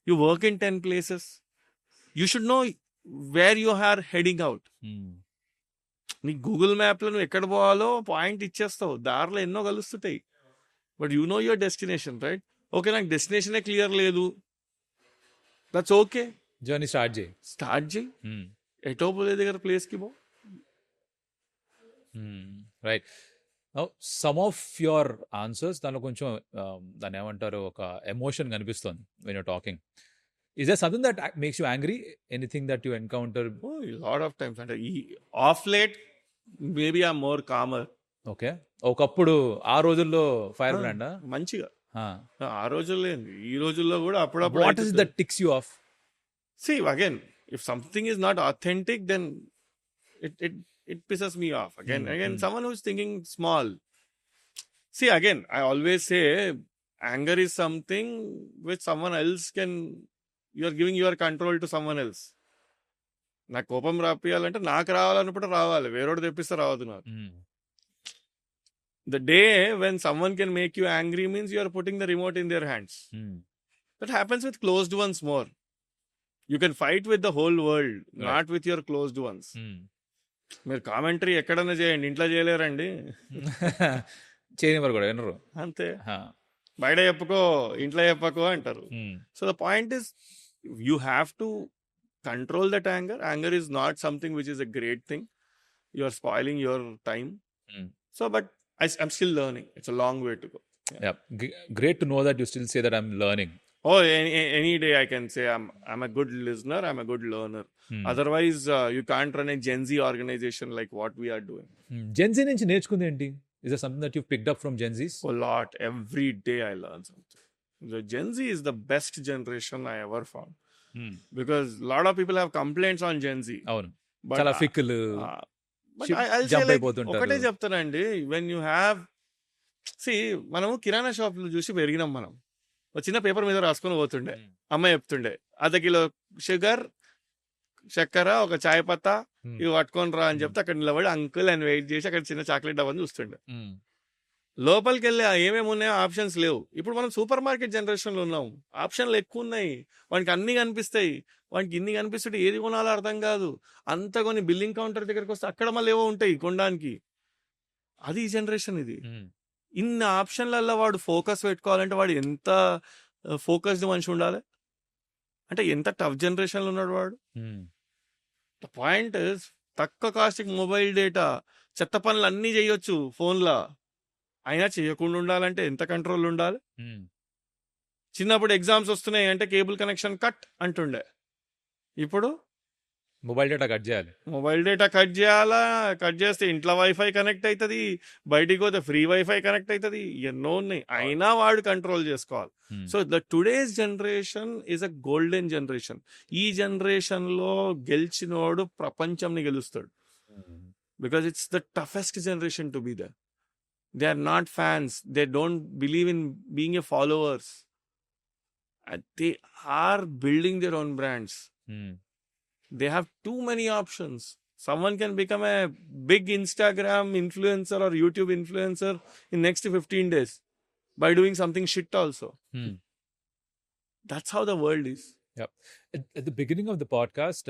you work in 10 places, you should know where you are heading out. నీ Google మ్యాప్లో నువ్వు ఎక్కడ పోవాలో point ఇచ్చేస్తావు, దారిలో ఎన్నో కలుస్తుంటాయి, but you know your destination, right? Okay, నాకు డెస్టినేషనే క్లియర్ లేదు, దట్స్ ఓకే, జర్నీ స్టార్ట్ చేయి. స్టార్ట్ చేయి, ఎటో పోలే దగ్గర ప్లేస్కి పో. Right. Some of your answers దానిలో కొంచెం దాన్ని ఏమంటారు, ఒక ఎమోషన్ కనిపిస్తుంది when you're talking. Is there something that makes you angry, anything that you encounter? Lot of times అంటే ఈ of late maybe I more comer. Okay, ఒకప్పుడు ఆ రోజుల్లో ఫైర్ బ్రాండా మంచిగా ఆ రోజుల్లో ఏంది, ఈ రోజుల్లో కూడా అప్పుడప్పుడు. What is that ticks you off? See, again, if something is not authentic, then it pisses me off. Again, someone who's thinking small. See, again, I always say anger is something which someone else can. You are giving your control to someone else. నాకు కోపం రాపియాలంటే నాకు రావాలన్నప్పుడు రావాలి, వేరేవాడు తెప్పిస్తే రావద్దు నాకు. The day when someone can make you angry means you are putting the remote in their hands. That happens with closed ones more. You can fight with the whole world, not with your closed ones. మీరు commentary ఎక్కడన్నా చేయండి, ఇంట్లో చేయలేరండి. చేయనివారు కూడా వినరు. అంతే, బయట చెప్పుకో ఇంట్లో చెప్పకో అంటారు. So the point is you have to control that anger. Anger is not something which is a great thing. You are spoiling your time. So but I'm still learning. It's a long way to go. Yeah. Great to know that you still say that I'm learning. Oh, any day I can say I'm a good listener, I'm a good learner. Otherwise, you can't run a Gen Z organization like what we are doing. Gen Z నుంచి నేర్చుకుంది ఏంటి? Is there something that you've picked up from Gen Zs? A lot. Every day I learn something. The Gen Z is the best generation I ever found. Because a lot of people have complaints on Gen Z. అవును, చాలా ఫిక్కులు, ఒకటే చెప్తానండి, when you have మనము కిరాణా shop లో చూసి పెరిగినాం. మనం ఒక చిన్న పేపర్ మీద రాసుకొని పోతుండే, అమ్మాయి చెప్తుండే 1/2 కిలో షుగర్, చక్కెర, ఒక చాయ్ పత్తా ఇవి పట్టుకొని రా అని చెప్తే అక్కడ నిలబడి అంకుల్ అని వెయిట్ చేసి అక్కడ చిన్న చాక్లెట్ డబ్బాని చూస్తుండే. లోపలికి వెళ్ళి ఏమేమి ఉన్నాయో ఆప్షన్స్ లేవు. ఇప్పుడు మనం సూపర్ మార్కెట్ జనరేషన్లో ఉన్నాం, ఆప్షన్లు ఎక్కువ ఉన్నాయి, వానికి అన్ని కనిపిస్తాయి. వానికి ఇన్ని కనిపిస్తుంటే ఏది కొనాలో అర్థం కాదు. అంత కొని బిల్లింగ్ కౌంటర్ దగ్గరికి వస్తే అక్కడ మళ్ళీ ఏవో ఉంటాయి కొనడానికి. అది ఈ జనరేషన్. ఇది ఇన్ని ఆప్షన్లలో వాడు ఫోకస్ పెట్టుకోవాలంటే వాడు ఎంత ఫోకస్డ్ మనిషి ఉండాలి, అంటే ఎంత టఫ్ జనరేషన్లో ఉన్నాడు వాడు. ద పాయింట్ తక్కువ కాస్ట్కి మొబైల్ డేటా, చెత్త పనులు అన్నీ చేయొచ్చు ఫోన్లో, అయినా చేయకుండా ఉండాలంటే ఎంత కంట్రోల్ ఉండాలి. చిన్నప్పుడు ఎగ్జామ్స్ వస్తున్నాయి అంటే కేబుల్ కనెక్షన్ కట్ అంటుండే, ఇప్పుడు మొబైల్ డేటా కట్ చేయాలి. మొబైల్ డేటా కట్ చేయాలా, కట్ చేస్తే ఇంట్లో వైఫై కనెక్ట్ అవుతుంది, బయటికి పోతే ఫ్రీ వైఫై కనెక్ట్ అవుతుంది, ఎన్నో ఉన్నాయి, అయినా వాడు కంట్రోల్ చేసుకోవాలి. So the today's generation is a golden generation. ఈ జనరేషన్ లో గెలిచినోడు ప్రపంచంని గెలుస్తాడు. Because it's the toughest generation to be there. They are not fans. They don't believe in being a followers. They are building their own brands. They have too many options. Someone can become a big Instagram influencer or YouTube influencer in next 15 days by doing something shit also. That's how the world is. Yep. At the beginning of the podcast,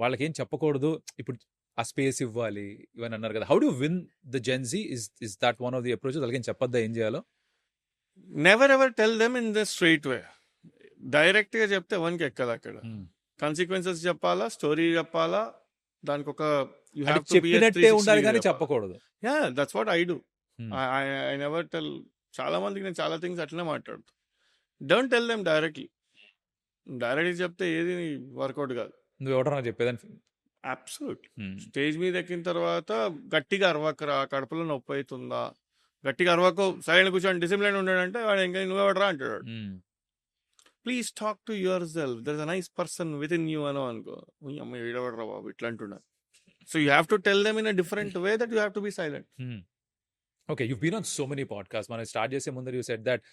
వాళ్ళకి ఏం చెప్పకూడదు, ఇప్పుడు ఆ space ఇవ్వాలి ఇవన్నీ అన్నారు కదా. How do win the Gen Z? Is that one of the approaches? అలాగే చెప్పొద్దా ఏం చేయాలో? Never ever tell them in the straight way. Direct గా చెప్తే వన్కి ఎక్కదు. అక్కడ కాన్సిక్వెన్సెస్ చెప్పాలా, స్టోరీ చెప్పాలా, దానికి ఒక చెప్పినట్టే ఉండాలి కానీ చెప్పకూడదు. Yeah, that's what I do. I never tell. చాలా మందికి నేను చాలా థింగ్స్ అట్లనే మాట్లాడుతాను. డోంట్ టెల్ దెమ్ డైరెక్ట్లీ చెప్తే ఏది వర్కౌట్ కాదు. నువ్వు ఎవడరా చెప్పేదాన్ని? అబ్సల్యూట్. స్టేజ్ మీద ఎక్కిన తర్వాత గట్టిగా అరవకరా, కడుపులో నొప్పి అవుతుందా, గట్టిగా అరవకు, సరైన కూర్చొని డిసిప్లిన్ ఉన్నాడంటే వాడు ఇంకా నువ్వెవడరా అంటాడు. Please talk to yourself, there is a nice person within you అనో అనుకో, అమ్మ వీడవడరా బాబు ఇట్లా అంటున్నాడు. So you have to tell them in a different way that you have to be silent. Okay, you been on so many podcast. మనం start చేసే ముందర యూ సెడ్ దట్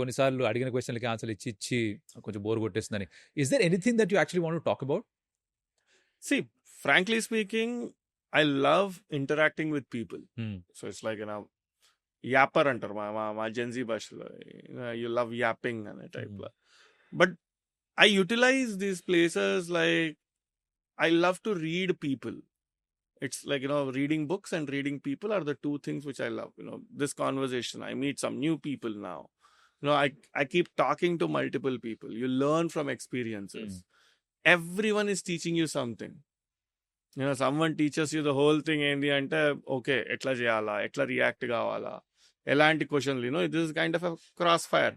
కొన్నిసార్లు అడిగిన క్వశ్చన్లకి ఆన్సర్ ఇచ్చి కొంచెం బోర్ కొట్టేస్తుందని. Is there anything that you actually want to talk about? See, frankly speaking, I love interacting with people. So it's like, yapper అంటారు మా జెన్జీ భాషలో, you love yapping అనే type లో. But I utilize these places like I love to read people. It's like, reading books and reading people are the two things which I love. This conversation, I meet some new people now. I keep talking to multiple people. You learn from experiences. Everyone is teaching you something. Someone teaches you the whole thing ఏంటి అంటే, okay ఎట్లా చేయాలా, ఎట్లా react కావాలా, ఎలాంటి క్వశ్చన్లు, this is kind of a crossfire.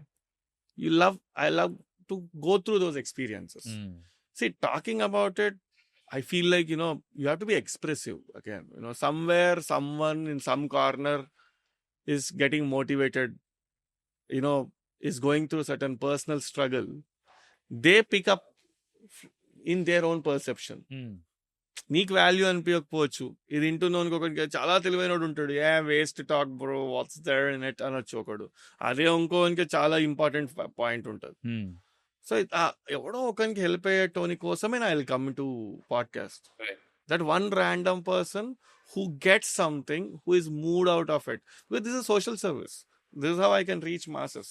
I love to go through those experiences. See, talking about it, I feel like, you have to be expressive again. Somewhere, someone in some corner is getting motivated, is going through certain personal struggle. They pick up in their own perception. నీకు value అనిపించకపోవచ్చు, ఇది వింటున్నానికి ఒకటి చాలా తెలివైనడు ఉంటాడు, waste talk bro, what's there in it అనొచ్చు ఒకడు. అదే ఇంకోనికి చాలా ఇంపార్టెంట్ పాయింట్ ఉంటుంది. సో ఎవడో ఒకరికి హెల్ప్ అయ్యేటోని కోసమే I will come to podcast. That one random person who gets something, who is mood out of it. This is social service. This is how I can reach masses.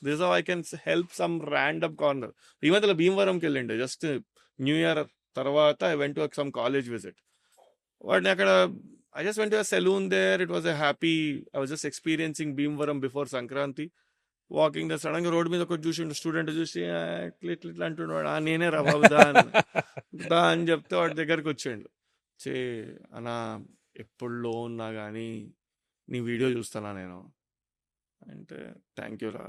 This is how I can help some random corner. ఈ మధ్యలో భీమవరంకి వెళ్ళండి, just new year తర్వాత I went to some college visit. వాడిని అక్కడ I just went to a saloon there. It was a happy, I was just experiencing Bhimavaram before Sankranti. Walking the sudden గా road మీద ఒకటి చూసి స్టూడెంట్ చూసి ఇట్లా అంటున్నాడు, నేనే రా బాబు దా అని చెప్తే వాడి దగ్గరికి వచ్చాడు. అన్నా ఎప్పుడులో ఉన్నా కానీ నీ వీడియో చూస్తానా నేను అంటే, థ్యాంక్ యూ రా,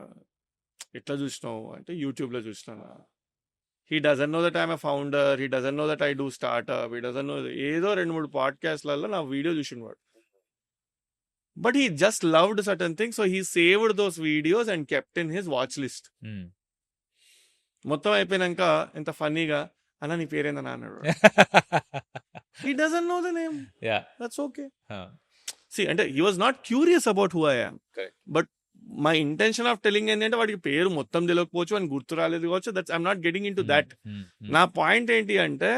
ఎట్లా చూసినావు అంటే, యూట్యూబ్లో చూసినా. He doesn't know that I'm a founder, he doesn't know that I do startup, he doesn't know, ఏదో 2-3 పాడ్కాస్ట్లలో నా వీడియో చూసినవాడు. But he just loved certain things, so he saved those videos and kept in his watch list. మొత్తం అయిపోయినాక ఎంత ఫన్నీగా, అన్న నీ పేరేందని అన్నాడు. He doesn't know the name, that's okay. See, అంటే he was not curious about who I am. Correct. But my intention of telling ఏంటంటే, వాడికి పేరు మొత్తం తెలియకపోవచ్చు, అని గుర్తు రాలేదు కావచ్చు. That's I'm not getting in to that. నా పాయింట్ ఏంటి అంటే,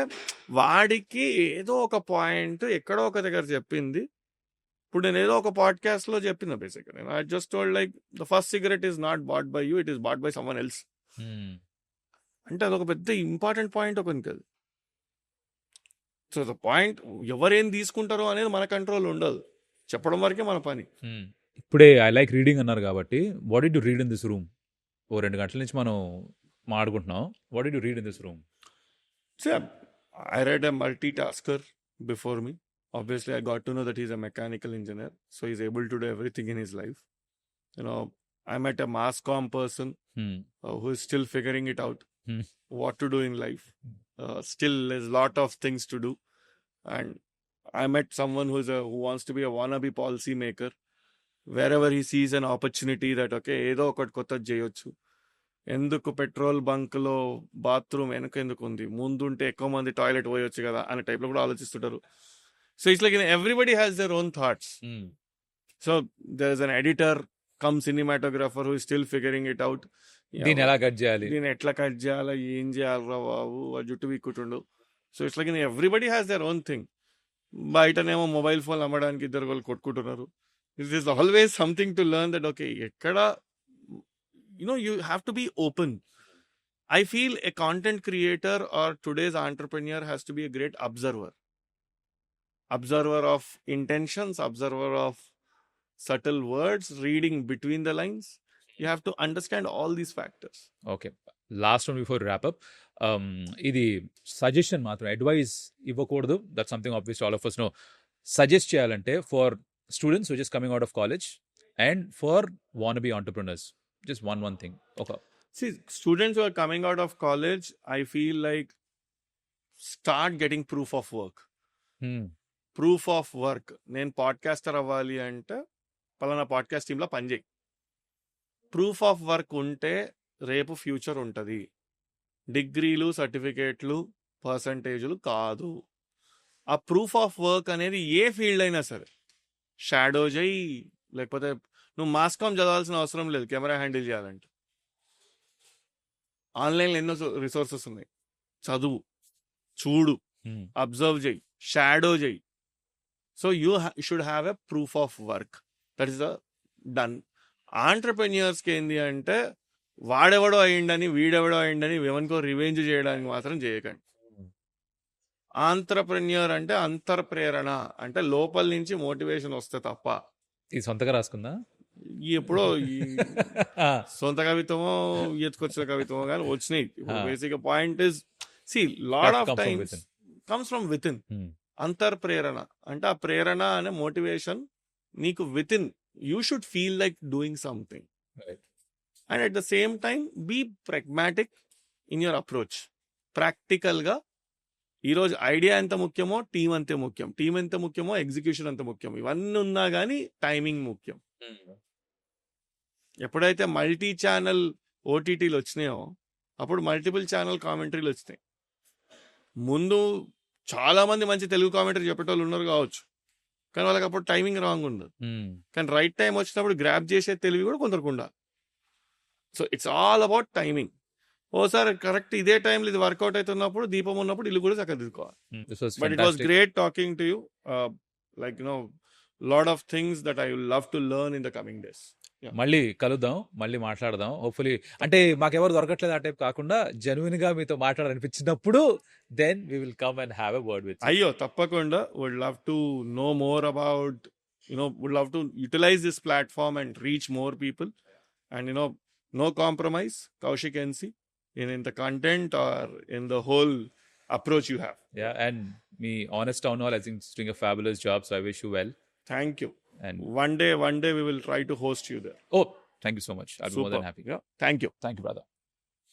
వాడికి ఏదో ఒక పాయింట్ ఎక్కడో ఒక దగ్గర చెప్పింది. ఇప్పుడు నేను ఏదో ఒక పాడ్కాస్ట్ లో చెప్పిన, బేసిక్గా I just told like the first cigarette is not bat by you, it is bat by someone else. అంటే అదొక పెద్ద ఇంపార్టెంట్ పాయింట్ ఒకరికి అది. సో ద పాయింట్, ఎవరేం తీసుకుంటారో అనేది మన కంట్రోల్ ఉండదు, చెప్పడం వరకే మన పని. ఇప్పుడే ఐ లైక్ రీడింగ్ అన్నారు కాబట్టి, what did you read in this room? 2 గంటల నుంచి మనం మాట్లాడుకుంటున్నాం. What did you read in this room? I read a multitasker before me. Obviously, I got to know that he's a mechanical engineer, so he's able to do everything in his life. I met a mass comm person who is still figuring it out, what to do in life. Still, there's a lot of things to do. And I met someone who wants to be a wannabe policy maker. Wherever he sees an opportunity that, okay, ఏదో ఒకటి కొత్తది చేయొచ్చు. ఎందుకు petrol bunk లో bathroom వెనక ఎందుకు ఉంది, ముందుంటే ఎక్కువ మంది టాయిలెట్ పోయొచ్చు కదా అనే టైప్ లో కూడా ఆలోచిస్తుంటారు. So it's like everybody has their own thoughts. So there is an editor cum cinematographer who is still figuring it out. దీన్ని ఎలా కట్ చేయాలి, దీన్ని ఎట్లా కట్ చేయాలా, ఏం చేయాలరా బాబు, జుట్టు వీక్కుంటుండు. So it's like everybody has their own thing. బయటనేమో మొబైల్ ఫోన్ అమ్మడానికి ఇద్దరు వాళ్ళు కొట్టుకుంటున్నారు. This is always something to learn that, okay, ekkada, you have to be open. I feel a content creator or today's entrepreneur has to be a great observer. Observer of intentions, observer of subtle words, reading between the lines. You have to understand all these factors. Okay, last one before wrap up. ఇది suggestion మాత్రం, advice ఇవ్వకూడదు. That something obvious all of us know. Suggest చేయాలంటే for students who are just coming out of college and for wannabe entrepreneurs, just one thing. Okay. See, students who are coming out of college, I feel like start getting proof of work. Proof of work. నేను podcaster అవ్వాలి అంటే పలానా podcast టీంలో పనిచేయి. Proof of work ఉంటే రేపు future ఉంటుంది. డిగ్రీలు, సర్టిఫికేట్లు, పర్సంటేజ్లు కాదు. ఆ ప్రూఫ్ ఆఫ్ వర్క్ అనేది ఏ ఫీల్డ్ అయినా సరే, షాడో చేయి, లేకపోతే నువ్వు మాస్కామ్ చదవాల్సిన అవసరం లేదు కెమెరా హ్యాండిల్ చేయాలంటే. ఆన్లైన్లో ఎన్నో రిసోర్సెస్ ఉన్నాయి. చదువు, చూడు, అబ్జర్వ్ చేయి, షాడో చేయి. So you should have a proof of work. That is the done. ఆంటర్ప్రెన్యూర్స్కి ఏంటి అంటే వాడెవడో అయ్యిండని, వీడెవడో అయ్యిండని ఎవరికో రివెంజ్ చేయడానికి మాత్రం చేయకండి. ఆంటర్ప్రెన్యూర్ అంటే అంతర్ప్రేరణ, అంటే లోపల నుంచి మోటివేషన్ వస్తే తప్ప. ఇది సొంతగా రాసుకుందా? ఎప్పుడో ఈ సొంత కవిత్వమో ఎత్తుకొచ్చిన కవిత్వమో కానీ వచ్చినాయి. Basic point is, see lot of times comes from within. అంతర్ప్రేరణ అంటే ఆ ప్రేరణ అనే మోటివేషన్ నీకు within. You should feel like doing something. And at the same time be pragmatic in your approach. ప్రాక్టికల్గా ఈరోజు ఐడియా ఎంత ముఖ్యమో టీం అంతే ముఖ్యం, టీం ఎంత ముఖ్యమో ఎగ్జిక్యూషన్ అంత ముఖ్యం. ఇవన్నీ ఉన్నా కానీ టైమింగ్ ముఖ్యం. ఎప్పుడైతే మల్టీ ఛానల్ ఓటీటీలు వచ్చినాయో అప్పుడు మల్టిపుల్ ఛానల్ కామెంటరీలు వచ్చినాయి. ముందు చాలా మంది మంచి తెలుగు కామెంటరీ చెప్పేటోళ్ళు ఉన్నారు కావచ్చు, కానీ వాళ్ళకి అప్పుడు టైమింగ్ రాంగ్ ఉండదు. కానీ రైట్ టైం వచ్చినప్పుడు గ్రాప్ చేసే తెలివి కూడా కొందరికి ఉండాలి. So it's all about timing. ఓసారి కరెక్ట్ ఇదే టైంలో ఇది వర్కౌట్ అవుతున్నప్పుడు, దీపం ఉన్నప్పుడు ఇల్లు కూడా చక్కగా దిద్దుకోవాలి. But it was great talking to you. Like lot of things that I will love to learn in the coming days. మళ్ళీ కలుద్దాం, మళ్ళీ మాట్లాడదాం. హోప్ఫుల్లీ అంటే మాకెవరు దొరకట్లేదు ఆ టైప్ కాకుండా జెన్యున్ గా మీతో మాట్లాడాలనిపించినప్పుడు then we will come and have a word with. అయ్యో తప్పకుండా. Would love to know more about, would love to utilize this platform and reach more people. And no compromise, Kaushik NC, in the content or in the whole approach you have. Yeah, and me honest town hall, I think it's doing a fabulous job, so I wish you well. Thank you. And one day we will try to host you there. Oh, thank you so much. I'll be more than happy. Yeah, thank you. Thank you, brother.